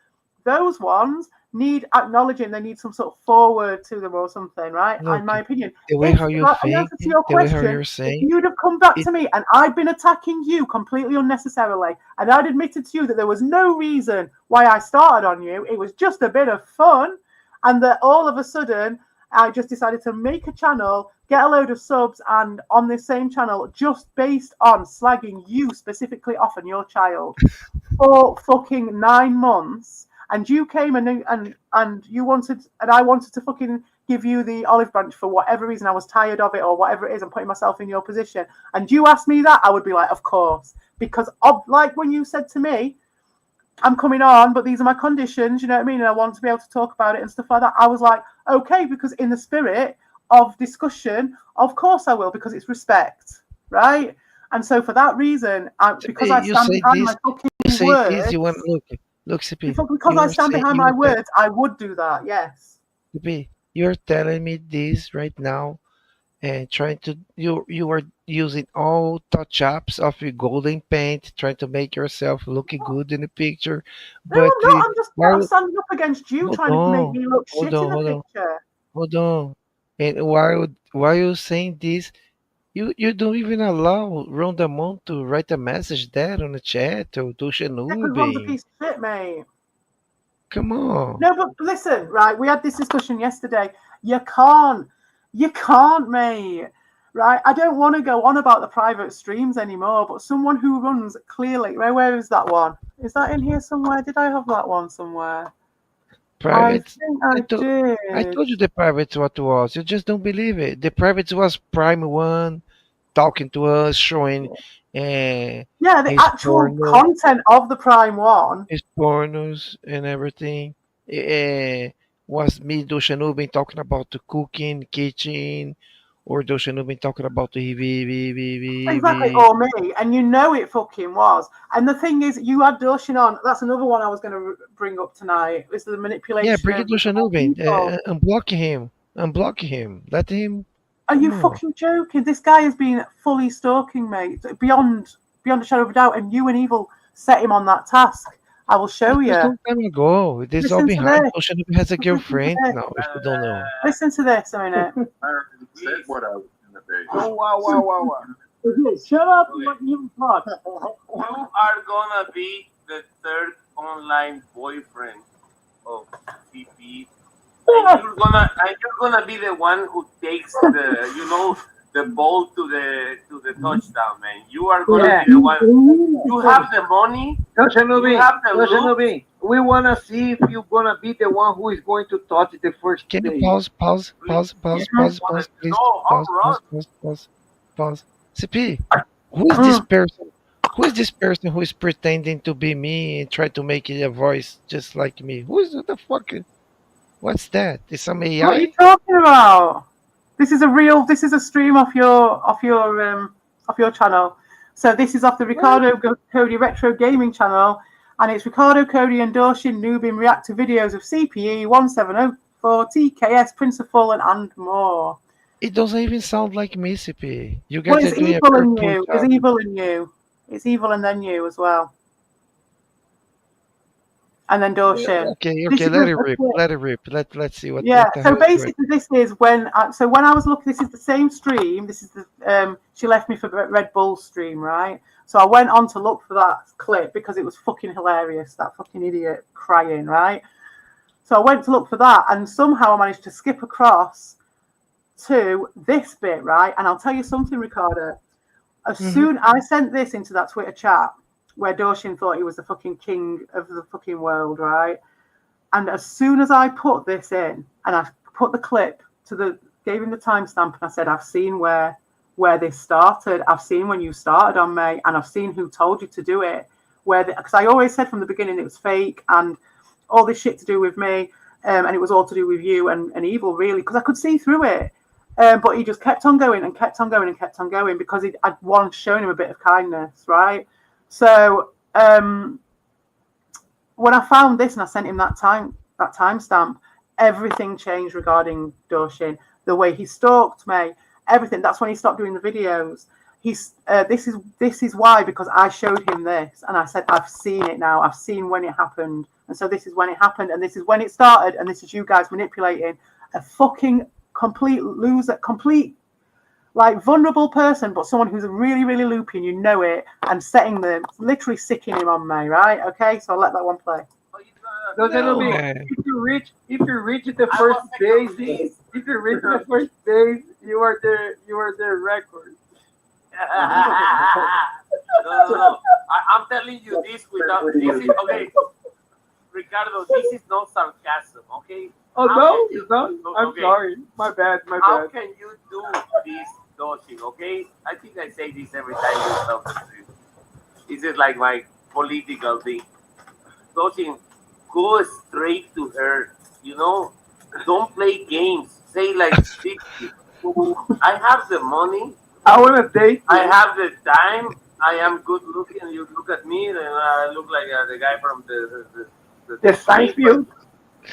Those ones need acknowledging. They need some sort of forward to them or something, right? In look, my opinion, the way if how you in think, answer to your the way how question, you're if saying you'd have come back it. to me and I'd been attacking you completely unnecessarily, and I'd admitted to you that there was no reason why I started on you, it was just a bit of fun, and that all of a sudden I just decided to make a channel, get a load of subs, and on this same channel, just based on slagging you specifically off and your child for fucking 9 months, and you came and you wanted, and I wanted to fucking give you the olive branch for whatever reason. I was tired of it or whatever it is. I'm putting myself in your position. And you asked me that, I would be like, of course. Because of, like when you said to me, I'm coming on, but these are my conditions, you know what I mean? And I want to be able to talk about it and stuff like that. I was like, okay, because in the spirit of discussion, of course I will, because it's respect, right? And so for that reason, because I You stand say behind this. my fucking You say this. words, You want look, CP. because You I are stand saying behind you my are words, I would do that, yes. CP. You're telling me this right now, and trying to you are using all touch ups of your golden paint, trying to make yourself look good in the picture. No, But I'm not. I'm just why? I'm standing up against you, Hold trying to make on, me look hold shit in on, the hold on, picture. hold on. And why you saying this? You don't even allow Rondamont to write a message there on the chat or do Because Ron's a Shanubin. piece of shit, mate. Come on. No, but listen, right? We had this discussion yesterday. You can't, mate. Right? I don't want to go on about the private streams anymore, but someone who runs clearly. Where is that one? Is that in here somewhere? Did I have that one somewhere? I Private. think I I did. told you the private what was. You just don't believe it. The private was Prime One talking to us, showing Yeah, the his actual content of the Prime One. pornos and everything. Uh, was me Doshanubin talking about the cooking, kitchen, or Doshanubin talking about the Exactly, or me, and you know it fucking was. And the thing is, you had Doshin on. That's another one I was going to bring up tonight. Is the Yeah, manipulation bring it of Doshanubin. people. Unblock him. Unblock him. Let him. Are you Come on. fucking joking? This guy has been fully stalking me beyond a shadow of a doubt, and you and Evil set him on that task. I will show It was a you. long time ago. It is all Listen to behind. this. Doshanubin has a Listen to girlfriend this. now, if you don't know. Listen to this a minute. Oh, wow. Shut up Okay. and let Evil talk. You are gonna be the third online boyfriend of CPE. And you're gonna be the one who takes the ball to the touchdown, man. You are gonna be the one. You have the money. You have the look. We wanna see if you're gonna be the one who is going to touch the first Can you day. pause, please? No, I'll run. Pause. CP, who is this person? Who is this person who is pretending to be me and try to make it a voice just like me? Who is the fuck? What's that? Is some What are you AI? talking about? This is a stream off your channel. So this is off the Ricardo Cody Retro Gaming channel, and it's Ricardo Cody and Doshin Noobin reactor videos of CPE 1704, TKS, Prince of Fallen, and more. It doesn't even sound like me, CP. You Well, guys are it's doing a evil in cartoon you. job. It's evil in you. It's evil and then you as well. And then Doshin. Okay, This is let it a rip. clip. Let it rip. Let's see what Yeah, the so hell is going. basically this is when I was looking, this is the same stream, this is the she left me for Red Bull stream, right? So I went on to look for that clip because it was fucking hilarious, that fucking idiot crying, right? So I went to look for that, and somehow I managed to skip across to this bit, right? And I'll tell you something, Ricardo. As soon I sent this into that Twitter chat where Doshin thought he was the fucking king of the fucking world, right? And as soon as I put this in and I put the clip gave him the timestamp, and I said, I've seen where this started. I've seen when you started on May, and I've seen who told you to do it. Because I always said from the beginning it was fake and all this shit to do with me, and it was all to do with you and Evil, really, because I could see through it. But he just kept on going and kept on going and kept on going because I'd once shown him a bit of kindness, right? So when I found this and I sent him that timestamp, everything changed regarding Doshin. The way he stalked me, everything. That's when he stopped doing the videos. This is why, because I showed him this and I said, I've seen it now. I've seen when it happened, and so this is when it happened, and this is when it started, and this is you guys manipulating a fucking complete loser, complete like vulnerable person, but someone who's really, really loopy, and you know it, and setting them, literally sicking him on me, right? Okay, so I'll let that one play. Doesn't No, mean man. if you reach the first base, if you reach the first base, you are the record. No. I'm telling you this without. This is okay, Ricardo. This is not sarcasm, okay? Oh How no, can it's not. I'm okay? sorry. My bad. My How bad. can you do this dodging? Okay, I think I say this every time you talk to you. This is like my political thing. Dodging, go straight to her. You know, don't play games. Say like, "Vicky, I have the money. I want to date I you. have the time. I am good looking. You look at me, and I look like the guy from The the train. But Seinfeld.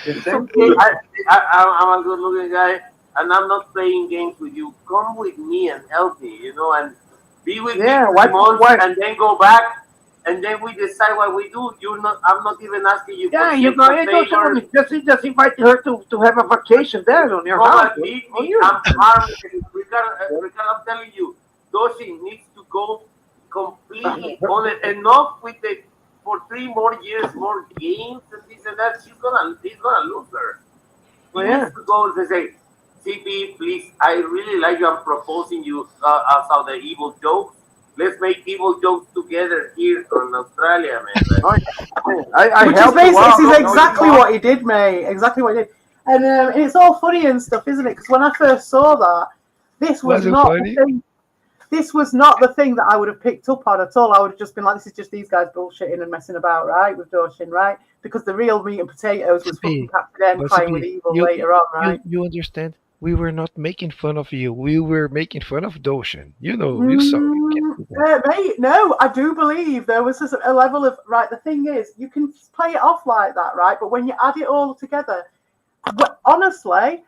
The it's okay. Seinfeld. I'm a good looking guy, and I'm not playing games with you. Come with me and help me, and be with me Yeah. 3 months, Why? and then go back, and then we decide what we do. You're not. I'm not even asking you for Yeah, you shit go. for You go tell favors. me. Just invite her to have a vacation there on your Come house. and meet On me. you. I'm harmless. Ricardo, I'm telling you, Doshi needs to go completely on it. Enough with the for 3 more years, more games and this and that. He's gonna lose her. He Well, yeah. needs to go and say, CP, please, I really like you. I'm proposing you as how the evil jokes. Let's make evil jokes together here in Australia, man. Like, Oh, yeah. I Which is helped you basically, out. this is You know, you exactly know. what he did, mate. Exactly what he did. And it's all funny and stuff, isn't it? Because when I first saw that, this was Was it not the funny? thing. This was not the thing that I would have picked up on at all. I would have just been like, this is just these guys bullshitting and messing about, right, with Doshin, right? Because the real meat and potatoes was fucking CP, Captain M but crying with CP, evil later on, right? you understand? We were not making fun of you. We were making fun of Doshin. You know, you saw. You can see that. Mate, no, I do believe there was a level of, right, the thing is, you can play it off like that, right? But when you add it all together, honestly,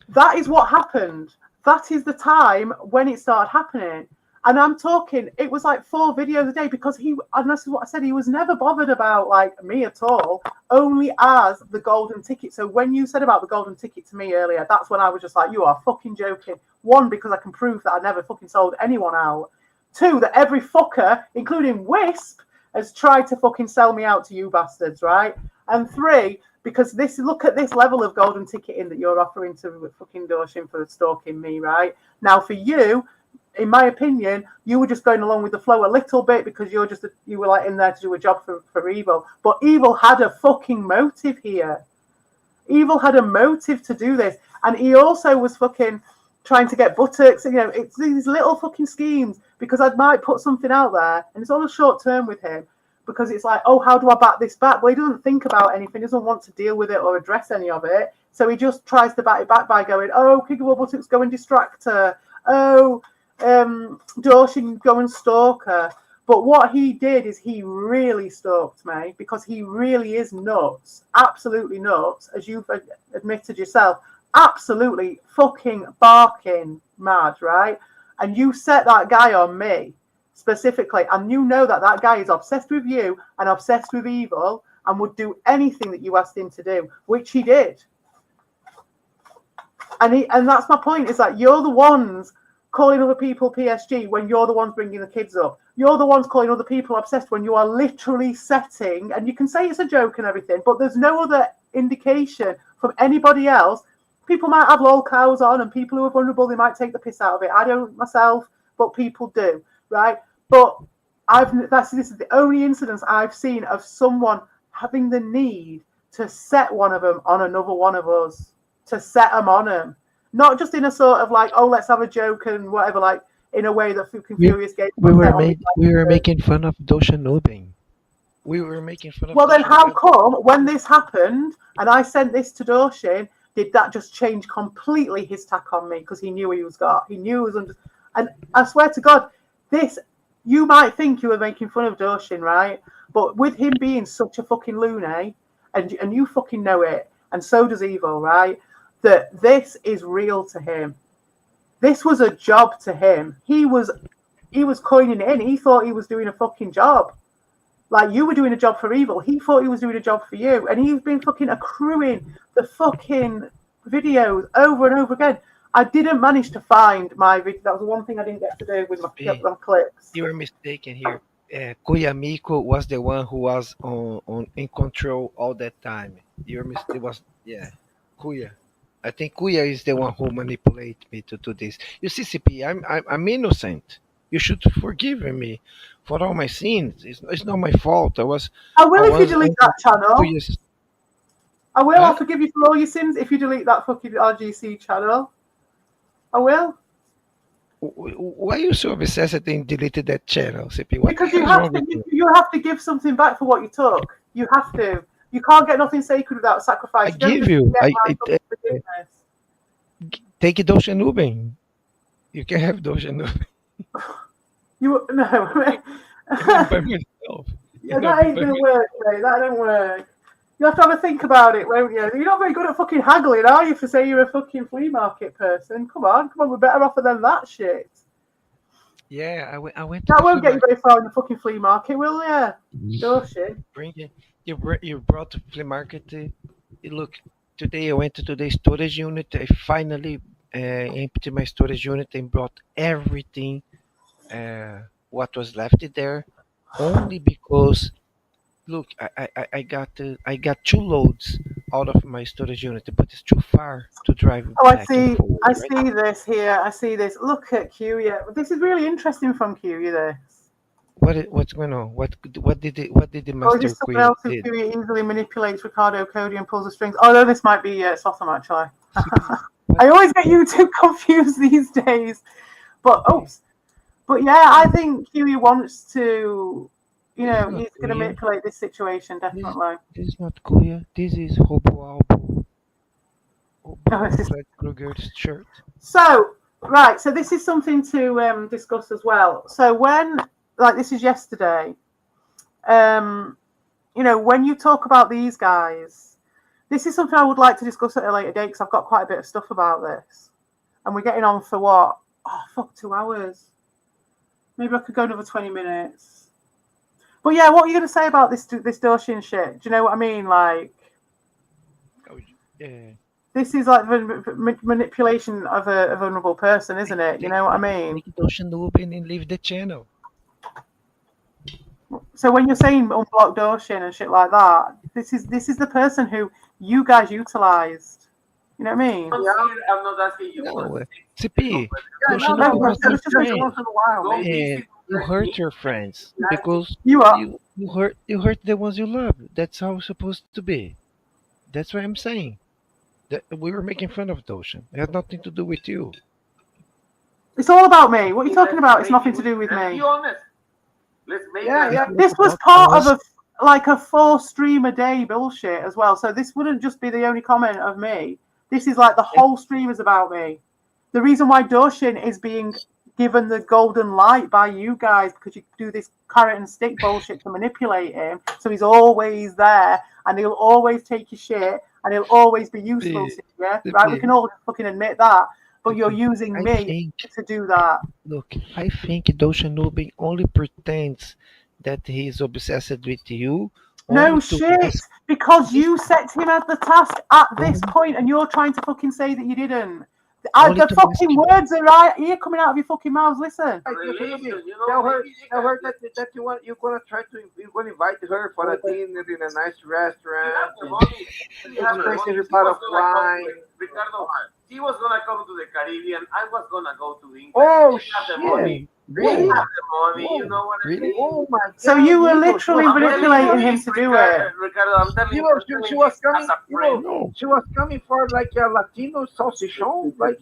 that is what happened. That is the time when it started happening. And I'm talking, it was like 4 videos a day because and this is what I said, he was never bothered about like me at all, only as the golden ticket. So when you said about the golden ticket to me earlier, that's when I was just like, you are fucking joking. 1, because I can prove that I never fucking sold anyone out. 2, that every fucker, including Wisp, has tried to fucking sell me out to you bastards, right? And 3, because look at this level of golden ticketing that you're offering to fucking Doshin for stalking me, right? Now for you, in my opinion, you were just going along with the flow a little bit because you were like in there to do a job for Evil. But Evil had a fucking motive here. Evil had a motive to do this. And he also was fucking trying to get buttocks. It's these little fucking schemes because I might put something out there and it's all a short term with him because it's like, oh, how do I back this back? Well, he doesn't think about anything. He doesn't want to deal with it or address any of it. So he just tries to back it back by going, oh, Kickable Buttocks, go and distract her. Oh, Doshin, go and stalk her. But what he did is he really stalked me because he really is nuts, absolutely nuts, as you've admitted yourself, absolutely fucking barking mad, right? And you set that guy on me specifically, and you know that guy is obsessed with you and obsessed with Evil and would do anything that you asked him to do, which he did. And that's my point, is that you're the ones calling other people PSG when you're the ones bringing the kids up. You're the ones calling other people obsessed when you are literally setting, and you can say it's a joke and everything, but there's no other indication from anybody else. People might have lol cows on, and people who are vulnerable, they might take the piss out of it. I don't myself, but people do, right? But this is the only incidence I've seen of someone having the need to set one of them on another one of us, to set them on them. Not just in a sort of like, oh, let's have a joke and whatever, like in a way that fucking Furious Games. We were making fun of Doshin Nobing. We were making fun of. Well, then how come when this happened and I sent this to Doshin, did that just change completely his tack on me? Because he knew he was got. He knew he was under. And I swear to God, you might think you were making fun of Doshin, right? But with him being such a fucking loony, and you fucking know it, and so does Evil, right? That this is real to him. This was a job to him. He was coining it in. He thought he was doing a fucking job. Like you were doing a job for Evil. He thought he was doing a job for you. And he's been fucking accruing the fucking videos over and over again. I didn't manage to find my video. That was the one thing I didn't get to do with my clips. You were mistaken here. Kuyamiko was the one who was on in control all that time. Your mistake was Kuya. I think Kuya is the one who manipulated me to do this. You see, CP, I'm innocent. You should forgive me for all my sins. It's not my fault. I will if you delete that channel. I will. I'll Huh? forgive you for all your sins if you delete that fucking RGC channel. I will. Why are you so obsessed in deleted that channel, CP? What the Because hell you is have wrong to. with you? You have to give something back for what you took. You have to. You can't get nothing sacred without I sacrifice. You don't give just you. get I, my I, fucking I forgiveness. take it Ocean Ubin. You can have the Ocean Ubin. You no. I'm not by myself. Yeah, I'm not that ain't by gonna myself. work, mate. That don't work. You have to have a think about it, won't you? You're not very good at fucking haggling, are you? For say you're a fucking flea market person. Come on, we're better off than that shit. Yeah, I went to That the flea won't get you market. very far in the fucking flea market, will ya? Oh shit. Bring it. You brought the flea market. Look, today I went to today's storage unit. I finally emptied my storage unit and brought everything what was left in there, only because look, I got two loads out of my storage unit, but it's too far to drive Oh, I back and see. forward, I right? see this here. I see this. Look at Q. Yeah, this is really interesting from Q. This. What's going on? What did the Or is master this someone Quill else who did? Q easily manipulates Ricardo, Cody, and pulls the strings? Oh no, this might be Sotham actually. CP, I always get you two confused these days. But CP, oops. But yeah, I think Huey wants to, this is not he's going to Kuya. manipulate this situation, This definitely. this is not Kuya. This is Hobo Albo. Hobo No, Albo this is- Fred Krueger's shirt. So, right, so this is something to discuss as well. So when, like this is yesterday, when you talk about these guys, this is something I would like to discuss at a later date because I've got quite a bit of stuff about this. And we're getting on for what? Oh, fuck, 2 hours. Maybe I could go another 20 minutes. But yeah, what are you going to say about this Doshin shit? Do you know what I mean? Like, Oh, yeah. this is like manipulation of a vulnerable person, isn't it? You know what I mean? Take it Ocean Ubin and leave the channel. So when you're saying unblock Doshin and shit like that, this is the person who you guys utilized. You know what I mean? I'm not asking you for No, the CP. Yeah, Ocean no, Ubin but was I your was just just saying, once friend, in a while, go maybe. and visit you hurt your friends because you are. you hurt the ones you love. That's how it's supposed to be. That's what I'm saying. That we were making fun of the ocean. It had nothing to do with you. It's all about me. What are you talking about? It's nothing to do with Let's me. be honest. Let's make Yeah, that. yeah. This was About part us. of a 4 stream a day bullshit as well. So this wouldn't just be the only comment of me. This is like the whole stream is about me. The reason why Doshin is being given the golden light by you guys because you do this carrot and stick bullshit to manipulate him. So he's always there and he'll always take your shit and he'll always be useful to you. Right? We can all fucking admit that. But you're using I me think, to do that. look, I think Doshanubi only pretends that he is obsessed with you No only to shit, ask. because you set him at the task at this Only, point, and you're trying to fucking say that you didn't. only The to ask fucking you. words are right here coming out of your fucking mouths. Listen, Relation, Tell her, maybe they tell her got- that you're gonna try to you're gonna invite her for a dinner in a nice You have restaurant. the money. You have the Expensive money. She bottle was of gonna come wine. to Ricardo. She was gonna come to the Caribbean. I was gonna go to England. Oh They have the shit! money. They Really? have the money. You know what I Really? mean? Oh my god! so you were Nico, literally she was manipulating coming- him to do it. Ricardo, I'm telling You you, know, I'm telling she you was this coming. as a You friend. know, No. she was coming for like a Latino salsichon. Like,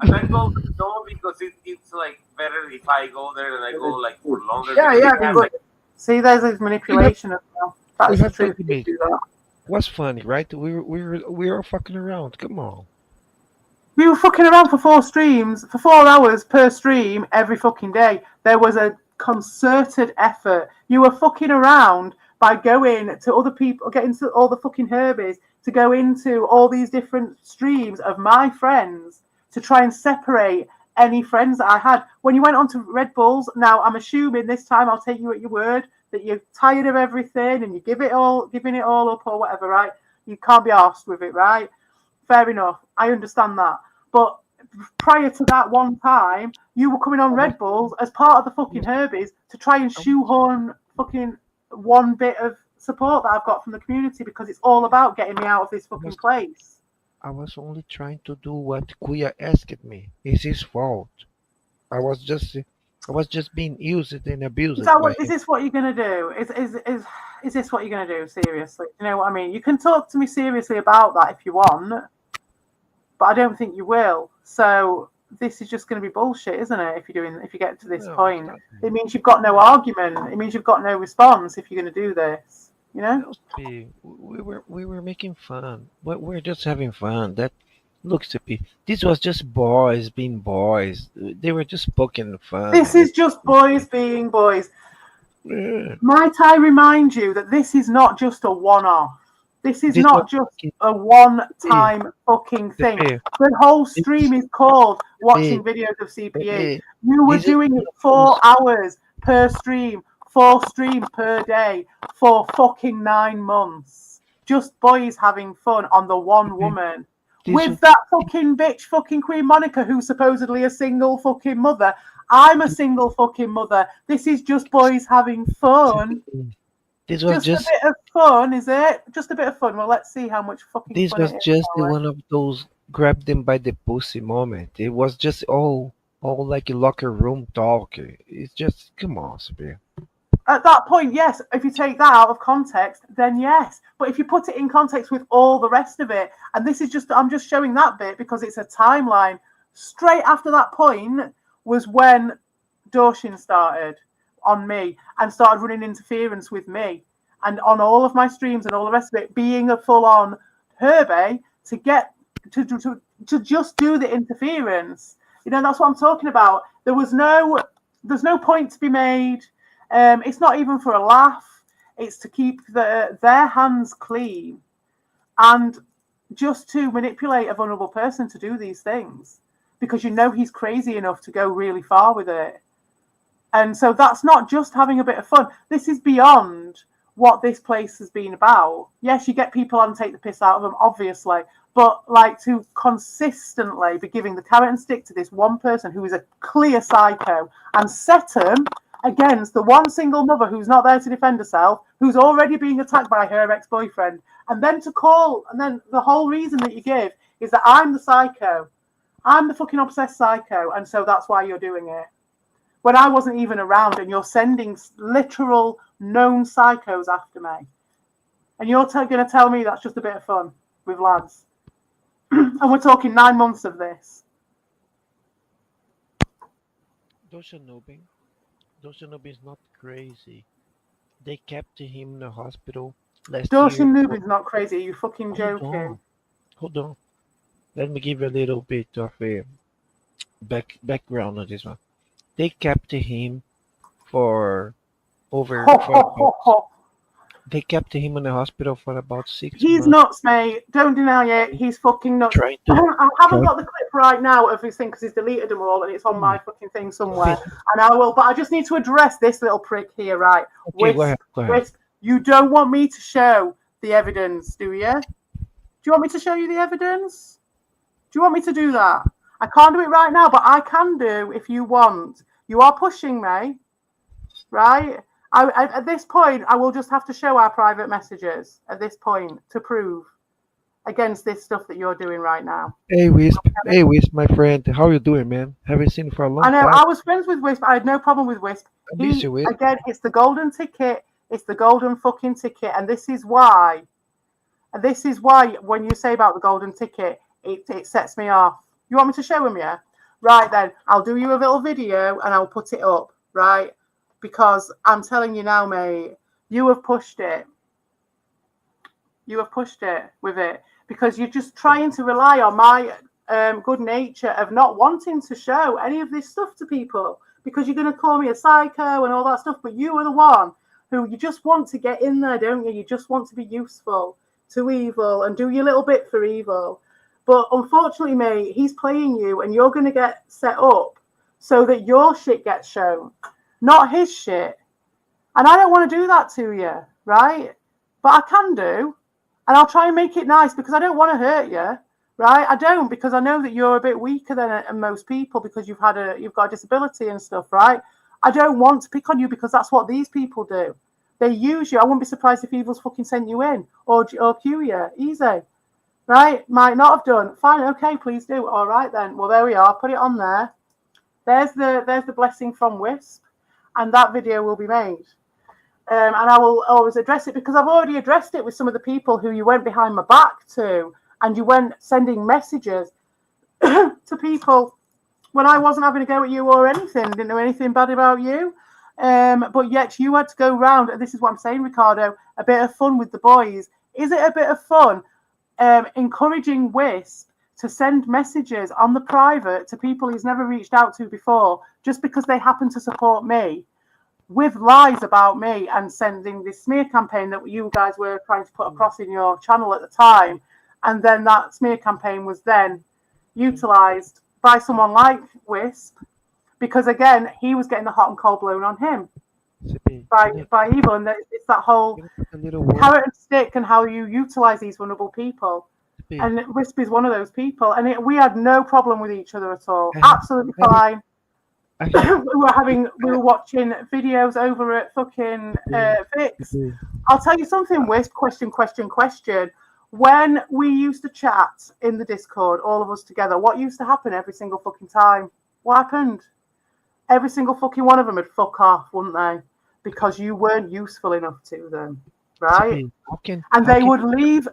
And I told her no because it's like better if I go there and I go like for longer. yeah, because yeah. it's Because like, See, there's his manipulation as well. That's We the have to truth. admit, You do that. what's funny, right? We were fucking around. Come on. We were fucking around for 4 streams, for 4 hours per stream every fucking day. There was a concerted effort. You were fucking around by going to other people, getting to all the fucking herbies, to go into all these different streams of my friends to try and separate any friends that I had. When you went on to Red Bulls, now I'm assuming this time I'll take you at your word that you're tired of everything and you giving it all up or whatever, right? You can't be arsed with it, right? Fair enough. I understand that. But prior to that one time, you were coming on Red Bulls as part of the fucking Herbies to try and shoehorn fucking one bit of support that I've got from the community because it's all about getting me out of this fucking place. I was only trying to do what Kuya asked me. It's his fault. I was just I was just being used and abused Is that by what? Is him. this what you're gonna do? Is this what you're gonna do? Seriously? You know what I mean? You can talk to me seriously about that if you want, but I don't think you will. So this is just going to be bullshit, isn't it? If you get to this No, it's point, not. it means you've got no argument. It means you've got no response if you're going to do this. You know? No, Sophie, we were making fun. We're just having fun. That look, Sophie, this was just boys being boys. They were just poking fun. This is just boys being boys. Yeah. Might I remind you that this is not just a one-off. This is This was not just a one-time fucking thing. Sophie, The whole this stream is called Sophie, watching videos of CPE. Sophie, You were this is doing one it of 4 those. hours per stream, 4 streams per day for fucking 9 months. Just boys having fun on the one woman. This With that fucking bitch, fucking Queen Monica, who's supposedly a single fucking mother. I'm a single fucking mother. This is just boys having fun. This was Just a just bit of fun, is it? Just a bit of fun. Well, let's see how much fucking this fun was it is. just shall we? one of those grab them by the pussy moment. It was just all like a locker room talk. It's just come on, Sophie. At that point, yes. If you take that out of context, then yes. But if you put it in context with all the rest of it, and this is just, I'm just showing that bit because it's a timeline. Straight after that point was when Dorshin started on me and started running interference with me and on all of my streams and all the rest of it being a full-on herbe to get to just do the interference. You know, that's what I'm talking about. There's no point to be made. It's not even for a laugh. It's to keep their hands clean and just to manipulate a vulnerable person to do these things because you know he's crazy enough to go really far with it. And so that's not just having a bit of fun. This is beyond what this place has been about. Yes, you get people on and take the piss out of them, obviously, but like to consistently be giving the carrot and stick to this one person who is a clear psycho and set him against the one single mother who's not there to defend herself, who's already being attacked by her ex-boyfriend, and then the whole reason that you give is that I'm the psycho. I'm the fucking obsessed psycho, and so that's why you're doing it. When I wasn't even around, and you're sending literal known psychos after me, and you're going to tell me that's just a bit of fun with lads, and we're talking 9 months of this. Doshanobin is not crazy. They kept him in the hospital last Dorshin year. Nubin's not crazy. Are you fucking joking? Hold on. Let me give you a little bit of a background on this one. They kept him for over. They kept him in the hospital for about 6 He's months. nuts, mate. Don't deny it. He's fucking nuts. Trying to I haven't got the clip right now of his thing because he's deleted them all and it's on my fucking thing somewhere. And I will, but I just need to address this little prick here, right? Okay, go ahead. Wisp, you don't want me to show the evidence, do you? Do you want me to show you the evidence? Do you want me to do that? I can't do it right now, but I can do if you want. You are pushing me, right? At this point, I will just have to show our private messages at this point to prove against this stuff that you're doing right now. Hey Wisp, my friend. How you doing, man? Haven't seen you for a long I know time. I was friends with Wisp. I had no problem with Wisp. I miss you, Wisp. Again, it's the golden ticket. It's the golden fucking ticket, and this is why. When you say about the golden ticket, it sets me off. You want me to show him, yeah? Right then, I'll do you a little video and I'll put it up, right? Because I'm telling you now, mate, you have pushed it. You have pushed it with it because you're just trying to rely on my good nature of not wanting to show any of this stuff to people because you're going to call me a psycho and all that stuff. But you are the one who you just want to get in there, don't you? You just want to be useful to evil and do your little bit for evil. But unfortunately, mate, he's playing you and you're going to get set up so that your shit gets shown, not his shit. And I don't want to do that to you, right? But I can do. And I'll try and make it nice because I don't want to hurt you, right? I don't because I know that you're a bit weaker than most people because you've got a disability and stuff, right? I don't want to pick on you because that's what these people do. They use you. I wouldn't be surprised if Evil's fucking sent you in or cue you. Easy. Right? Might not have done. Fine, okay, please do. All right then. Well, there we are. Put it on there. There's the blessing from Wisp, and that video will be made. And I will always address it because I've already addressed it with some of the people who you went behind my back to, and you went sending messages to people when I wasn't having a go at you or anything, didn't know anything bad about you. But yet you had to go round, and this is what I'm saying, Ricardo, a bit of fun with the boys. Is it a bit of fun encouraging Wisp to send messages on the private to people he's never reached out to before just because they happen to support me with lies about me and sending this smear campaign that you guys were trying to put across in your channel at the time? And then that smear campaign was then utilised by someone like Wisp, because again he was getting the hot and cold blown on him by evil, and it's that whole carrot and stick and how you utilise these vulnerable people. And Wisp is one of those people, and we had no problem with each other at all. Absolutely fine. we were watching videos over at fucking Fix. I'll tell you something, Wisp. Question. When we used to chat in the Discord, all of us together, what used to happen every single fucking time? What happened? Every single fucking one of them would fuck off, wouldn't they? Because you weren't useful enough to them, right? And they would leave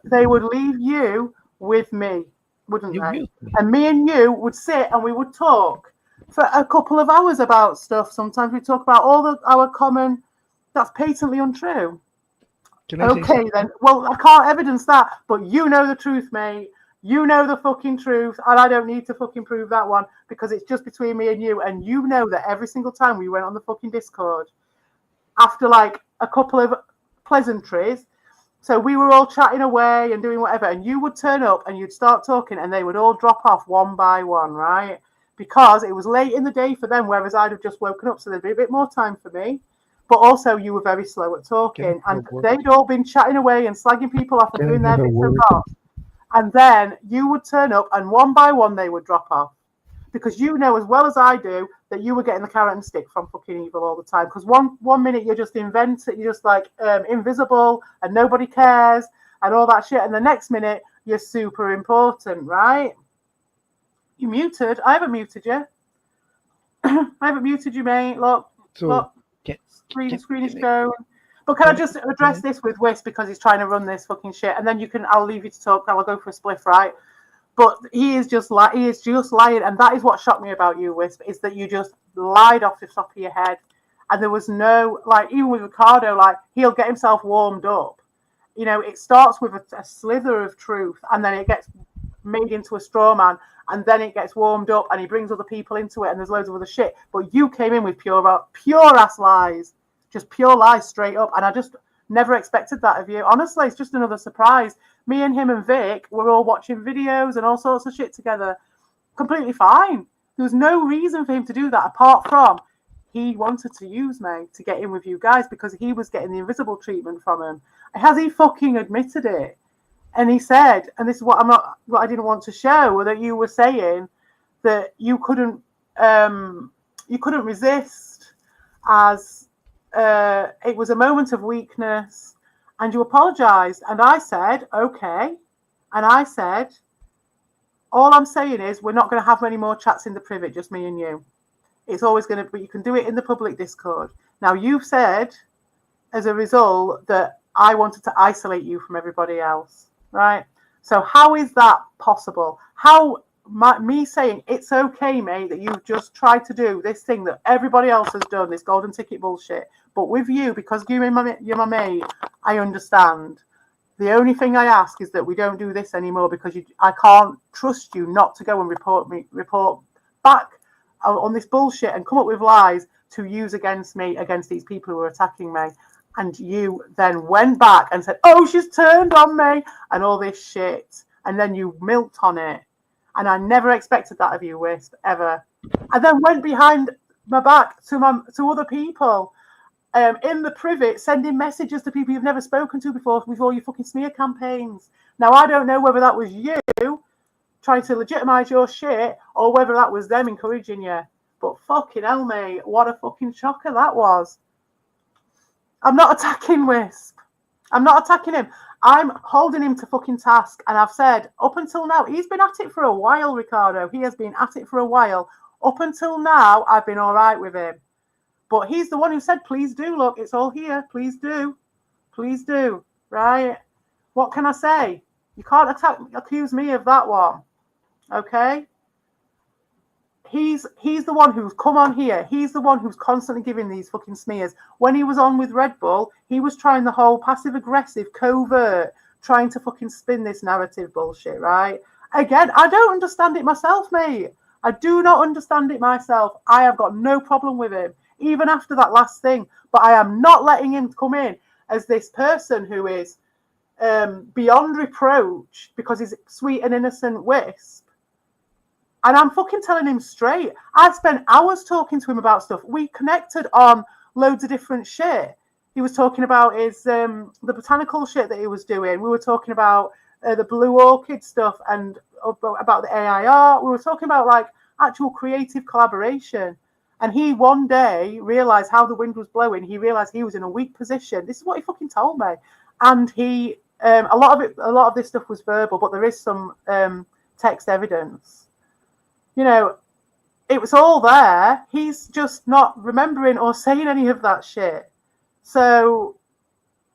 you with me, wouldn't they? And me and you would sit and we would talk for a couple of hours about stuff. Sometimes we talk about our common. That's patently untrue. Okay, then. Well, I can't evidence that, but you know the truth, mate. You know the fucking truth, and I don't need to fucking prove that one because it's just between me and you. And you know that every single time we went on the fucking Discord, after like a couple of pleasantries, so we were all chatting away and doing whatever, and you would turn up and you'd start talking, and they would all drop off one by one, right? Because it was late in the day for them, whereas I'd have just woken up, so there'd be a bit more time for me. But also, you were very slow at talking, and they'd all been chatting away and slagging people off and doing their bits and bobs. And then you would turn up, and one by one they would drop off, because you know as well as I do that you were getting the carrot and stick from fucking evil all the time. Because one minute you're just invented, you're just like invisible and nobody cares and all that shit, and the next minute you're super important, right? You muted? I haven't muted you. I haven't muted you, mate. Look. Screen is going. But can I just address this with Wisp because he's trying to run this fucking shit, and then I'll leave you to talk. I'll go for a spliff, right? But he is just lying, and that is what shocked me about you, Wisp, is that you just lied off the top of your head, and there was no, like, even with Ricardo, like, he'll get himself warmed up. You know, it starts with a slither of truth, and then it gets made into a straw man, and then it gets warmed up, and he brings other people into it, and there's loads of other shit. But you came in with pure ass lies, just pure lies straight up, and I just never expected that of you. Honestly, it's just another surprise. Me and him and Vic were all watching videos and all sorts of shit together, completely fine. There was no reason for him to do that apart from he wanted to use me to get in with you guys because he was getting the invisible treatment from him. Has he fucking admitted it? And he said, and this is what I didn't want to show, that you were saying that you couldn't resist, as it was a moment of weakness, and you apologized. And I said, okay. And I said, all I'm saying is we're not going to have many more chats in the private, just me and you. It's always going to be, you can do it in the public Discord. Now, you've said, as a result, that I wanted to isolate you from everybody else. Right? So how is that possible? How me saying it's okay, mate, that you've just tried to do this thing that everybody else has done, this golden ticket bullshit, but with you, because you're my mate, I understand. The only thing I ask is that we don't do this anymore because I can't trust you not to go and report back on this bullshit and come up with lies to use against me, against these people who are attacking me. And you then went back and said, oh, she's turned on me and all this shit. And then you milked on it. And I never expected that of you, Wisp, ever. And then went behind my back to other people in the private, sending messages to people you've never spoken to before with all your fucking smear campaigns. Now, I don't know whether that was you trying to legitimize your shit or whether that was them encouraging you. But fucking hell, mate, what a fucking shocker that was. I'm not attacking Wisp. I'm not attacking him. I'm holding him to fucking task. And I've said, up until now, he's been at it for a while, Ricardo. He has been at it for a while. Up until now, I've been all right with him. But he's the one who said, please do, look, it's all here. Please do. Please do. Right? What can I say? You can't accuse me of that one. Okay? He's the one who's come on here. He's the one who's constantly giving these fucking smears. When he was on with Red Bull, he was trying the whole passive aggressive, covert, trying to fucking spin this narrative bullshit, right? Again, I don't understand it myself, mate. I do not understand it myself. I have got no problem with him, even after that last thing. But I am not letting him come in as this person who is beyond reproach because he's sweet and innocent wisp. And I'm fucking telling him straight. I spent hours talking to him about stuff. We connected on loads of different shit. He was talking about his the botanical shit that he was doing. We were talking about the blue orchid stuff and about the AI art. We were talking about like actual creative collaboration. And he one day realized how the wind was blowing. He realized he was in a weak position. This is what he fucking told me. And he a lot of this stuff was verbal, but there is some text evidence. You know, it was all there. He's just not remembering or saying any of that shit. So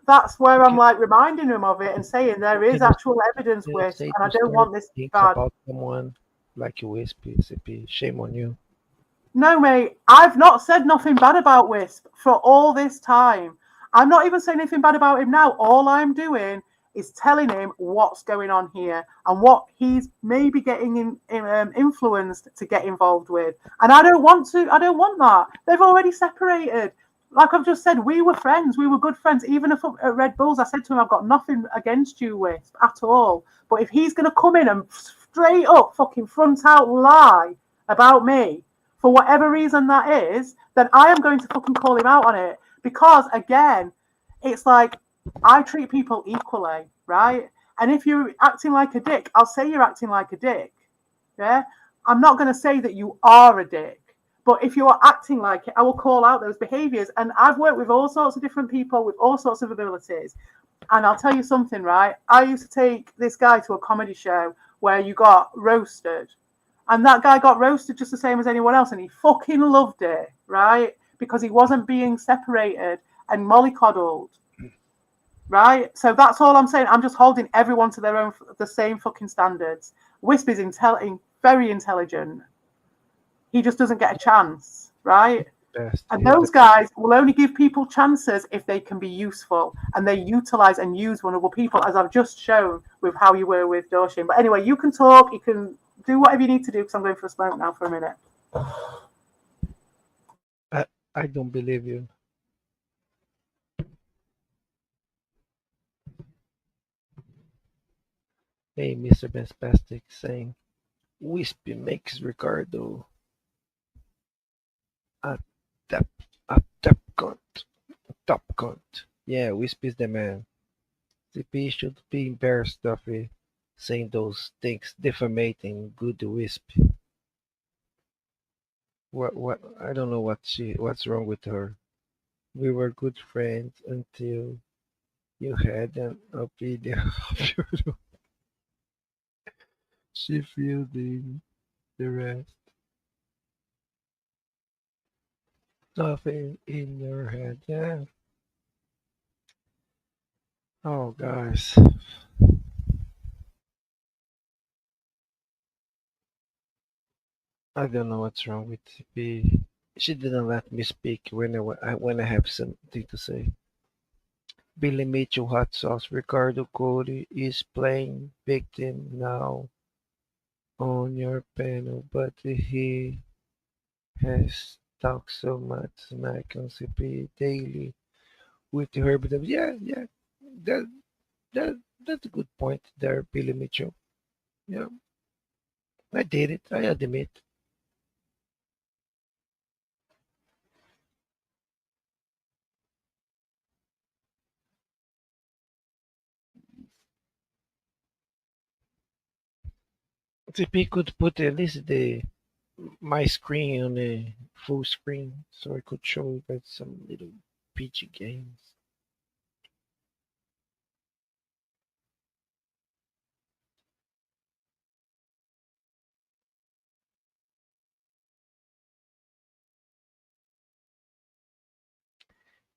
that's where I'm like reminding him of it and saying there is actual evidence Can you with, say and I to don't start want this things bad. about someone like you, Wispy, CP? Shame on you. No, mate, I've not said nothing bad about Wisp for all this time. I'm not even saying anything bad about him now. All I'm doing is telling him what's going on here and what he's maybe getting influenced to get involved with. And I don't want that. They've already separated. Like I've just said, we were friends. We were good friends. Even if at Red Bulls, I said to him, I've got nothing against you, Wisp, at all. But if he's going to come in and straight up fucking front out lie about me, for whatever reason that is, then I am going to fucking call him out on it. Because again, it's like I treat people equally, right? And if you're acting like a dick, I'll say you're acting like a dick. Yeah? I'm not going to say that you are a dick. But if you are acting like it, I will call out those behaviors. And I've worked with all sorts of different people with all sorts of abilities. And I'll tell you something, right? I used to take this guy to a comedy show where you got roasted. And that guy got roasted just the same as anyone else. And he fucking loved it, right? Because he wasn't being separated and mollycoddled, right? So that's all I'm saying. I'm just holding everyone to the same fucking standards. Wisp is very intelligent. He just doesn't get a chance, right? Best. And those guys will only give people chances if they can be useful and they utilize and use vulnerable people, as I've just shown with how you were with Dorshin. But anyway, you can talk, you can do whatever you need to do because I'm going for a smoke now for a minute. I don't believe you. Hey, Mr. Bespastic saying Wispy makes Ricardo a top top cunt. Yeah, Wispy's the man. CP should be embarrassed of it, saying those things, defamating good Wisp. What I don't know what's wrong with her. We were good friends until you had an opinion of your own. She filled in the rest. Nothing in your head, yeah. Oh, guys. I don't know what's wrong with CP. She didn't let me speak when I have something to say. Billy Mitchell hot sauce Ricardo Cody is playing victim now on your panel, but he has talked so much smack on CP daily with the Herbert. Yeah, that that that's a good point there, Billy Mitchell. Yeah, I did it. I admit. CP could put at least the my screen on a full screen so I could show you guys some little PG games.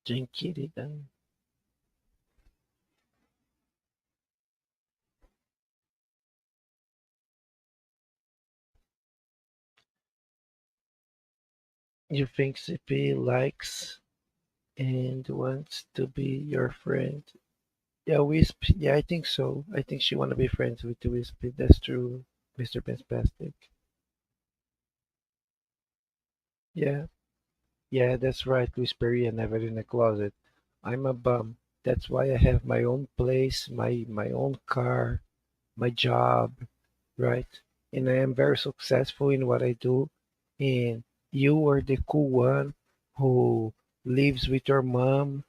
Querida. You think CP likes and wants to be your friend? Yeah, Wisp. Yeah, I think so. I think she wanna be friends with Wisp. That's true, Mr. Penspastic. Yeah, yeah, that's right, Whisperia, never in a closet. I'm a bum. That's why I have my own place, my own car, my job, right? And I am very successful in what I do. And you are the cool one who lives with your mom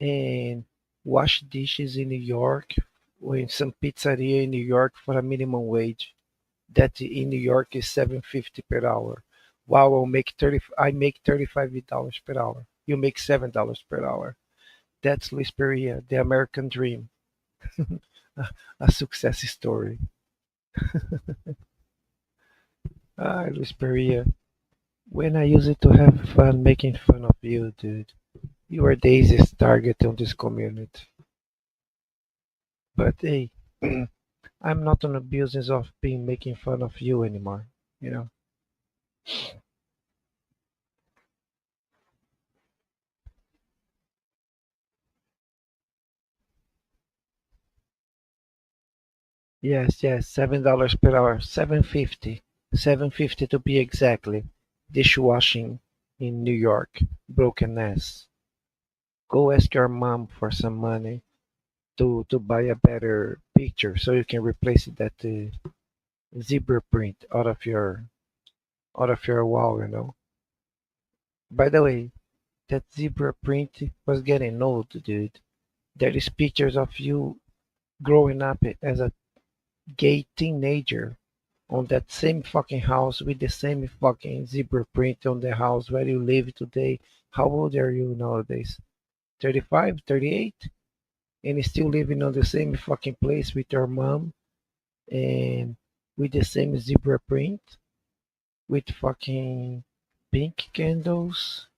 and wash dishes in New York or in some pizzeria in New York for a minimum wage. That in New York is 7.50 per hour. Wow, I make $35 per hour. You make $7 per hour. That's Lisperia, the American dream. A success story. Ah, Lisperia. When I use it to have fun making fun of you, dude. You are the easiest target on this community. But hey, I'm not on the business of being making fun of you anymore. You know. Yes, yes, $7 per hour, 7.50, 7.50 to be exactly. Dishwashing in New York, broken ass. Go ask your mom for some money to buy a better picture so you can replace that zebra print out of your wall. By the way, that zebra print was getting old, dude. There is pictures of you growing up as a gay teenager on that same fucking house with the same fucking zebra print on the house where you live today. How old are you nowadays? 35, 38? And you still living on the same fucking place with your mom and with the same zebra print with fucking pink candles,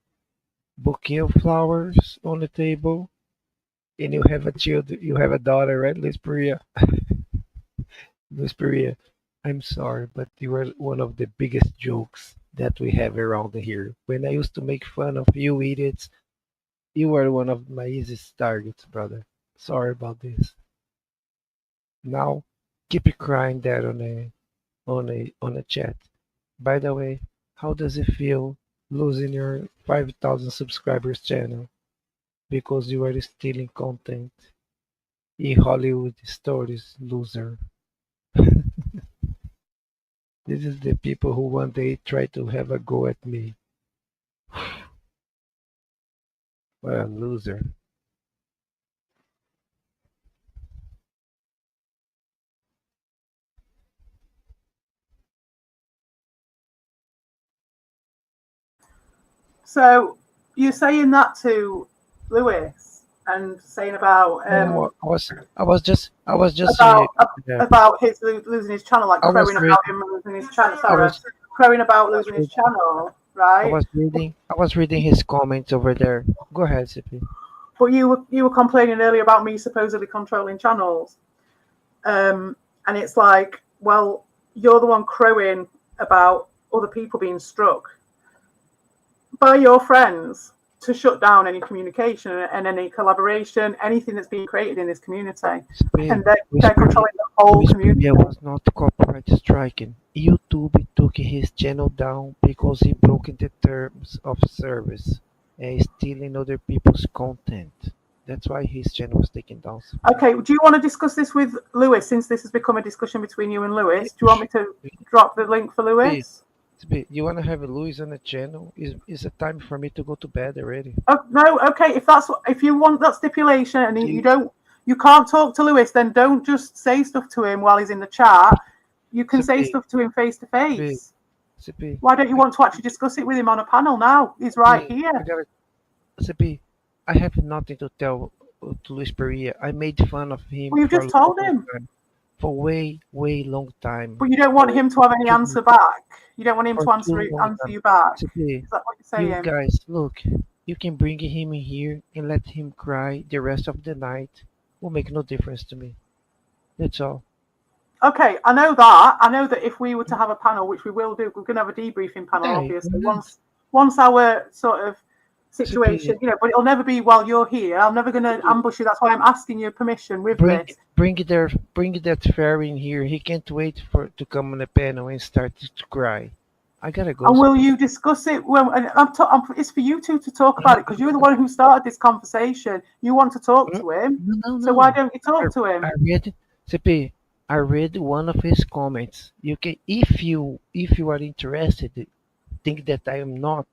bouquet of flowers on the table, and you have a daughter, right, Liz Perea? Miss Perea, I'm sorry, but you are one of the biggest jokes that we have around here. When I used to make fun of you idiots, you were one of my easiest targets, brother. Sorry about this. Now, keep it crying there on a chat. By the way, how does it feel losing your 5,000 subscribers channel because you are stealing content in Hollywood stories, loser? This is the people who one day try to have a go at me. What a loser. So you're saying that to Lewis and saying No, I was just yeah, about his losing his channel, like I was crowing read, about him losing his channel. I Sorry, was, crowing about I was losing his read, channel, I right? was reading, I was reading his comments over there. Go ahead, CP. But you were complaining earlier about me supposedly controlling channels, and it's like, well, you're the one crowing about other people being struck by your friends to shut down any communication and any collaboration, anything that's being created in this community, CP, and they're Whisperia, controlling the whole community. Whisperia was not copyright striking. YouTube took his channel down because he broke the terms of service and stealing other people's content. That's why his channel was taken down, CP. Okay, do you want to discuss this with Lewis since this has become a discussion between you and Lewis? Do you want me to drop the link for CP, Lewis? you wanna have Luis on the channel? Is it time for me to go to bed already? Oh no, okay. If you want that stipulation and See, you can't talk to Lewis, then don't just say stuff to him while he's in the chat. You can say CP, stuff to him face to CP, face. CP, Why don't you I, want to actually discuss it with him on a panel now? He's right CP, I here. gotta CP. I have nothing to tell to Luis Perea. I made fun of him Well, you've for just a told long him, time, for way long time, but you don't want for him to have any too answer back. You don't want him for to too long answer time. you back. CP, Is that what you're you saying? guys look. You can bring him in here and let him cry the rest of the night. Will make no difference to me. That's all. Okay, I know that. I know that if we were to have a panel, which we will do, we're going to have a debriefing panel, Hey, obviously, once our sort of situation, CPE, but it'll never be while you're here. I'm never going to ambush you. That's why I'm asking your permission with bring this. bring that fairy in here. He can't wait for to come on the panel and start to cry. I gotta go. And will you discuss it? Well, and it's for you two to talk about it because you're the one who started this conversation. You want to talk to him, No, so why no. don't you talk to him? I read CP. I read one of his comments. You can, if you are interested, think that I am not.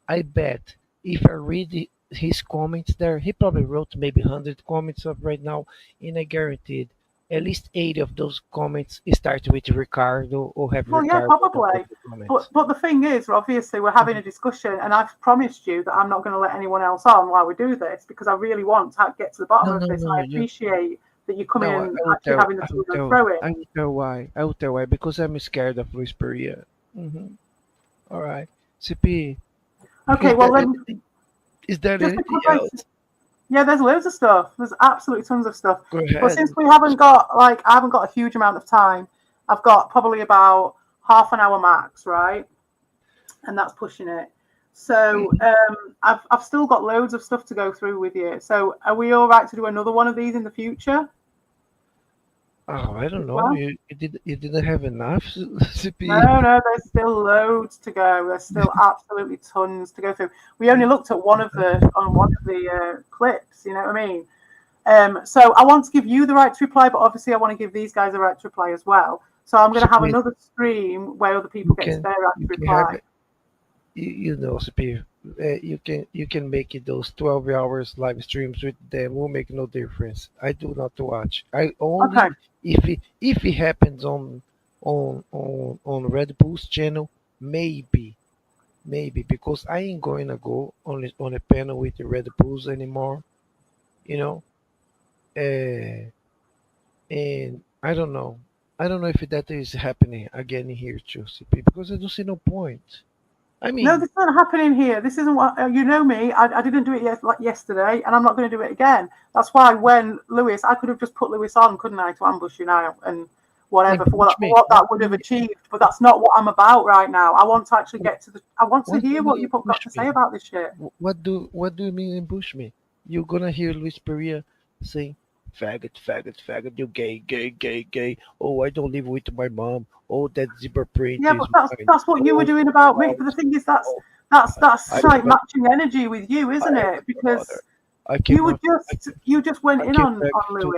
I bet if I read his comments there, he probably wrote maybe 100 comments up right now, and I guaranteed at least 80 of those comments start with Ricardo or have Well, yeah, Ricardo in the probably. comments. But the thing is, obviously, we're having a discussion, and I've promised you that I'm not going to let anyone else on while we do this because I really want to get to the bottom No, of no, this. And no. I appreciate that you come in No, and actually having the time to throw it. I will tell why. I will tell why because I'm scared of Whisperia. All right, CP. Okay, Is well there then, is there just anything because else? yeah, there's loads of stuff. There's absolutely tons of stuff. Go But ahead. since we haven't got I haven't got a huge amount of time. I've got probably about half an hour max, right? And that's pushing it. So I've still got loads of stuff to go through with you. So are we all right to do another one of these in the future? Oh, I don't know. Well, You didn't have enough CP. no, there's still loads to go. There's still absolutely tons to go through. We only looked at one of the clips. You know what I mean? So I want to give you the right to reply, but obviously I want to give these guys the right to reply as well. So I'm going to have CP, another stream where other people you get can their right to you can have reply. you know CP. You can make it those 12 hours live streams with them will make no difference. I do not watch. I only Okay. if it happens on Red Bull's channel, maybe because I ain't going to go on a panel with the Red Bulls anymore. You know, uh, and I don't know. I don't know if that is happening again here too, CP, because I don't see no point. I No, mean, this isn't happening here. This isn't what you know me. I didn't do it yesterday, and I'm not going to do it again. That's why when Lewis, I could have just put Lewis on, couldn't I, to ambush you now and whatever for ambush me. what that would have achieved. But that's not what I'm about right now. I want to actually get to the. I want to What do hear you what mean you've got ambush to say me? about this shit. What do you mean ambush me? You're gonna hear Luis Perea saying, "Faggot, faggot, faggot, you gay, gay, gay, gay. Oh, I don't live with my mom. Oh, that zebra print Yeah, is but mine. that's what you were Oh, doing about me. But the dollars. thing is, Oh, I that's have like a matching energy with you, I isn't have it? a daughter. Because I came up. I you just went in on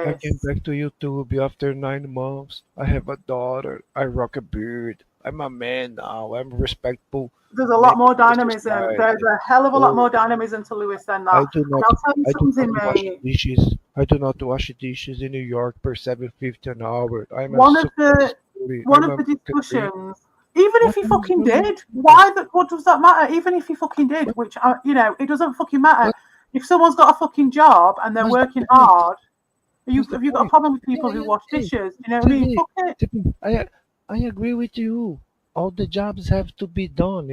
I came Lewis. back to YouTube after 9 months. I have a daughter. I rock a beard. I'm a man now. I'm respectful There's a lot man more in the dynamism. There's society. a hell of a lot Oh, more dynamism to Lewis than I that. do And not I'll tell you I do not something, wash mate. dishes. I do not wash dishes in New York per 750 an hour. I'm a One of success the story. one I'm of a the marketer. discussions, even if What he are you fucking doing? did, what does that matter? Even if he fucking did, What which it doesn't fucking matter. what If someone's got a fucking job and they're what's the working point? hard, What's the have you got a point? problem with Yeah, people who yeah, wash yeah. dishes? You know what I mean? Tiffany, Fuck it. Tiffany, I agree with you. All the jobs have to be done,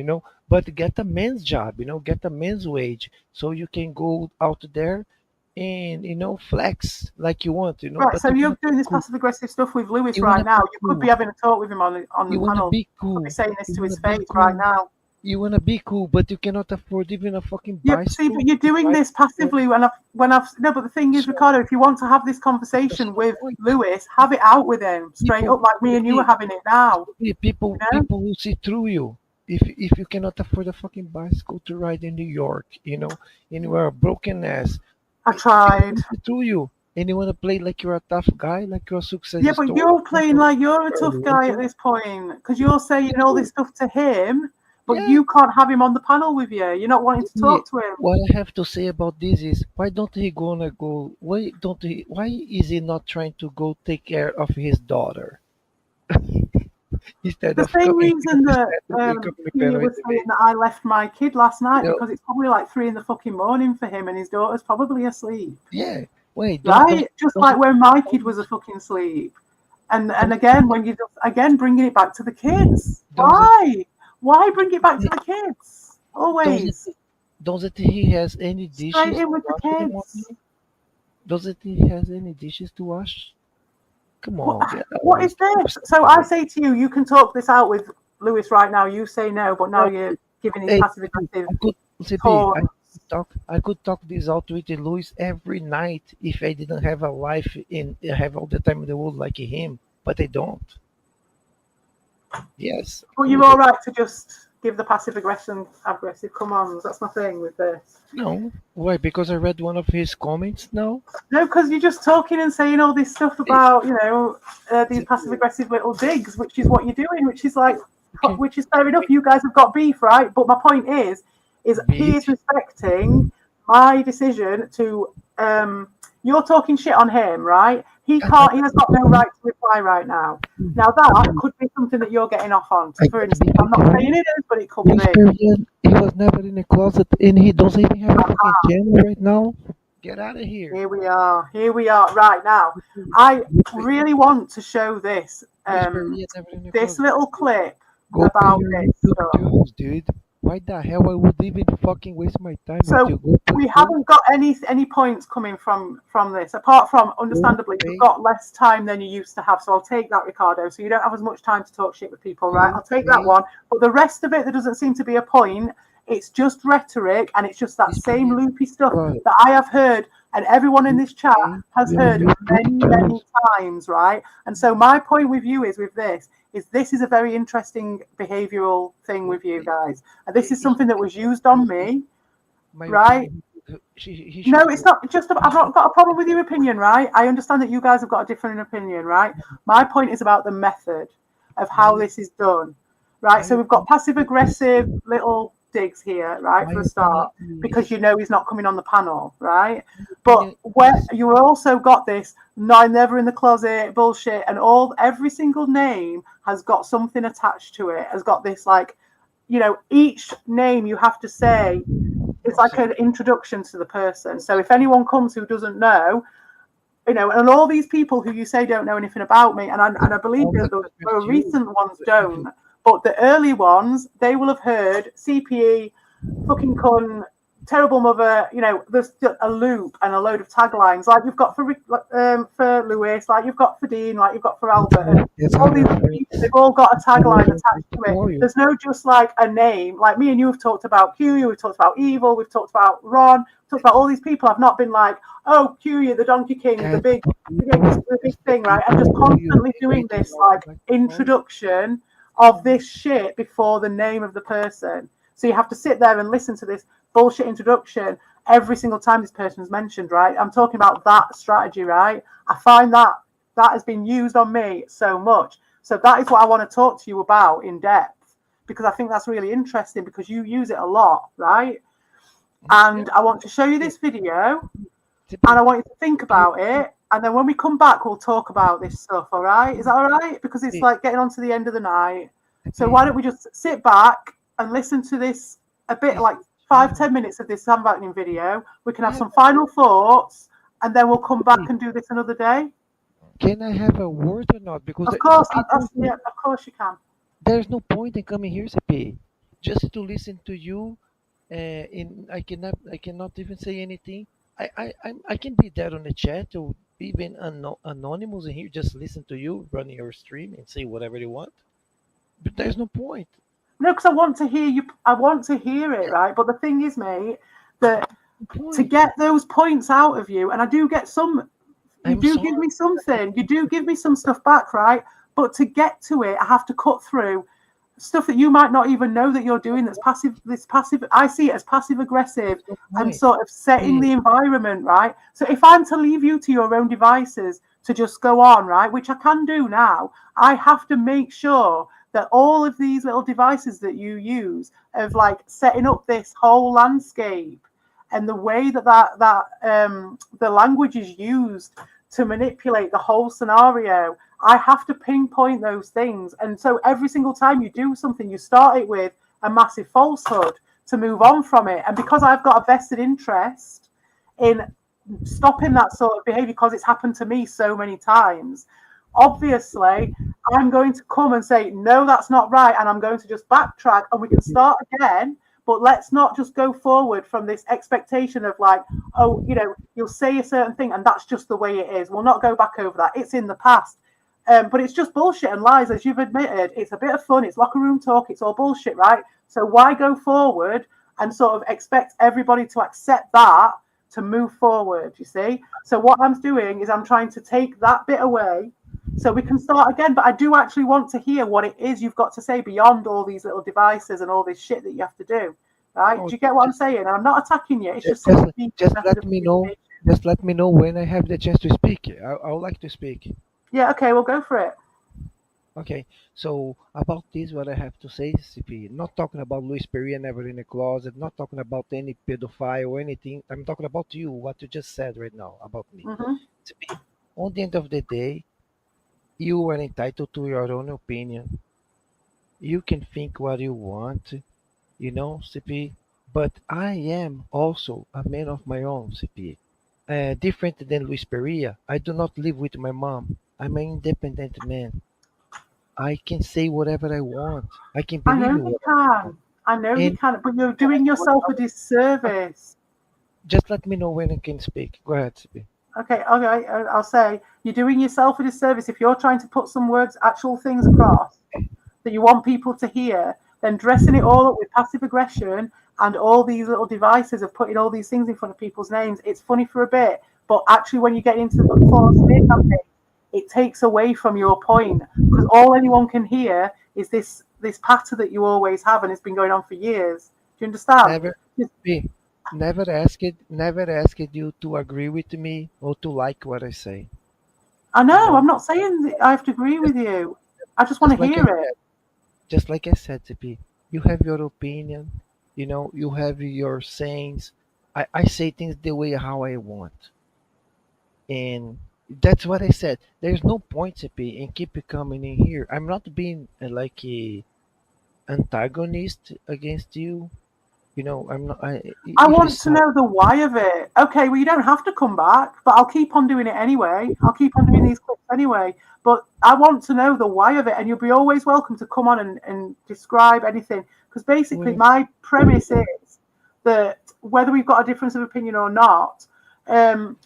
but get a man's job, get a man's wage so you can go out there and flex like you want, Right, but so you you're wanna doing be this cool. passive aggressive stuff with Lewis You right wanna now. be You could be cool. having a talk with him on the You wanna panel. be You could be cool. saying this You to wanna his be face right cool. now. You wanna be cool, but you cannot afford even a fucking Yeah, but see, but bicycle you're to doing ride this to passively when I've no. But the thing is, so Ricardo, if you want to have this that's conversation the with point. Lewis, have it out with him straight People up, like me and you are maybe having it now. You know, people will see through you. If you cannot afford a fucking bicycle to ride in New York, and you are a broken ass, I people tried. will see through you. And you wanna play like you're a tough guy, like you're a Yeah, success but story. you're playing You're like you're a a tough guy at loser. this point because you're saying all this You, stuff to him, but yeah. you can't have him on the panel with you. You're not wanting to Yeah, talk to him. what I have to say about this is why don't he gonna go? Why is he not trying to go take care of his daughter instead The of same coming reason that coming to he panel with was saying me? that I left my kid last night You know, because it's probably like 3 in the fucking morning for him and his daughter's probably asleep. yeah. Wait, Right? Just don't like when my kid don't was a fucking sleep. And don't again, when you just again bringing it back to the kids. don't Why? Why bring it back to the kids? don't Always. Doesn't he has any Straight dishes in to with the wash in the kids. morning? Doesn't he has any dishes to wash? Come What, on, get out of what this is this? So I say to you, you can talk this out with Lewis right now. You say no, but now No, you're giving these hey, passive aggressive I could CP, taunts. I could talk this out with Luis every night if I didn't have a life in have all the time in the world like him, but I don't. Yes, I But you're could. all right to just give the passive aggressive commands. That's my thing with this. No, why? Because I read one of his comments now. No, because you're just talking and saying all this stuff Eh, about, these CP, passive aggressive little digs, which is what you're doing, which is like, okay, which is fair enough. You guys have got beef, right? But my point is he is beef. respecting my decision to. You're talking shit on him, right? He I got can't. He has got no right to reply right now. Now that could be something that you're getting off on. I For got instance, I'm not saying it is, but it could Luis be. Perian, he was never in a closet and he doesn't even have a fucking channel right now. Get out of here. Here we are. Here we are. Right now, I really want to show Luis Perian never in a this closet. little clip Go pay about your this YouTube stuff. dues, dude. Why the hell I would even fucking waste my time with So you? Go pay, we go, haven't got any points coming from this, apart from go understandably you've pay, got less time than you used to have. So I'll take that, Ricardo. So you don't have as much time to talk shit with people, right? go I'll take that pay. one. But the rest of it, there doesn't seem to be a point. It's just rhetoric, and it's just that Luis same Perian, loopy stuff go, that I have heard, and everyone in go this chat pay has your heard YouTube many dues. times, right? And so my point with you is with this is a very interesting behavioral thing Go with you pay. guys, and this is He something that was used on me, my right? opinion, he No, should it's go. not just. He I've should not got a problem with your opinion, right? I understand that you guys have got a different opinion, right? My point is about the method of how my this is done, right? my So we've got opinion passive is aggressive little digs here, right, my for a opinion start, because is you know he's not coming on the panel, right? my But opinion where is you also got this, no, never in the closet bullshit, and every single name has got something attached to it. Has got this like, each name you have to say it's no like an introduction to the person. So if anyone comes who doesn't know, and all these people who you say don't know anything about me, and I believe all the that the questions more you recent ones don't, but the early ones, they will have heard CPE, fucking cunt, terrible mother, there's a loop and a load of taglines like you've got for Lewis, like you've got for Dean, like you've got for Albert, and that's all our these people, reference. they've all got a Our tagline reference is attached to it. for you. There's no just like a name. Like me and you have talked about Q, we've talked about Evil, we've talked about Ron, talked about all these people. I've not been like, oh, Q, the Donkey King, Guys, the big thing, right? I'm just people you constantly way doing too this long like like for you. introduction of this shit before the name of the person. So you have to sit there and listen to this bullshit introduction every single time this person is mentioned, right? I'm talking about that strategy, right? I find that has been used on me so much. So that is what I want to talk to you about in depth, because I think that's really interesting because you use it a lot, right? Yeah, And I want to show you yeah, this video and CP, I want you to think you, about it. And then when we come back, we'll talk about this stuff, all right? Is that all right? Because it's like getting on to the end of the night. So CP, why don't we just sit back and listen to this a bit, is like channel. 5-10 minutes of this handbagging video. We can Can I have have some final thoughts, and then we'll come back CP, and do this another day. can I have a word or not? Because Of course, CP, yeah, of course you can. there's no point in coming here, CP, just to listen to you. In I cannot even say anything. I can be there on the chat or even anonymous in here. Just listen to you running your stream and say whatever you want. But there's no point. No, because I want to hear you. I want to hear it, right? But the thing is, mate, that No to point. get those points out of you, and I do get some. You I'm do sorry. give me something. You do give me some stuff back, right? But to get to it, I have to cut through stuff that you might not even know that you're doing. That's passive. This passive. I see it as passive aggressive There's no and point. sort of setting Hey, the environment, right? So if I'm to leave you to your own devices to just go on, right, which I can do now, I have to make sure that all of these little devices that you use of like setting up this whole landscape and the way that the language is used to manipulate the whole scenario, I have to pinpoint those things. And so every single time you do something, you start it with a massive falsehood to move on from it. And because I've got a vested interest in stopping that sort of behavior, because it's happened to me so many times, obviously I'm going to come and say, no, that's not right. And I'm going to just backtrack and we can start again. but let's not just go forward from this expectation of like, oh, you'll say a certain thing and that's just the way it is. We'll not go back over that. It's in the past. But it's just bullshit and lies, as you've admitted. It's a bit of fun. It's locker room talk. It's all bullshit, right? So why go forward and sort of expect everybody to accept that to move forward, you see? So what I'm doing is I'm trying to take that bit away so we can start again. But I do actually want to hear what it is you've got to say beyond all these little devices and all this shit that you have to do, right? Do you get what I'm saying? And I'm not attacking you. It's just just let me know. Just let me know when I have the chance to speak. I would like to speak. Yeah, okay, we'll go for it. Okay, so about this, what I have to say, CP, not talking about Luis Perea never in a closet, not talking about any pedophile or anything. I'm talking about you, what you just said right now about me. Hmm. CP, on the end of the day, you are entitled to your own opinion. You can think what you want, CP. But I am also a man of my own, CP. Different than Luis Perea, I do not live with my mom. I'm an independent man. I can say whatever I want. I can I believe know in you what I can. want. I know you And can, but you're doing yourself a disservice. just let me know when I can speak. Go ahead, CP. Okay, I'll say you're doing yourself a disservice if you're trying to put some words, actual things across that you want people to hear, then dressing it all up with passive aggression and all these little devices of putting all these things in front of people's names. It's funny for a bit, but actually when you get into the form smear campaign, it takes away from your point because all anyone can hear is this patter that you always have and it's been going on for years. Do you understand? Never, CP. Never asked you to agree with me or to like what I say. I You know. know, I'm not saying that I have to agree just with you. I just want just to like I hear it. said, just like I said, CP. You have your opinion. You have your sayings. I say things the way how I want. And that's what I said. There's no point, CP, in keep coming in here. I'm not being like a antagonist against you. I'm not. I If you want to saw, know the why of it. Okay, well, you don't have to come back, but I'll keep on doing it anyway. I'll keep on doing these clips anyway. But I want to know the why of it, and you'll be always welcome to come on and describe anything. Because basically, well, my premise is that whether we've got a difference of opinion or not, um,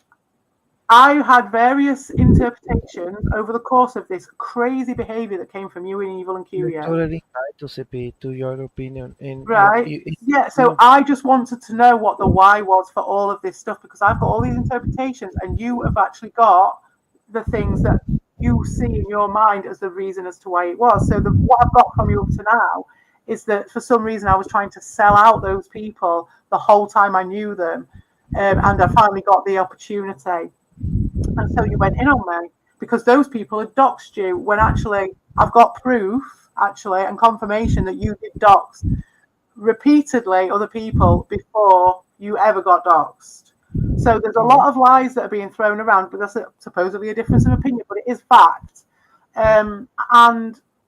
I had various interpretations over the course of this crazy behavior that came from you and Evil and you're Curio. totally entitled, CP, to your opinion, and Right. Yeah. So you I just wanted to know what the why was for all of this stuff because I've got all these interpretations and you have actually got the things that you see in your mind as the reason as to why it was. So what I've got from you up to now is that for some reason I was trying to sell out those people the whole time I knew them. And I finally got the opportunity. And so you went in on me because those people had doxed you when actually I've got proof actually and confirmation that you did dox repeatedly other people before you ever got doxed. So there's a lot of lies that are being thrown around, but that's supposedly a difference of opinion, but it is fact.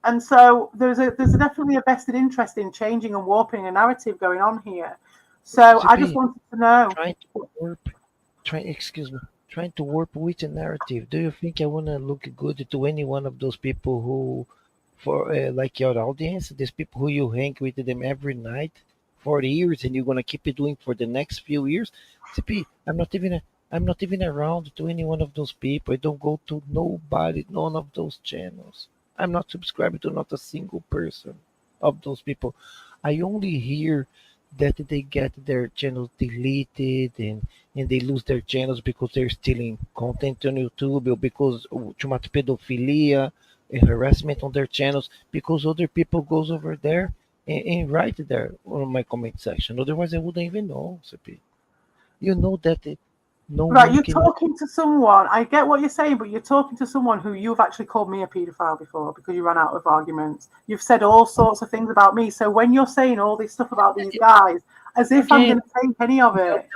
And so there's definitely a vested interest in changing and warping a narrative going on here. So I just CP wanted to know. trying to warp, excuse me, trying to warp with a narrative. Do you think I wanna look good to any one of those people who, for like your audience, these people who you hang with them every night for years, and you're gonna keep it doing for the next few years? CP, I'm not even around to any one of those people. I don't go to nobody, none of those channels. I'm not subscribed to not a single person of those people. I only hear that they get their channels deleted and they lose their channels because they're stealing content on YouTube or because too much pedophilia and harassment on their channels because other people goes over there and write there on my comment section. Otherwise, I wouldn't even know, CP. You know that no Right, one you're can. talking to someone. I get what you're saying, but you're talking to someone who you've actually called me a paedophile before because you ran out of arguments. You've said all sorts of things about me. So when you're saying all this stuff about these guys, as if I'm Again, going to take any of it,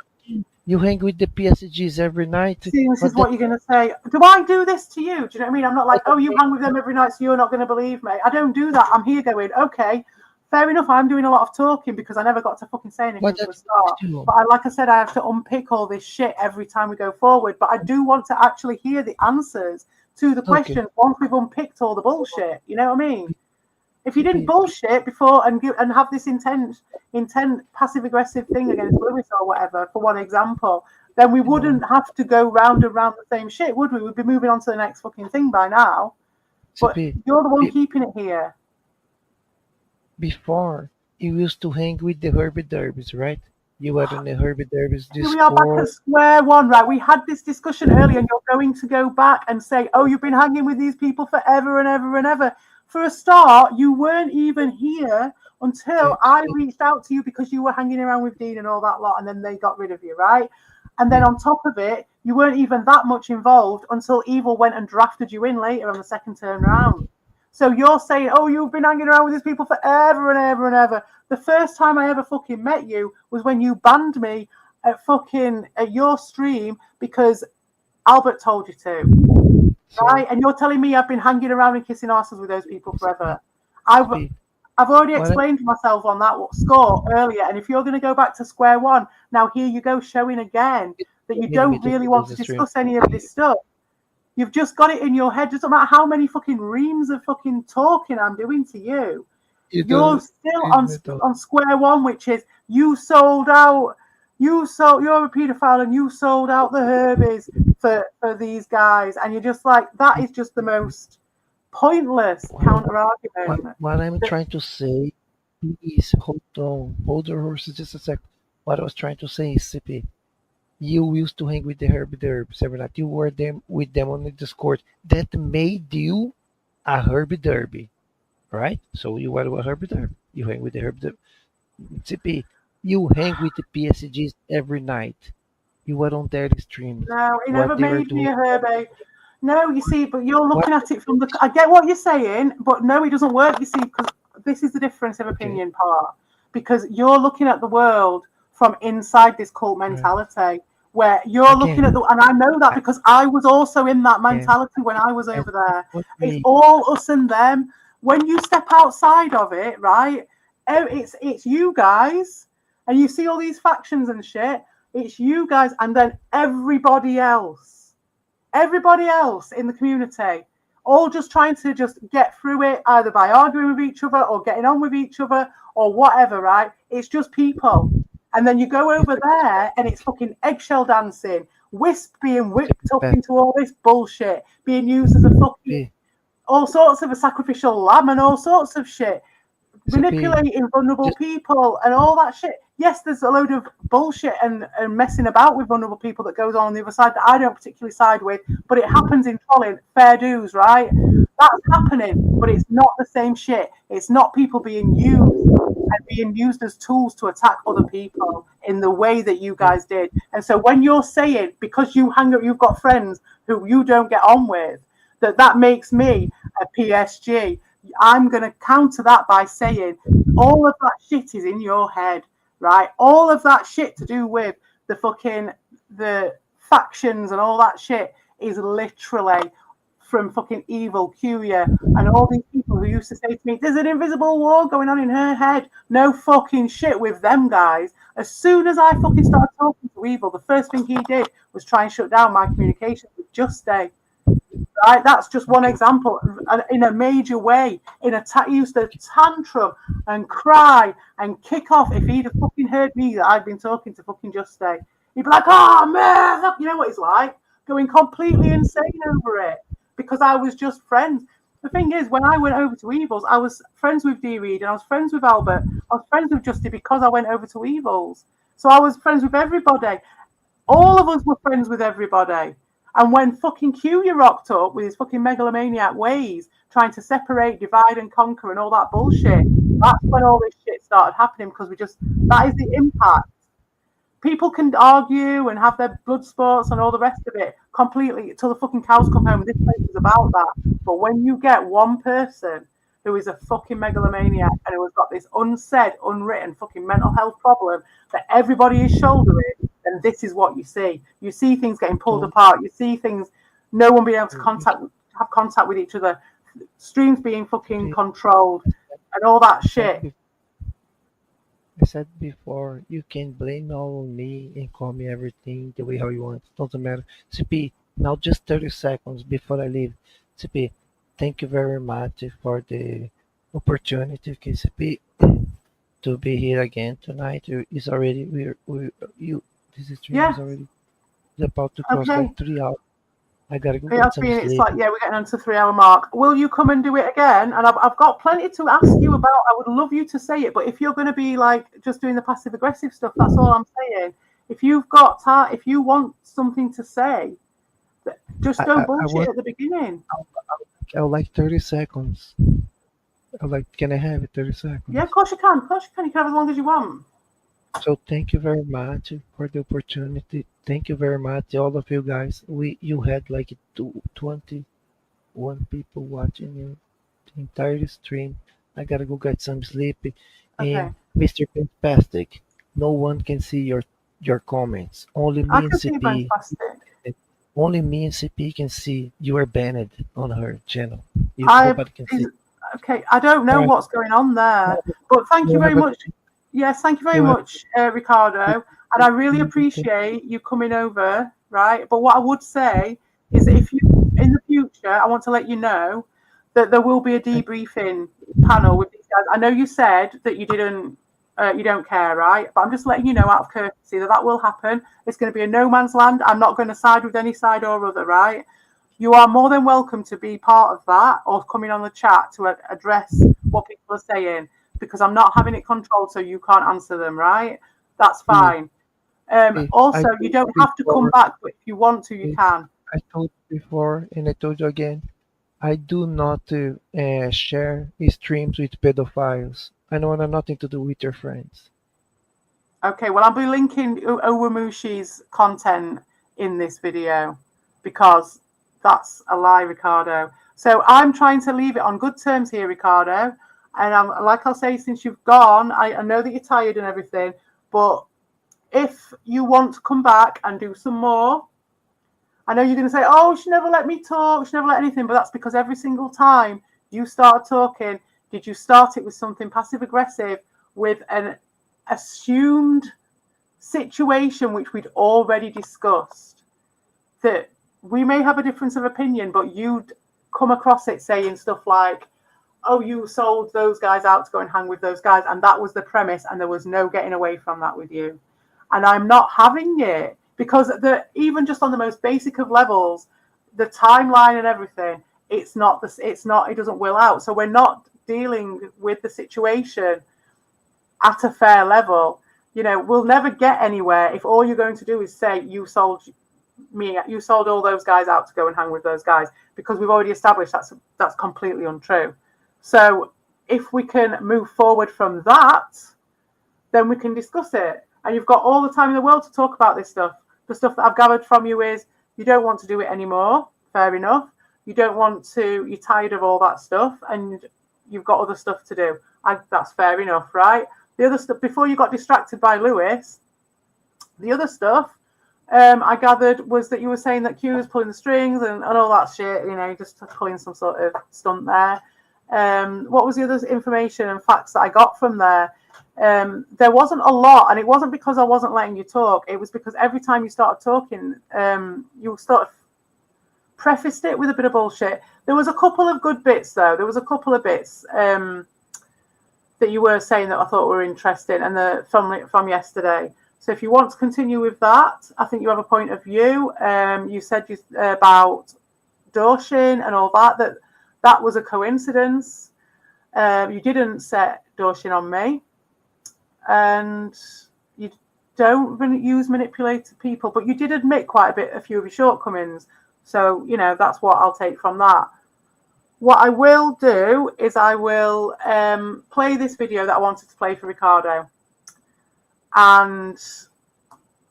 you hang with the PSGs every night, see, this is but what you're going to say. Do I do this to you? Do you know what I mean? I'm not like, that's oh, you okay. hang with them every night, so you're not going to believe me. I don't do that. I'm here going, okay, fair enough. I'm doing a lot of talking because I never got to fucking say anything But for a that's start. too. But like I said, I have to unpick all this shit every time we go forward. But I do want to actually hear the answers to the Okay. questions once we've unpicked all the bullshit. You know what I mean? If you didn't CP, bullshit before and have this intent passive aggressive thing against Lewis or whatever, for one example, then we no, wouldn't have to go round and round the same shit, would we? We'd be moving on to the next fucking thing by now. But CP. you're the one be- keeping it here. Before you used to hang with the Herbie Derbies, right? You were in the Herbie Derbies Here we are back at Discord. square one, right? We had this discussion earlier, and you're going to go back and say, oh, you've been hanging with these people forever and ever and ever. For a start, you weren't even here until I reached out to you because you were hanging around with Dean and all that lot, and then they got rid of you, right? And then on top of it, you weren't even that much involved until Evil went and drafted you in later on the second turn round. So you're saying, oh, you've been hanging around with these people forever and ever and ever. The first time I ever fucking met you was when you banned me at your stream because Albert told you to, So right? And you're telling me I've been hanging around and kissing asses with those people forever. I've CP, I've already what I- explained myself on that score earlier, and if you're going to go back to square one, now here you go showing again that you Minute me don't to really want close to the stream. discuss any of this stuff. You've just got it in your head. Doesn't matter how many fucking reams of fucking talking I'm doing to you. You You're don't. still You don't. on square one, which is you sold out. You're a paedophile, and you sold out the Herbies for these guys, and you're just like that is just the most pointless counter argument. What I'm trying to say is, hold your horses just a sec. What I was trying to say is, CP, you used to hang with the Herbie Derbs every night. You were them with them on the Discord. That made you a Herbie Derby, right? So you were a Herbie Derby. You hang with the Herbie Derby. CP, you hang with the PSGs every night. You were on their streams. No, it never What they were made me doing. a Herbie. No, you see, but you're What? looking at it from the. I get what you're saying, but no, it doesn't work. You see, because this is the difference of Okay. opinion part. Because you're looking at the world from inside this cult Right. mentality, where you're looking at Again, the. And I know that I because I was also in that can. mentality when I was And over there. what It's me? all us and them. When you step outside of it, right? It's you guys, and you see all these factions and shit. It's you guys, and then everybody else in the community, all just trying to just get through it, either by arguing with each other or getting on with each other or whatever, right? It's just people. And then you go over there and it's fucking eggshell dancing, Wisp being whipped up into all this bullshit, being used as a fucking CP, all sorts of a sacrificial lamb and all sorts of shit, CP, manipulating vulnerable just people and all that shit. Yes, there's a load of bullshit and messing about with vulnerable people that goes on the other side that I don't particularly side with, but it happens in trolling. Fair dues, right? That's happening, but it's not the same shit. It's not people being used and being used as tools to attack other people in the way that you guys did. And so when you're saying because you've got friends who you don't get on with, that makes me a PSG. I'm going to counter that by saying all of that shit is in your head, right? All of that shit to do with the factions and all that shit is literally from fucking evil Curia and all these people who used to say to me, there's an invisible war going on in her head. No fucking shit with them guys. As soon as I fucking started talking to Evil, the first thing he did was try and shut down my communication with Just Stay. Right, that's just one example. In a major way, he used to tantrum and cry and kick off if he'd have fucking heard me that I'd been talking to fucking Just Stay. He'd be like, "Oh man," you know what he's like, going completely insane over it because I was just friends. The thing is, when I went over to Evils, I was friends with D Reed and I was friends with Albert. I was friends with Justy because I went over to Evils. So I was friends with everybody. All of us were friends with everybody. And when fucking Q rocked up with his fucking megalomaniac ways, trying to separate, divide, and conquer, and all that bullshit, that's when all this shit started happening because that is the impact. People can argue and have their blood sports and all the rest of it completely till the fucking cows come home. This place is about that. But when you get one person who is a fucking megalomaniac and who has got this unsaid, unwritten fucking mental health problem that everybody is shouldering, then this is what you see. You see things getting pulled apart. You see things, no one being able to have contact with each other, streams being fucking controlled, and all that shit. I said before, you can blame all on me and call me everything the way how you want. Doesn't matter. CP, now just 30 seconds before I leave. CP, thank you very much for the opportunity, KCP, to be here again tonight. Is already we you this stream Yeah. is already about to cross Okay. like 3 hours. I gotta go It get has some been. It's sleep. like, yeah, we're getting on to 3 hour mark. Will you come and do it again? And I've got plenty to ask you about. I would love you to say it, but if you're going to be like just doing the passive aggressive stuff, that's all I'm saying. If you've got time, if you want something to say, just don't I bullshit want at the beginning. I would like 30 seconds. I would like can I have it 30 Yeah, of seconds? course you can. Of course you can. You can have as long as you want. So thank you very much for the opportunity. Thank you very much, all of you guys. You had like 21 people watching you the entire stream. I gotta go get some sleep. Okay. And Mr. Fantastic, no one can see your comments. Only I me and can see CP. fantastic. Only me and CP can see you are banned on her channel. I Nobody can see. is okay. I don't All know right. what's going on there, but thank you You very have a much. Yes, thank you very you have much, Ricardo. And I really a good day. appreciate you coming over, right? But what I would say is that if you, in the future, I want to let you know that there will be a debriefing panel with these guys. I know you said that you don't care, right? But I'm just letting you know out of courtesy that that will happen. It's going to be a no man's land. I'm not going to side with any side or other, right? You are more than welcome to be part of that or coming on the chat to address what people are saying because I'm not having it controlled so you can't answer them, right? That's fine. I Also, you told don't you have to come before, back, but if you want to, you eh, can. I told you before, and I told you again. I do not share streams with pedophiles. I don't want nothing to do with your friends. Okay, well, I'll be linking Owamushi's content in this video because that's a lie, Ricardo. So I'm trying to leave it on good terms here, Ricardo. And I'm like I'll say, since you've gone, I know that you're tired and everything, but if you want to come back and do some more, I know you're going to say, oh, she never let me talk, she never let anything, but that's because every single time you start talking, did you start it with something passive aggressive with an assumed situation which we'd already discussed? That we may have a difference of opinion, but you'd come across it saying stuff like, oh, you sold those guys out to go and hang with those guys, and that was the premise, and there was no getting away from that with you. And I'm not having it because even just on the most basic of levels, the timeline and everything, it doesn't will out. So we're not dealing with the situation at a fair level. We'll never get anywhere if all you're going to do is say you sold all those guys out to go and hang with those guys, because we've already established that's completely untrue. So if we can move forward from that, then we can discuss it. And you've got all the time in the world to talk about this stuff. The stuff that I've gathered from you is you don't want to do it anymore. Fair enough. You're tired of all that stuff and you've got other stuff to do. That's fair enough, right? The other stuff, before you got distracted by Lewis, the other stuff I gathered was that you were saying that Q was pulling the strings and all that shit, just pulling some sort of stunt there. What was the other information and facts that I got from there? There wasn't a lot, and it wasn't because I wasn't letting you talk. It was because every time you started talking, you sort of prefaced it with a bit of bullshit. There was a couple of good bits, though. There was a couple of bits that you were saying that I thought were interesting, and from yesterday. So if you want to continue with that, I think you have a point of view. You said about Dorshin and all that was a coincidence. You didn't set Dorshin on me. And you don't use manipulated people, but you did admit a few of your shortcomings. So, that's what I'll take from that. What I will do is I will play this video that I wanted to play for Ricardo. And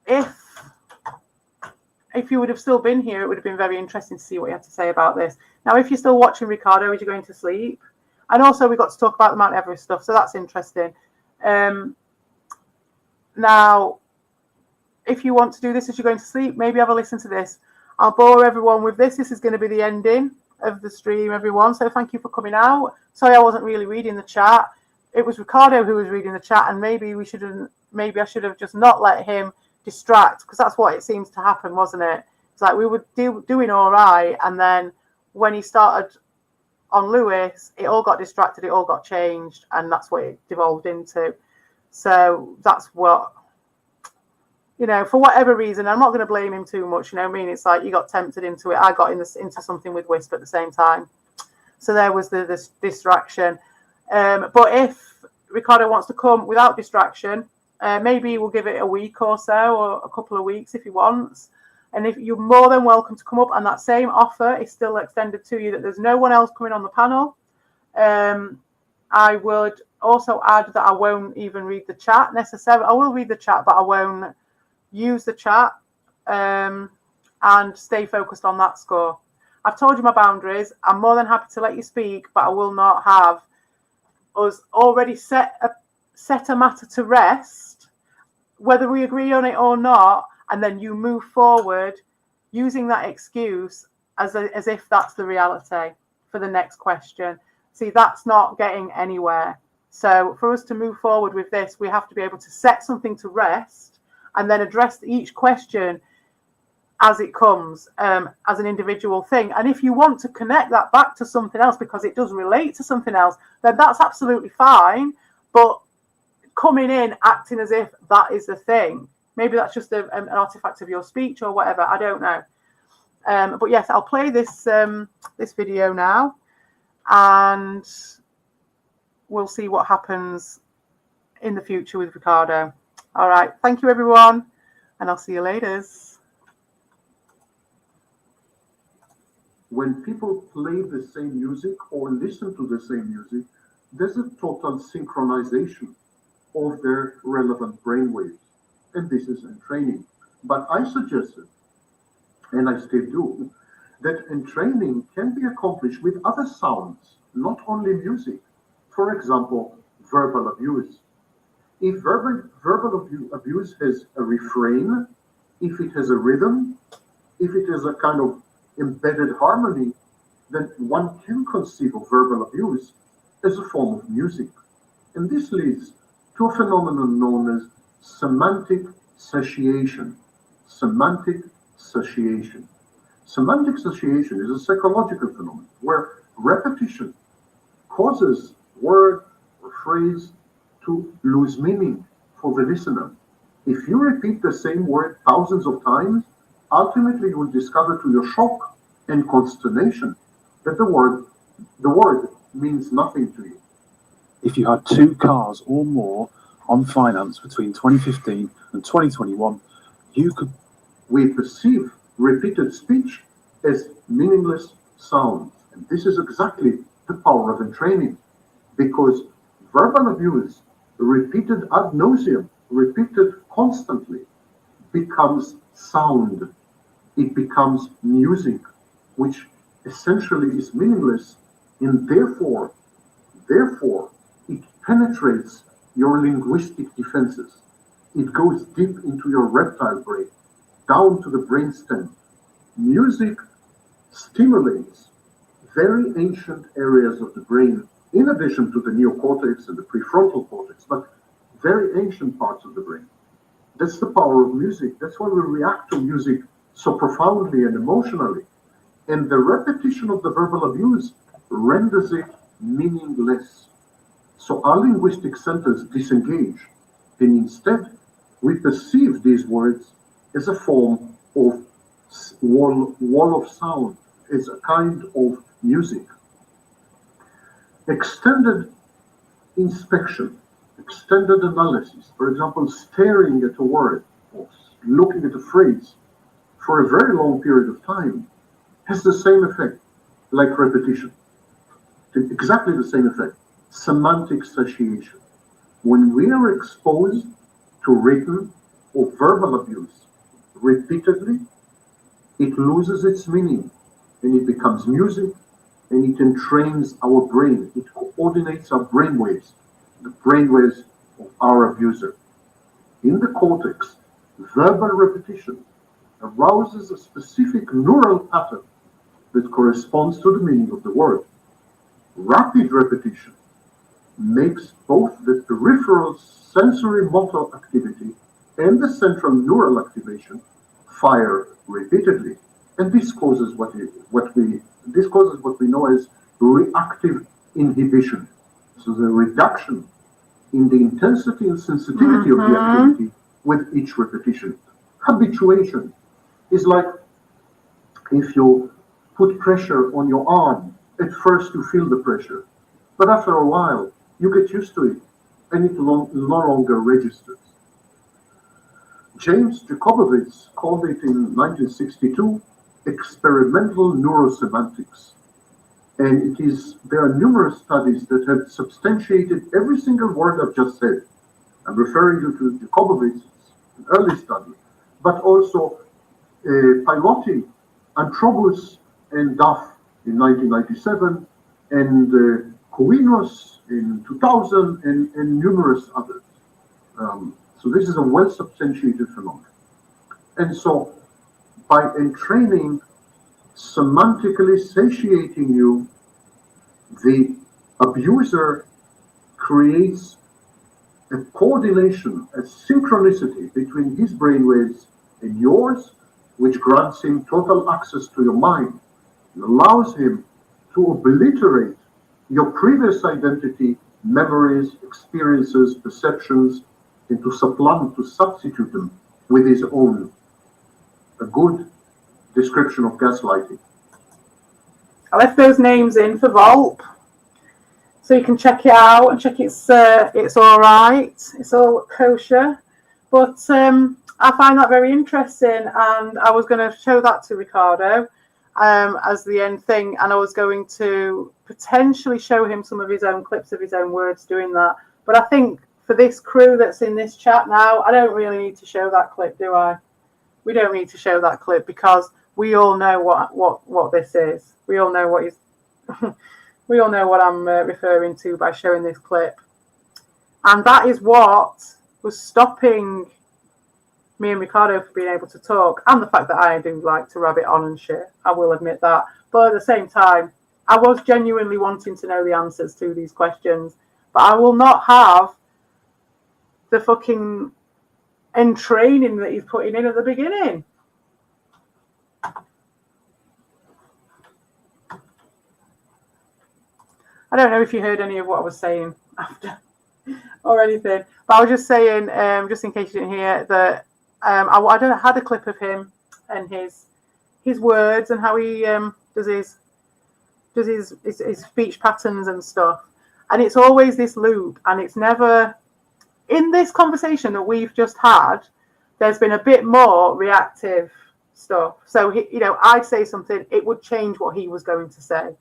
if you would have still been here, it would have been very interesting to see what you had to say about this. Now, if you're still watching, Ricardo, as you're going to sleep, and also we got to talk about the Mount Everest stuff, so that's interesting. Now, if you want to do this as you're going to sleep, maybe have a listen to this. I'll bore everyone with this. This is going to be the ending of the stream, everyone. So thank you for coming out. Sorry, I wasn't really reading the chat. It was Ricardo who was reading the chat, and maybe I should have just not let him distract, because that's what it seems to happen, wasn't it? It's like we were doing all right, and then when he started on Lewis, it all got distracted, it all got changed, and that's what it devolved into. So that's what, you know, for whatever reason, I'm not going to blame him too much. You know what I mean? It's like you got tempted into it. I got into something with Wisp at the same time. So there was the distraction. But if Ricardo wants to come without distraction, maybe we'll give it a week or so, or a couple of weeks if he wants. And if you're more than welcome to come up, and that same offer is still extended to you, that there's no one else coming on the panel. I would also add that I won't even read the chat necessarily. I will read the chat, but I won't use the chat, and stay focused on that score. I've told you my boundaries. I'm more than happy to let you speak, but I will not have us already set a matter to rest, whether we agree on it or not, and then you move forward using that excuse as if that's the reality for the next question. See, that's not getting anywhere. So for us to move forward with this, we have to be able to set something to rest and then address each question as it comes, as an individual thing. And if you want to connect that back to something else because it does relate to something else, then that's absolutely fine. But coming in acting as if that is the thing, maybe that's just an artifact of your speech or whatever, I don't know. But yes, I'll play this this video now, and we'll see what happens in the future with Ricardo. All right, thank you everyone, and I'll see you later. When people play the same music or listen to the same music, there's a total synchronization of their relevant brainwaves. And this is entraining. But I suggested, and I still do, that entraining can be accomplished with other sounds, not only music. For example, verbal abuse. If verbal abuse has a refrain, if it has a rhythm, if it has a kind of embedded harmony, then one can conceive of verbal abuse as a form of music. And this leads to a phenomenon known as semantic satiation. Semantic satiation. Semantic satiation is a psychological phenomenon where repetition causes word or phrase to lose meaning for the listener. If you repeat the same word thousands of times, ultimately you will discover to your shock and consternation that the word means nothing to you. If you had 2 cars or more on finance between 2015 and 2021, we perceive repeated speech as meaningless sounds. And this is exactly the power of entraining, because verbal abuse, repeated ad nauseum, repeated constantly, becomes sound. It becomes music, which essentially is meaningless, and therefore it penetrates your linguistic defenses. It goes deep into your reptile brain, down to the brainstem. Music stimulates very ancient areas of the brain, in addition to the neocortex and the prefrontal cortex, but very ancient parts of the brain. That's the power of music. That's why we react to music so profoundly and emotionally. And the repetition of the verbal abuse renders it meaningless. So our linguistic centers disengage, and instead we perceive these words as a form of wall of sound, as a kind of music. Extended inspection, extended analysis, for example, staring at a word or looking at a phrase for a very long period of time, has the same effect like repetition. Exactly the same effect. Semantic satiation. When we are exposed to written or verbal abuse repeatedly, it loses its meaning and it becomes music, and it entrains our brain. It coordinates our brainwaves, the brainwaves of our abuser. In the cortex, verbal repetition arouses a specific neural pattern that corresponds to the meaning of the word. Rapid repetition makes both the peripheral sensory motor activity and the central neural activation fire repeatedly, and this causes what we know as reactive inhibition. So the reduction in the intensity and sensitivity of the activity with each repetition. Habituation is like if you put pressure on your arm. At first you feel the pressure, but after a while you get used to it and it no longer registers. James Jacobowitz called it in 1962 experimental neurosemantics. And there are numerous studies that have substantiated every single word I've just said. I'm referring you to Jacobowitz's early study, but also Pilotti, Antrobus, and Duff in 1997, and Kouinos in 2000, and numerous others. So this is a well-substantiated phenomenon. And so by entraining, semantically satiating you, the abuser creates a coordination, a synchronicity between his brainwaves and yours, which grants him total access to your mind and allows him to obliterate your previous identity, memories, experiences, perceptions, and to supplant, to substitute them with his own. A good description of gaslighting. I left those names in for Volp, so you can check it out and check it's all right, it's all kosher. But I find that very interesting, and I was going to show that to Ricardo as the end thing, and I was going to potentially show him some of his own clips of his own words doing that. But I think for this crew that's in this chat now, I don't really need to show that clip, do I? We don't need to show that clip because we all know what this is. We all know what we all know what I'm referring to by showing this clip, and that is what was stopping me and Ricardo from being able to talk, and the fact that I do like to rabbit on and shit. I will admit that, but at the same time, I was genuinely wanting to know the answers to these questions, but I will not have the fucking entraining that he's putting in at the beginning. I don't know if you heard any of what I was saying after or anything, but I was just saying, just in case you didn't hear, that I had a clip of him and his words and how he does his speech patterns and stuff, and it's always this loop, and it's never in this conversation that we've just had. There's been a bit more reactive stuff, so I'd say something, it would change what he was going to say.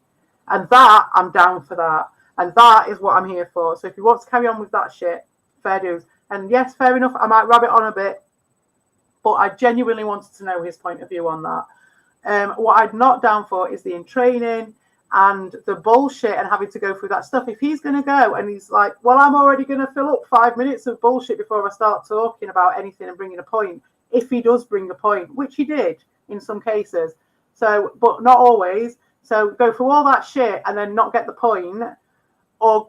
And that, I'm down for that. And that is what I'm here for. So if he wants to carry on with that shit, fair dues. And yes, fair enough, I might rabbit on a bit, but I genuinely wanted to know his point of view on that. What I'm not down for is the entraining and the bullshit and having to go through that stuff. If he's going to go and he's like, well, I'm already going to fill up 5 minutes of bullshit before I start talking about anything and bringing a point. If he does bring the point, which he did in some cases. So, but not always. So go through all that shit and then not get the point, or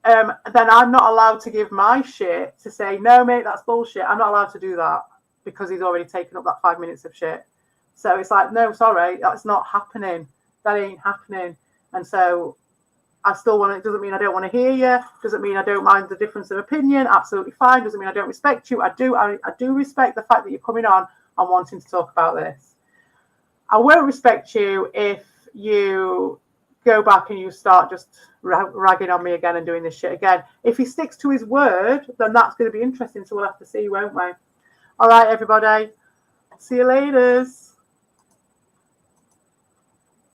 then I'm not allowed to give my shit to say, no, mate, that's bullshit. I'm not allowed to do that because he's already taken up that 5 minutes of shit. So it's like, no, sorry, that's not happening. That ain't happening. And so I still want it. Doesn't mean I don't want to hear you. Doesn't mean I don't mind the difference of opinion. Absolutely fine. Doesn't mean I don't respect you. I do respect the fact that you're coming on and wanting to talk about this. I won't respect you if you go back and you start just ragging on me again and doing this shit again. If he sticks to his word, then that's going to be interesting. So we'll have to see, won't we? All right, everybody. See you later.